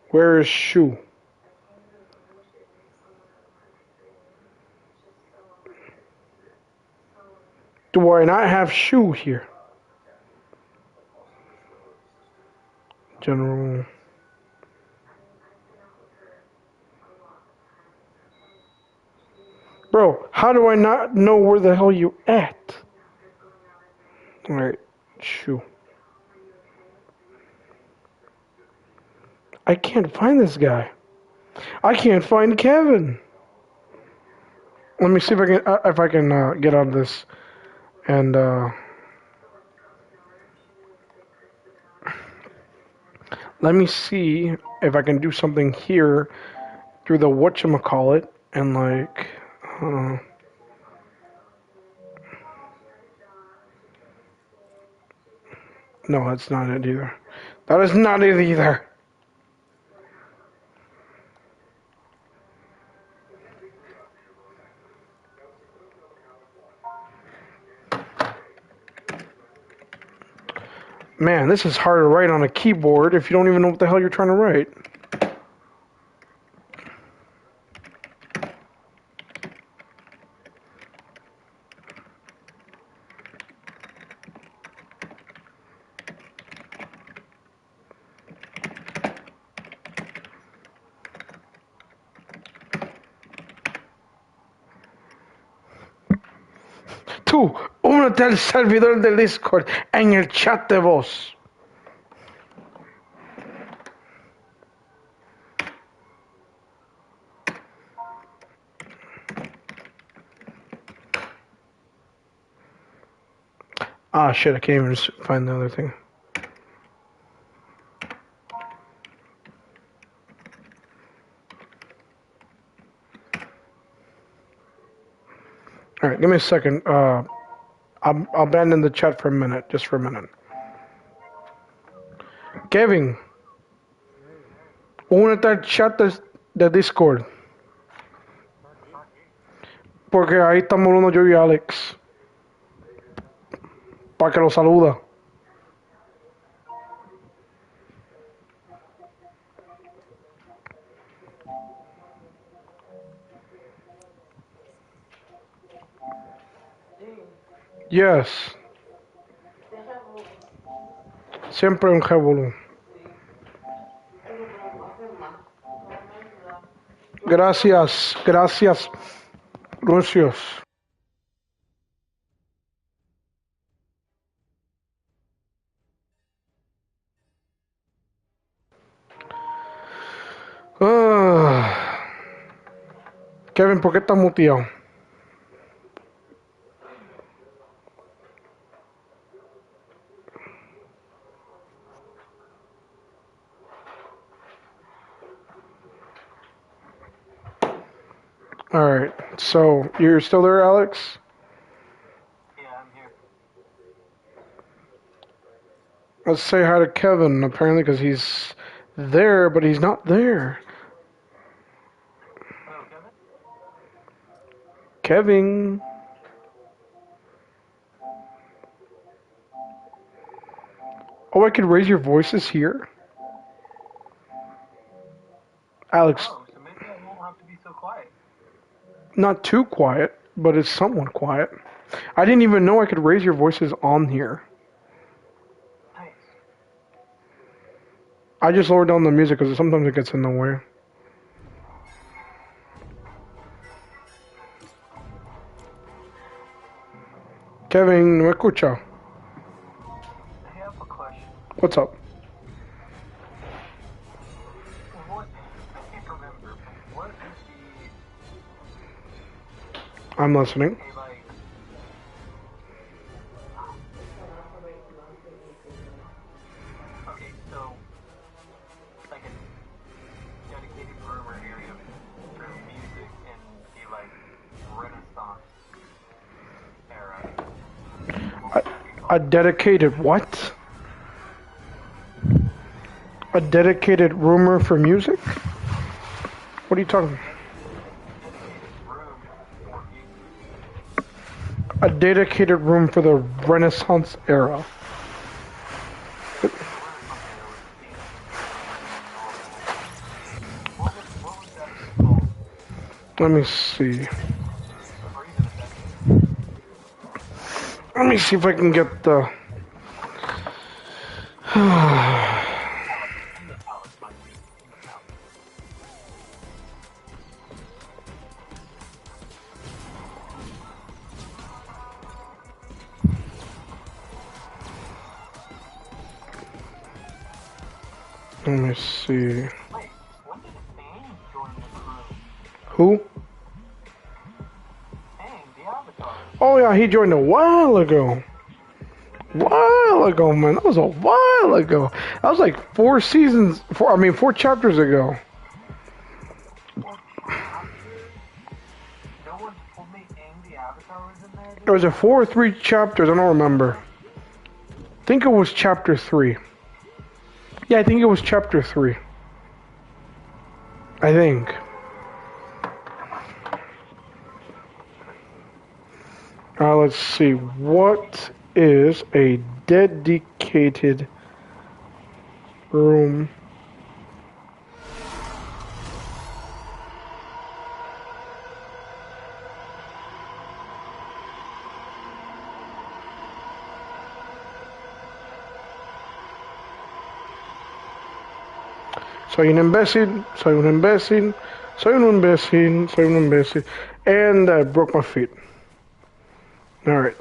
Where is Shu? Do I not have Shu here? General. Bro, how do I not know where the hell you at? Alright, Shu. I can't find this guy. I can't find Kevin. Let me see if I can get out of this and let me see if I can do something here through the whatchamacallit and like no, that's not it either. That is not it either. Man, this is hard to write on a keyboard if you don't even know what the hell you're trying to write. Tú, únete al servidor del Discord en el chat de voz. Ah, shit, I can't even find the other thing. Alright, give me a second. I'll abandon the chat for a minute, just for a minute. Kevin, únete al chat de Discord. Porque ahí estamos uno yo y Alex. Para que lo saluda. Yes. Siempre un revolú. Gracias, gracias, Lucius. Kevin, ¿por qué estás muteado? Alright, so you're still there, Alex? Yeah, I'm here. Let's say hi to Kevin, apparently, because he's there, but he's not there. Hello, Kevin? Kevin. Oh, I could raise your voices here? Alex, Oh, so maybe I won't have to be so quiet. not too quiet, but it's somewhat quiet. I didn't even know I could raise your voices on here. Nice. I just lowered down the music because sometimes it gets in the way. Kevin, ¿me escucha? I have a question. What's up? What, I can't remember, but what is I'm listening. the, like, okay, so, like a dedicated room or area for music in the, like, Renaissance era. A dedicated what? A dedicated roomer for music? What are you talking about? A dedicated room for the Renaissance era. Let me see. Let me see if I can get the... Let me see. Wait, when did Aang join the crew? Who? Aang, the Avatar. Oh yeah, he joined a while ago. While ago, man. That was a while ago. That was like 4 chapters ago. No one told me Aang the Avatar was in there? There was a 4 or 3 chapters, I don't remember. I think it was chapter 3. Yeah, I think it was chapter 3. I think. Let's see. What is a dedicated dedicated room. Soy un imbécil, soy un imbécil, soy un imbécil, soy un imbécil. And I broke my feet. Alright.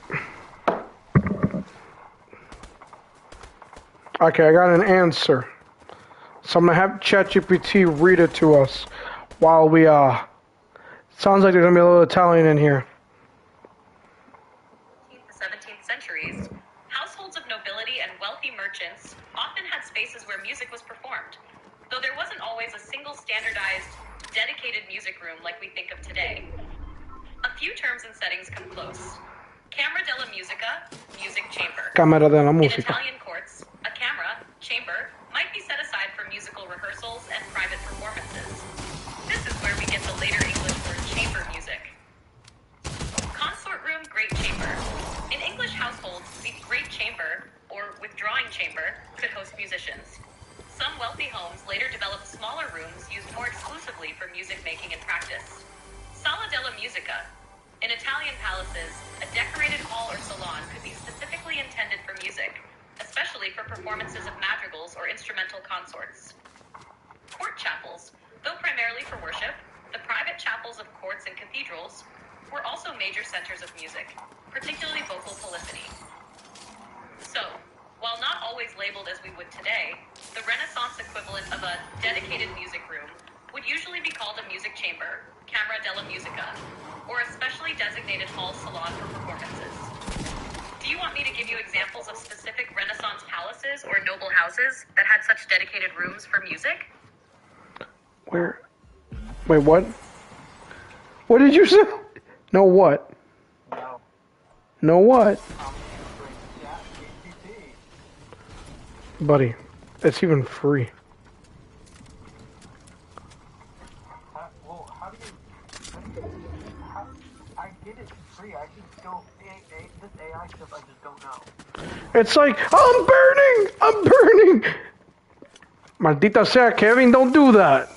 Okay, I got an answer. So I'm gonna have ChatGPT read it to us while we sounds like there's gonna be a little Italian in here. 17th centuries, households of nobility and wealthy merchants often had spaces where music was performed, though there wasn't always a single standardized, dedicated music room like we think of today. A few terms and settings come close. Camera della musica, music chamber. Camera della In musica. Italian courts, a camera, chamber, might be set aside for musical rehearsals and private performances. This is where we get the later English word chamber music. Consort room, great chamber. In English households, the great chamber, or withdrawing chamber, could host musicians. Some wealthy homes later developed smaller rooms used more exclusively for music making and practice. Sala della musica. In Italian palaces, a decorated hall or salon could be specifically intended for music, especially for performances of madrigals or instrumental consorts. Court chapels, though primarily for worship, the private chapels of courts and cathedrals were also major centers of music, particularly vocal polyphony. So, while not always labeled as we would today, the Renaissance equivalent of a dedicated music room would usually be called a music chamber, camera della musica, or a specially designated hall salon for performances. Do you want me to give you examples of specific Renaissance palaces or noble houses that had such dedicated rooms for music? Where? Wait, what? What did you say? No what? No. No what? GPT. Buddy, it's even free. Well, how do you... I get it free. I just don't... This AI stuff, I just don't know. It's like, I'm burning! I'm burning! Maldita sea, Kevin, don't do that.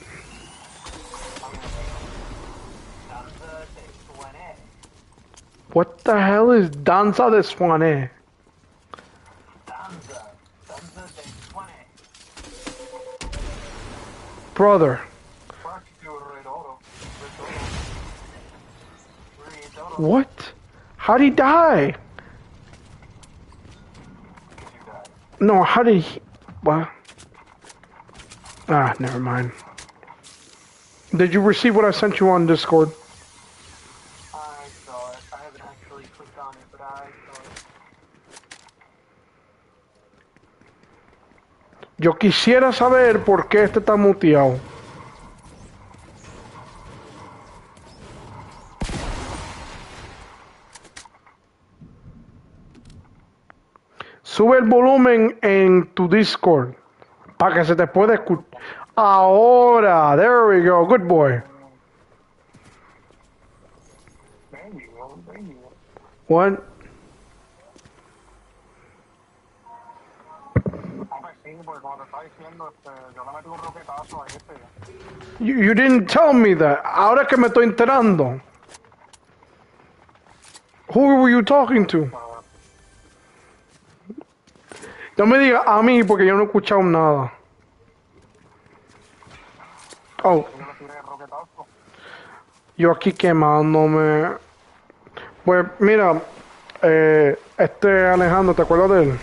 What the hell is Danza de Swane? Danza de Swane. Brother, what? How'd he die? No, how did he... What? Ah, never mind. Did you receive what I sent you on Discord? I saw it. I haven't actually clicked on it, but I saw it. Yo quisiera saber por qué este está muteado. Sube el volumen en tu Discord para que se te pueda escuchar. Ahora, there we go, good boy. What? You didn't tell me that. Ahora que me estoy enterando. Who were you talking to? No me digas a mí porque yo no he escuchado nada. Oh. Yo aquí quemándome. Pues mira, Alejandro, ¿te acuerdas de él?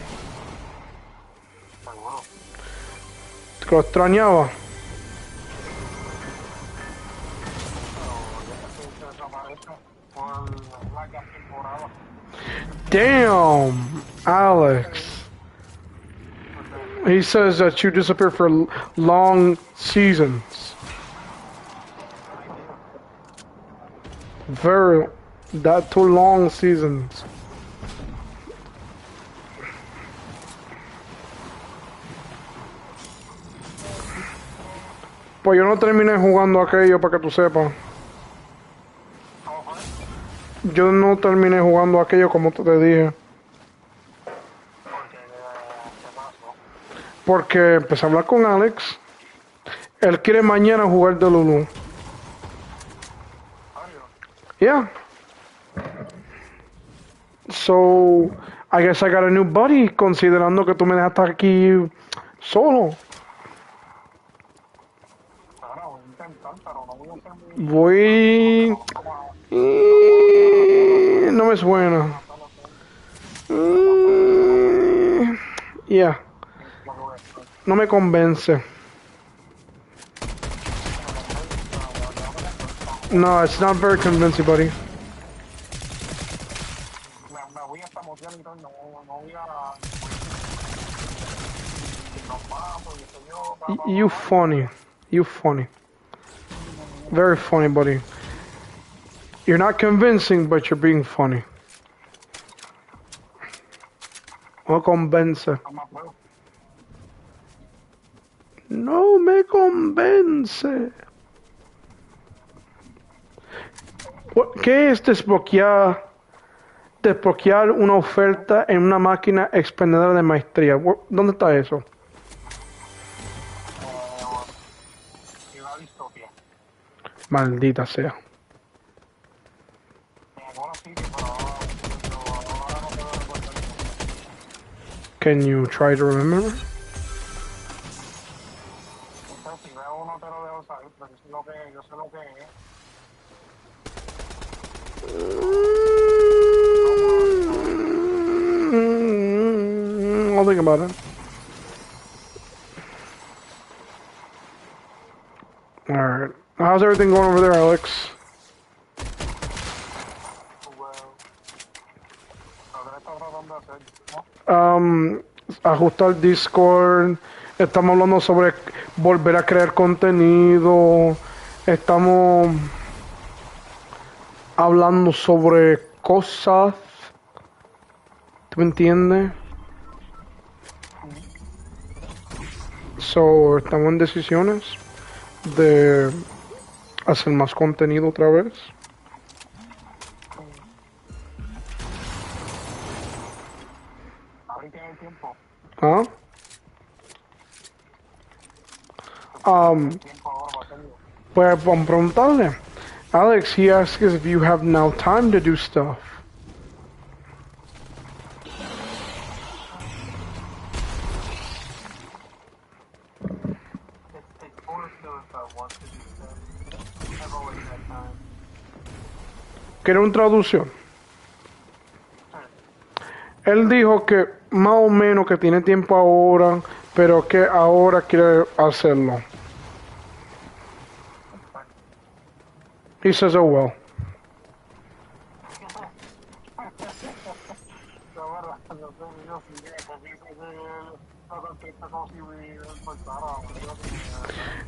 Que lo extrañaba. Damn, Alex. He says that you disappear for long seasons. That too long seasons. Pues yo no terminé jugando aquello para que tú sepas. Yo no terminé jugando aquello como te dije. Porque empecé a hablar con Alex. Él quiere mañana jugar Delulu. Yeah. So, I guess I got a new buddy, considerando que tú me dejaste aquí solo. Voy... No me suena. Yeah. No me convence. No, it's not very convincing, buddy. You funny. You funny. Very funny, buddy. You're not convincing, but you're being funny. No convence. No me convence. ¿Qué es desbloquear una oferta en una máquina expendedora de maestría? ¿Dónde está eso? Maldita sea. Can you try to remember? I'll think about it. Alright. How's everything going over there, Alex? Ajustar Discord. Estamos hablando sobre volver a crear contenido. Estamos hablando sobre cosas. ¿Tú me entiendes? So, estamos en decisiones de hacer más contenido otra vez. ¿Ah? Pues vamos a preguntarle. Alex, he asks if you have now time to do stuff. ¿Quiere una traducción? Él dijo que más o menos que tiene tiempo ahora, pero que ahora quiere hacerlo. He says, oh well.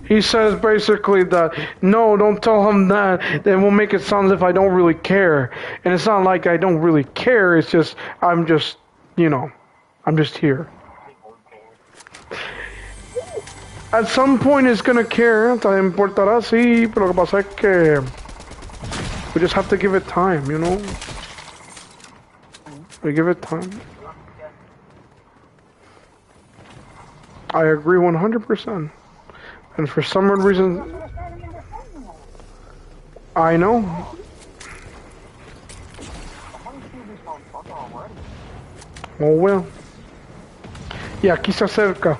He says basically that, no, don't tell him that. Then we'll make it sound as if I don't really care. And it's not like I don't really care. It's just, I'm just, you know, I'm just here. At some point it's gonna care. Te importará, sí, pero lo que pasa es que we just have to give it time, you know? We give it time. I agree 100%. And for some reason, I know. Oh well. Y aquí se acerca.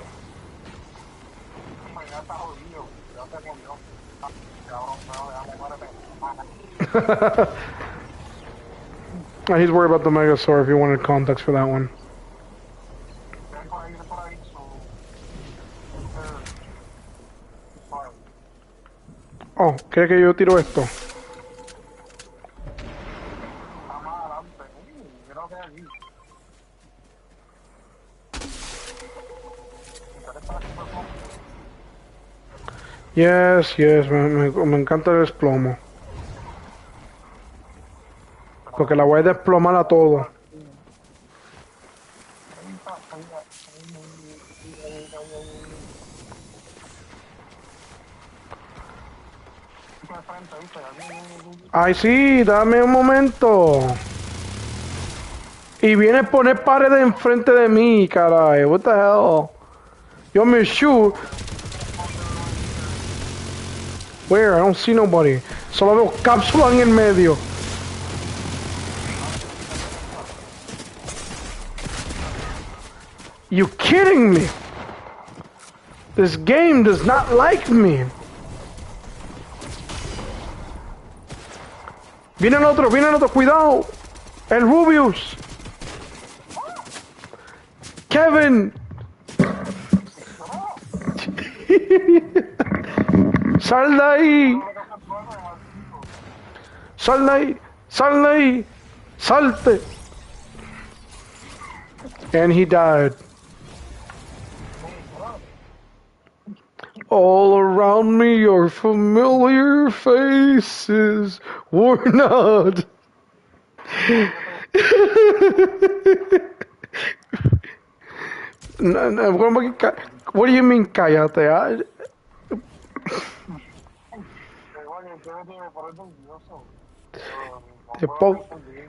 He's worried about the Megasaur if you wanted context for that one. Oh, ¿cree que yo tiro esto? Yes, me encanta el desplomo. Porque la voy a desplomar a todo. Ay, sí, dame un momento. Y viene a poner paredes enfrente de mí, caray. What the hell? You want me to shoot? Where? I don't see nobody. Solo veo cápsula en el medio. You kidding me? This game does not like me. Viene el otro, cuidado. El Rubius. Kevin. Sal de ahí. Sal de ahí. Sal de ahí. Salte. And he died. All around me are familiar faces. We're not. No, what do you mean, cállate?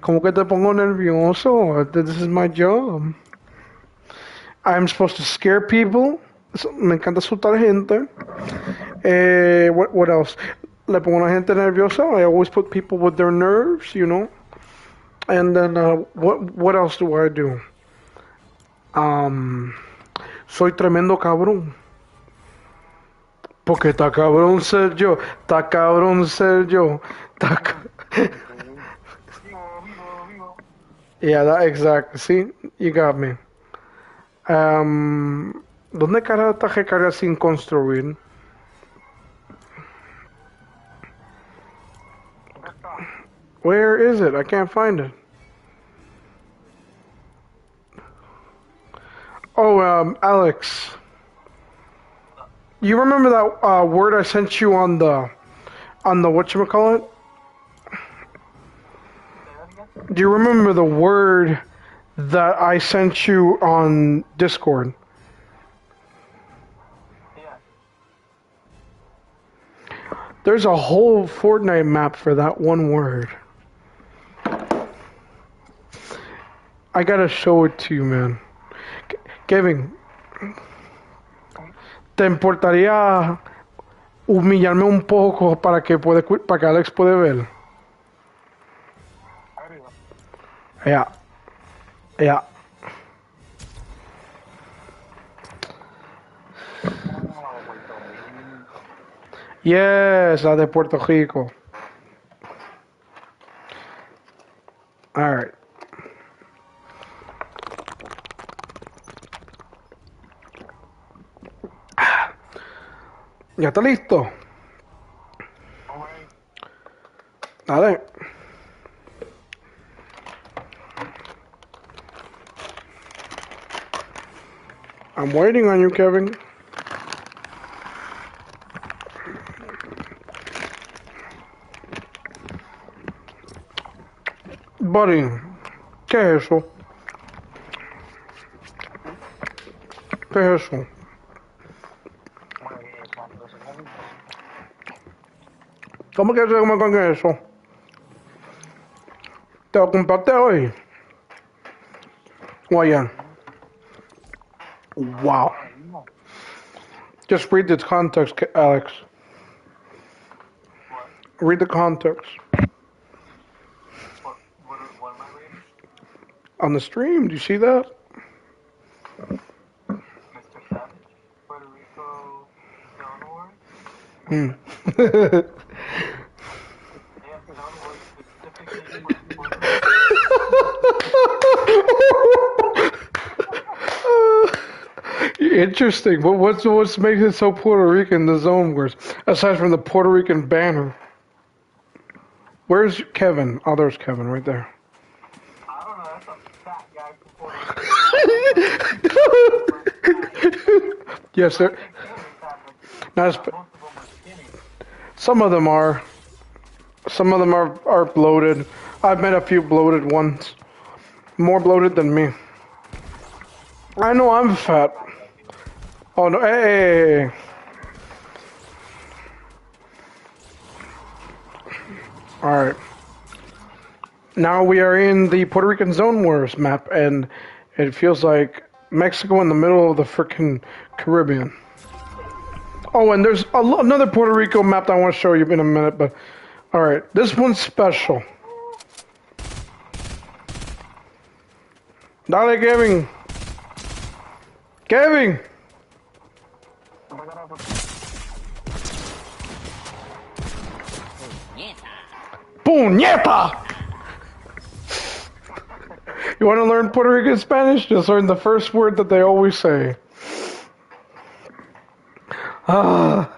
¿Cómo que te pongo nervioso? This is my job. I'm supposed to scare people. Me encanta asustar gente. What else? Le pongo a la gente nerviosa. I always put people with their nerves, you know. And then what else do I do? Soy tremendo cabrón. Porque está cabrón ser yo. Está cabrón ser yo. Yeah, that exactly. See, you got me. ¿Dónde carajo está recarga sin construir? Where is it? I can't find it. Oh, Alex. You remember that word I sent you on the whatchamacallit? Do you remember the word that I sent you on Discord? Yeah. There's a whole Fortnite map for that one word. I gotta show it to you, man. Kevin, ¿te importaría humillarme un poco para que Alex pueda ver? Yeah. Yeah. Yes, la de Puerto Rico. All right. ¿Ya está listo? Dale. I'm waiting on you, Kevin. Buddy, ¿qué es eso? ¿Qué es eso? ¿Cómo que se come con eso? ¿Te lo compraste hoy? O ayer? Wow. Just read the context, Alex. Read the context. What am I reading? On the stream, do you see that? Mr. Savage? Puerto Rico Zone Wars? Hmm. Yeah, Zone Wars specifically Puerto Rico. Interesting. What's making it so Puerto Rican, the zone wars, aside from the Puerto Rican banner? Where's Kevin? Oh, there's Kevin right there. I don't know, that's a fat guy from Puerto Rico. Yes, sir. Not as, Most of them are skinny. some of them are. Some of them are bloated. I've met a few bloated ones. More bloated than me. I know I'm fat. Oh no, hey. Alright. Now we are in the Puerto Rican Zone Wars map, and it feels like Mexico in the middle of the frickin' Caribbean. Oh, and there's another Puerto Rico map that I want to show you in a minute, but alright, this one's special. Dale, Kevin. Kevin! Puñeta! You want to learn Puerto Rican Spanish? Just learn the first word that they always say. Ah.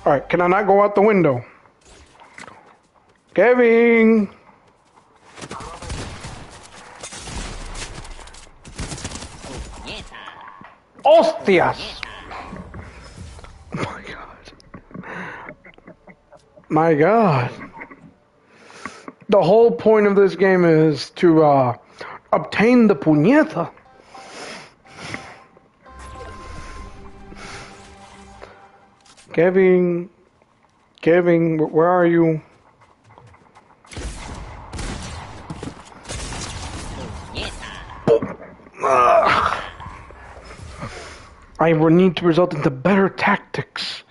Alright, can I not go out the window? Kevin! Hostias! My God. The whole point of this game is to obtain the puñeta. Kevin, where are you? I will need to result into better tactics.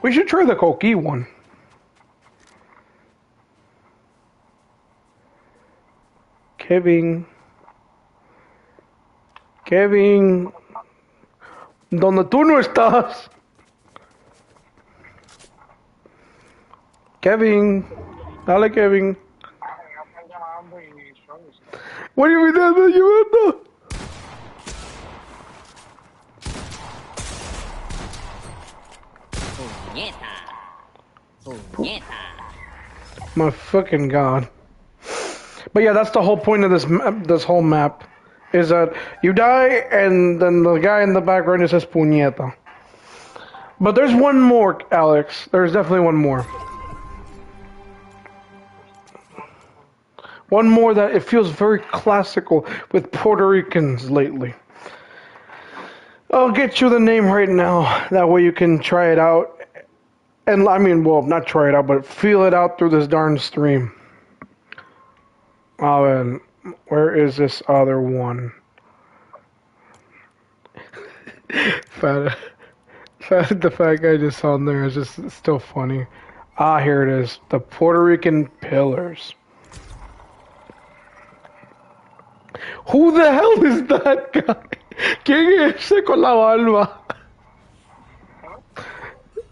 We should try the Coquille one. Kevin, donde tú no estás. Kevin, dale, Kevin. What do you mean that llamando? My fucking God. But yeah, that's the whole point of this whole map, is that you die and then the guy in the background just says puñeta. But there's one more, Alex. There's definitely one more. One more that it feels very classical with Puerto Ricans lately. I'll get you the name right now. That way you can try it out. And I mean, well, not try it out, but feel it out through this darn stream. Oh, and where is this other one? The fat guy just on there is just still funny. Ah, here it is. The Puerto Rican Pillars. Who the hell is that guy? ¿Quién es ese con la barba?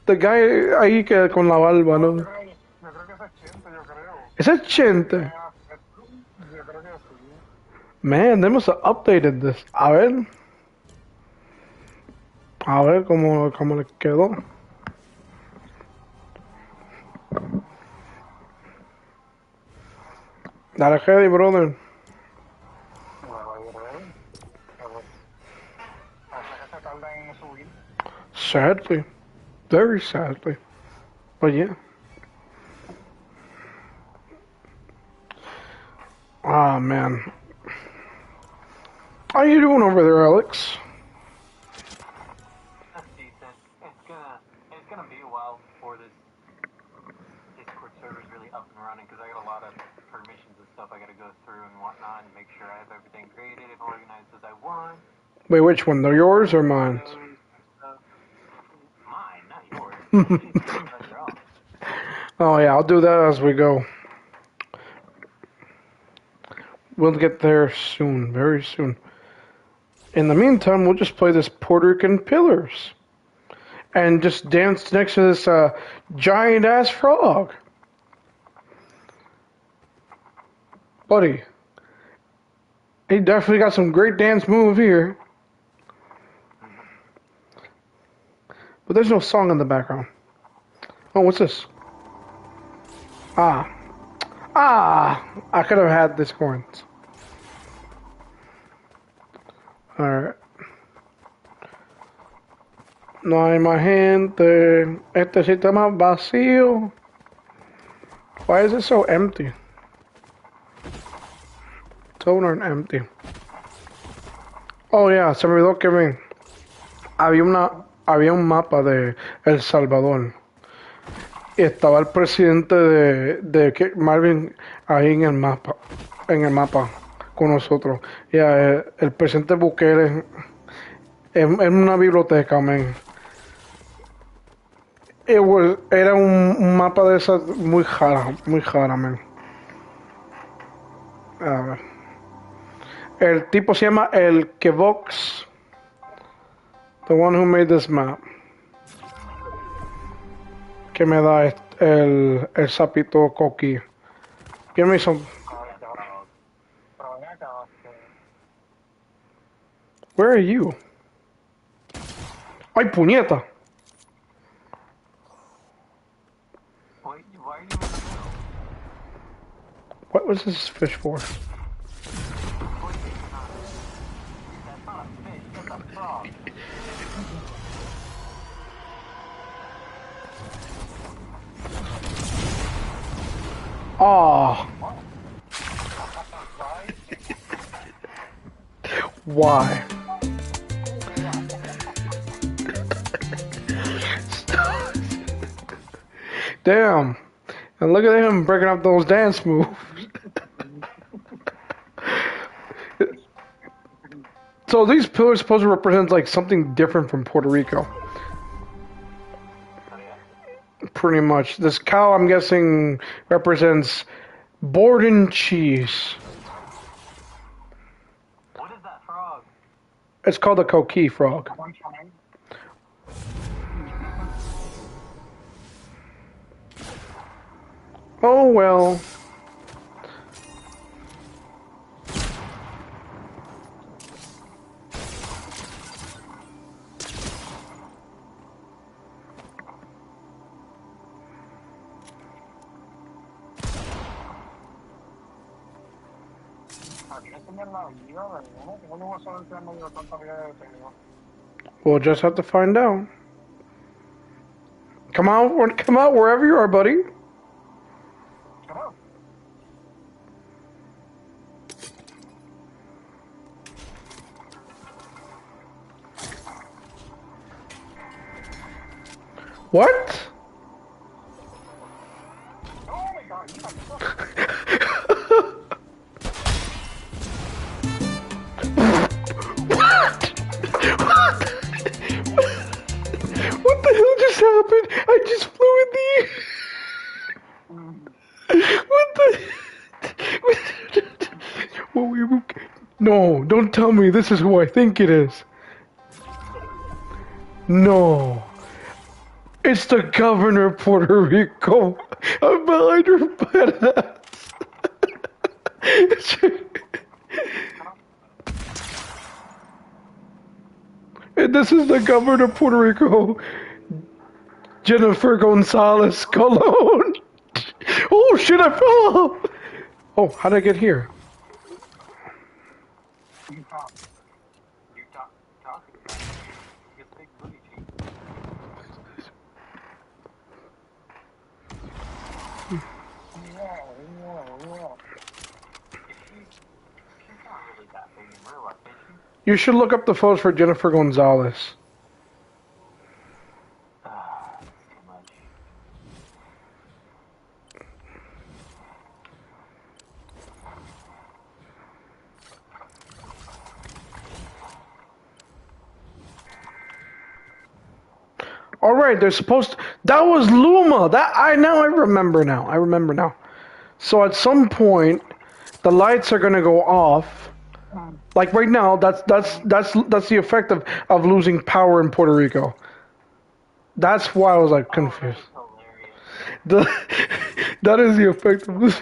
The guy ahí que con la barba, ¿no? Yo creo que ese es Chente, yo creo. Ese es Chente. Yo creo que sí. Man, they must have updated this. A ver cómo le quedó. Dale, heavy, brother. Sadly. Very sadly. But yeah. Ah, man. How you doing over there, Alex? That's decent. It's gonna be a while before this Discord server is really up and running, because I got a lot of permissions and stuff I gotta go through and whatnot and make sure I have everything created and organized as I want. Wait, which one? They're yours or mine? Mine, not yours. Oh yeah, I'll do that as we go. We'll get there soon, very soon. In the meantime, we'll just play this Puerto Rican Pillars. And just dance next to this giant-ass frog. Buddy. He definitely got some great dance move here. But there's no song in the background. Oh, what's this? Ah, I could have had this coins. Alright. No hay más gente. Este sistema vacío. Why is it so empty? So darn empty. Oh, yeah, se me olvidó que ven. Había un mapa de El Salvador. Y estaba el presidente Marvin ahí en el mapa con nosotros. Y el presidente Bukele en una biblioteca, man. Era un mapa de esas muy jara, man. A ver. El tipo se llama el Kevox, the one who made this map. Que me da el sapito coqui. Give me some. Where are you? ¡Ay, puñeta! Why are you in the middle? What was this fish for? That's not a fish, that's a frog. Ah. Why? Damn. And look at him breaking up those dance moves. So these pillars supposed to represent like something different from Puerto Rico. Pretty much. This cow, I'm guessing, represents Borden cheese. What is that frog? It's called a coqui frog. Oh well. We'll just have to find out. Come out wherever you are, buddy. What? What the hell just happened? I just flew in the air. What the? No, don't tell me this is who I think it is. No. It's the governor of Puerto Rico. I'm behind her badass. And this is the governor of Puerto Rico, Jennifer Gonzalez Colon. Oh shit, I fell off. Oh, how did I get here? You should look up the photos for Jennifer Gonzalez. Alright, they're supposed to... That was Luma! I remember now. So at some point, the lights are gonna go off. Like right now, that's the effect of losing power in Puerto Rico. That's why I was like confused. That is the effect of losing.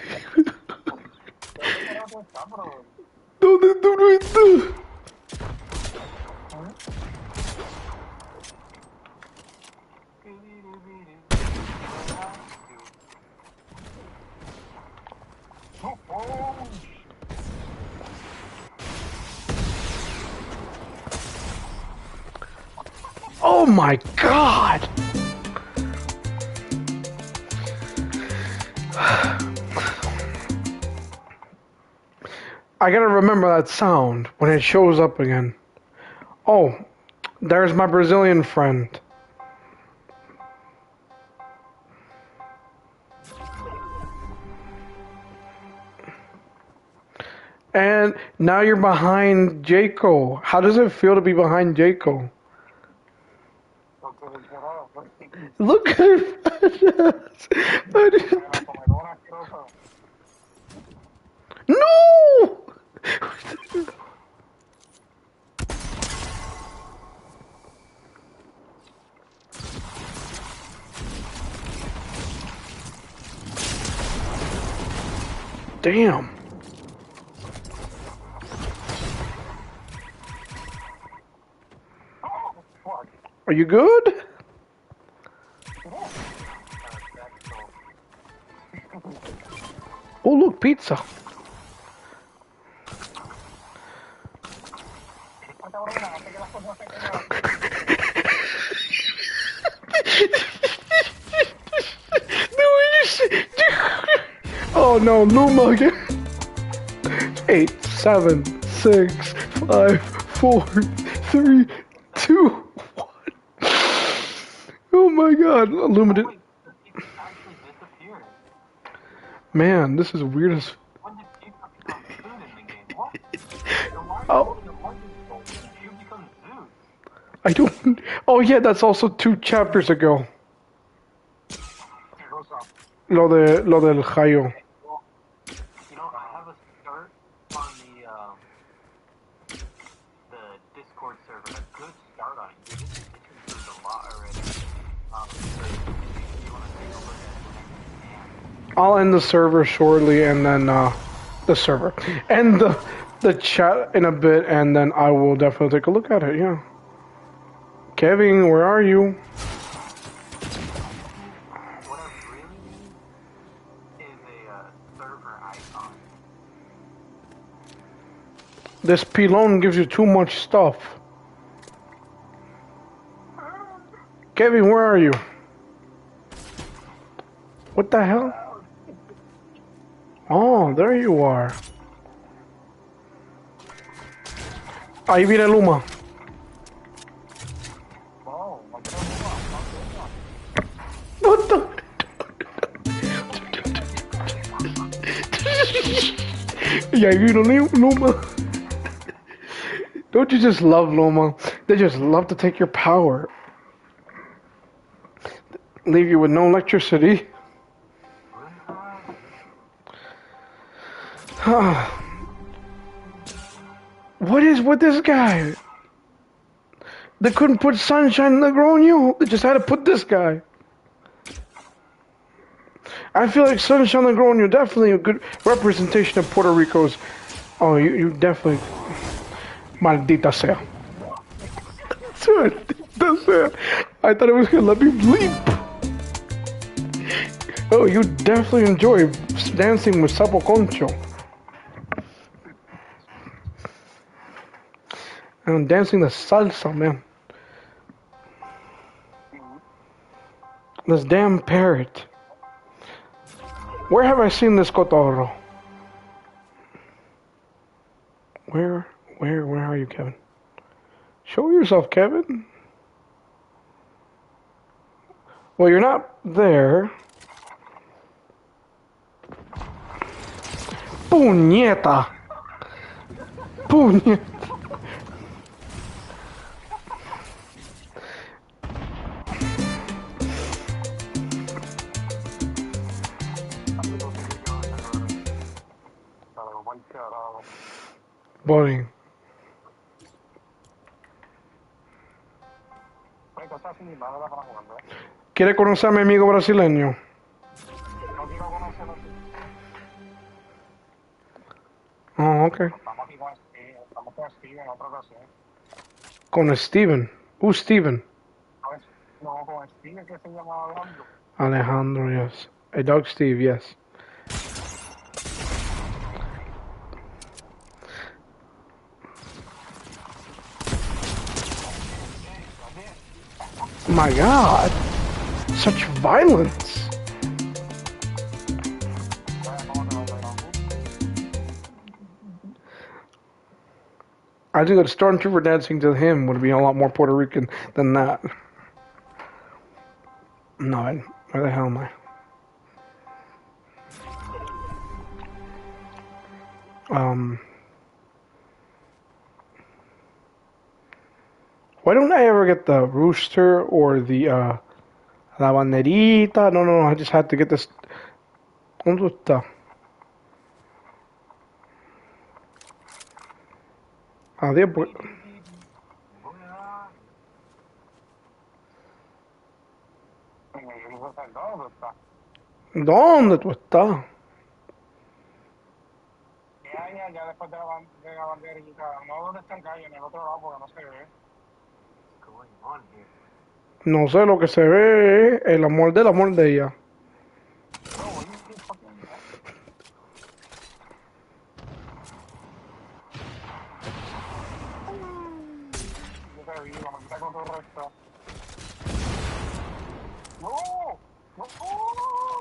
Oh my god! I gotta remember that sound when it shows up again. Oh, there's my Brazilian friend. And now you're behind Jaco. How does it feel to be behind Jaco? Look at her. No! Damn. Are you good? Oh, look, pizza. Oh no, Luma again. 8, 7, 6, 5, 4, 3, 2, 1. Oh my god, Luma did. Actually disappeared. Man, this is weird as. When did Cube become food in the game? What? Oh, The Cube becomes Zeus. I don't. Oh yeah, that's also 2 chapters ago. Lo del Jayo. You know, I have a start on the Discord server. A good start on it. It's improved a lot already. So if you want to take a look at it, I'll end the server shortly, and then the server and the chat in a bit, and then I will definitely take a look at it. Yeah. Kevin, where are you? what I really need is a server icon. This pilon gives you too much stuff. Kevin, where are you? What the hell? Oh, there you are. Ahí viene Luma. What the? Y ahí vino Luma. Don't you just love Luma? They just love to take your power. Leave you with no electricity. What is with this guy? They couldn't put Sunshine Negronio. They just had to put this guy. I feel like Sunshine Negronio definitely a good representation of Puerto Rico's. Oh, you definitely. Maldita sea. Maldita sea. I thought it was gonna let me bleep. Oh, you definitely enjoy dancing with Sapo Concho. I'm dancing the salsa, man. This damn parrot. Where have I seen this cotorro? Where are you, Kevin? Show yourself, Kevin. Well, you're not there. Puñeta. Puñeta. Buddy. ¿Quiere conocer a mi amigo brasileño? Oh, ok. Con Steven. Who's Steven? Alejandro, yes. A dog Steve, yes. My God, such violence. I think a stormtrooper dancing to him would be a lot more Puerto Rican than that. No, where the hell am I? Why don't I ever get the rooster or the la banderita? No, I just had to get this. ¿Dónde está? Adiós, pues. ¿Dónde tú estás? Ya después de la banderita. No, ¿dónde está el gallo? En el otro lado, porque no se ve. No sé, lo que se ve es el amor del amor de ella.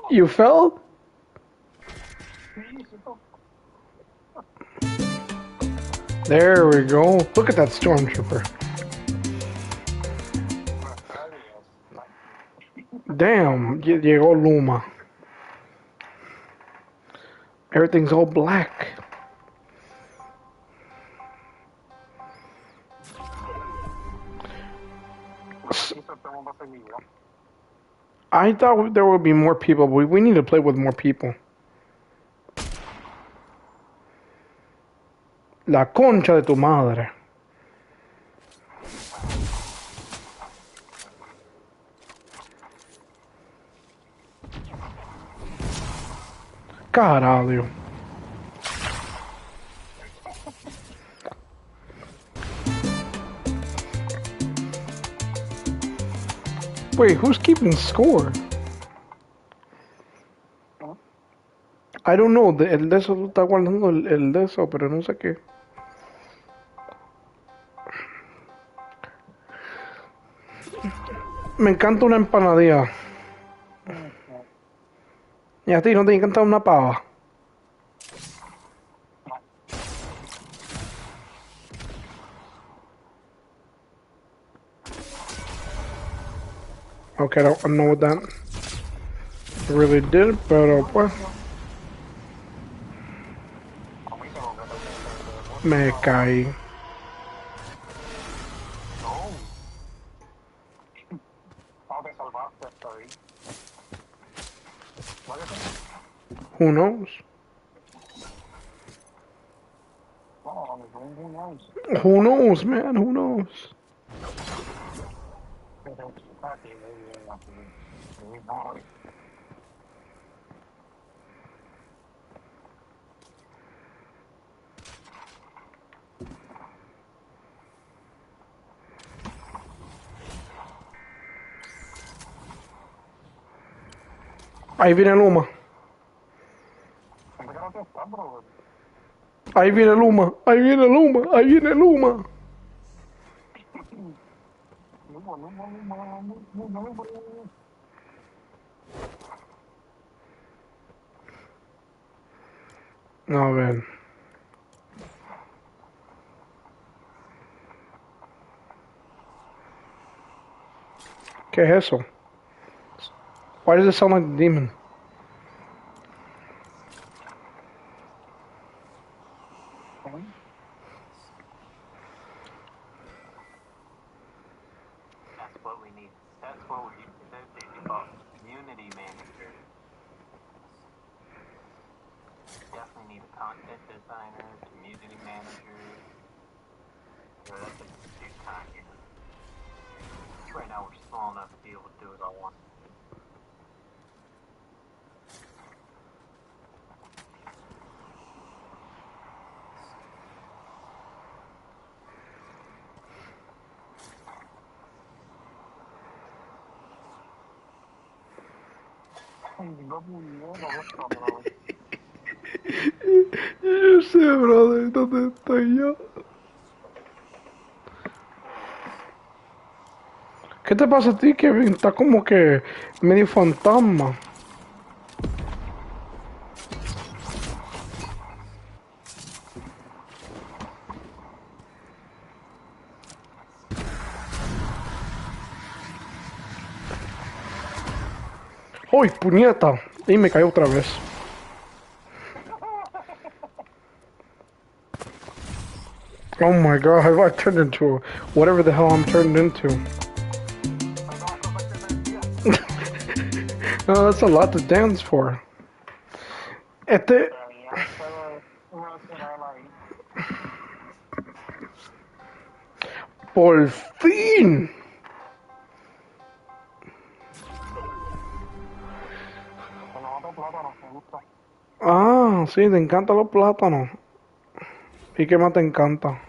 You fell? There we go. Look at that stormtrooper. Damn, llegó Luma. Everything's all black. I thought there would be more people, but we need to play with more people. La concha de tu madre. Caralho. Wait, who's keeping score? I don't know, el de eso está guardando el de eso, pero no sé qué. Me encanta una empanadilla. ¿Y a ti no te encanta una pava? Okay, I don't know what that really did, pero pues me caí. Who knows? Who knows, man? Who knows? Ahí viene Luma. Ahí viene Luma. Ahí viene Luma. Ahí viene Luma. A ver. ¿Qué es eso? Why does it sound like a demon? That's what we need. That's what we need. Community manager. Definitely need a content designer, community manager. Yeah, that's a big time, you know. Right now we're small enough to be able to do it all once. Yo sé, brother, ¿dónde estoy yo? ¿Qué te pasa a ti, Kevin? Está como que medio fantasma. ¡Uy, puñeta! Y me cayó otra vez. Oh my god, have I turned into whatever the hell I'm turned into? No, that's a lot to dance for. Por fin. Ah, sí, te encantan los plátanos. ¿Y qué más te encanta?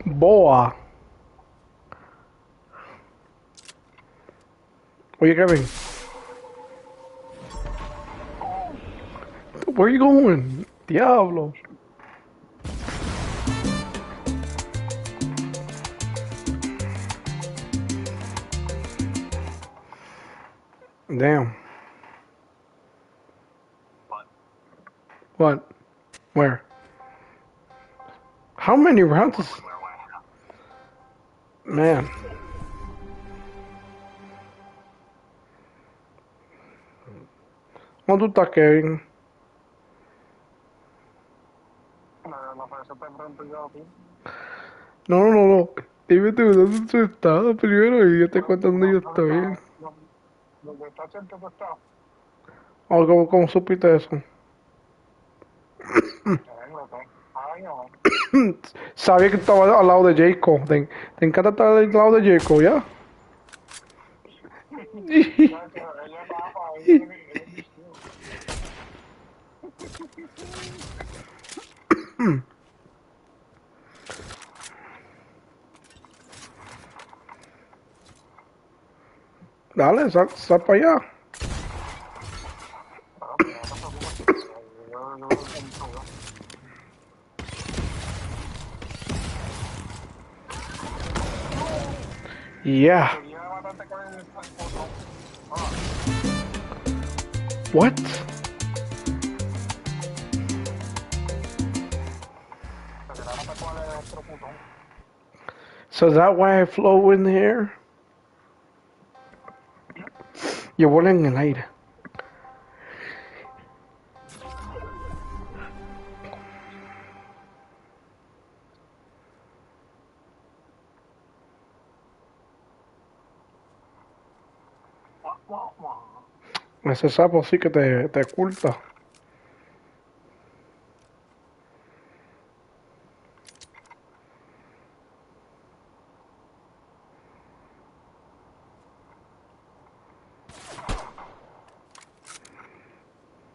Boa. Oye, Kevin. Where you going? Diablos. Damn. What? Where? How many rounds is... Man. ¿Dónde tú estás, Kevin? No. Dime tú, ¿dónde tú estás primero? Y yo te cuento dónde yo estoy. Oh, ¿cómo supiste eso? Sabía que estaba al lado de Jacob. Te encanta estar al lado de Jacob, ¿ya? Dale, sal para allá. Yeah. What? So is that why I flow in the air? Yo vuelo en el aire. Ese sapo sí que te oculta.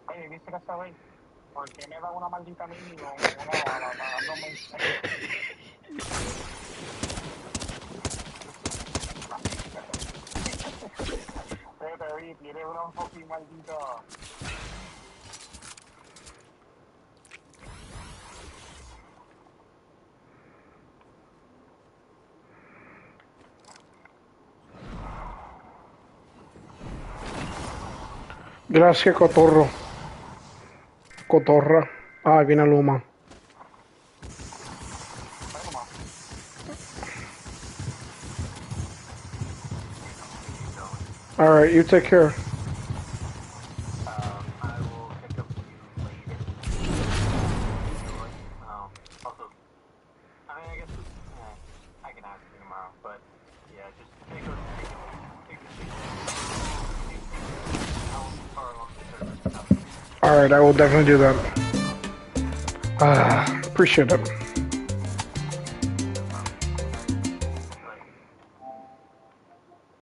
Oye, quisiera saber por qué me da una maldita mínima una bala para darme te vi, tienes una fucking maldita. Gracias, cotorro. Cotorra. Ah, viene Luma. Alright, you take care. I will pick up with you later. Also, I mean, I guess I can ask you tomorrow, but yeah, just take how far along the service. Alright, I will definitely do that. Appreciate it.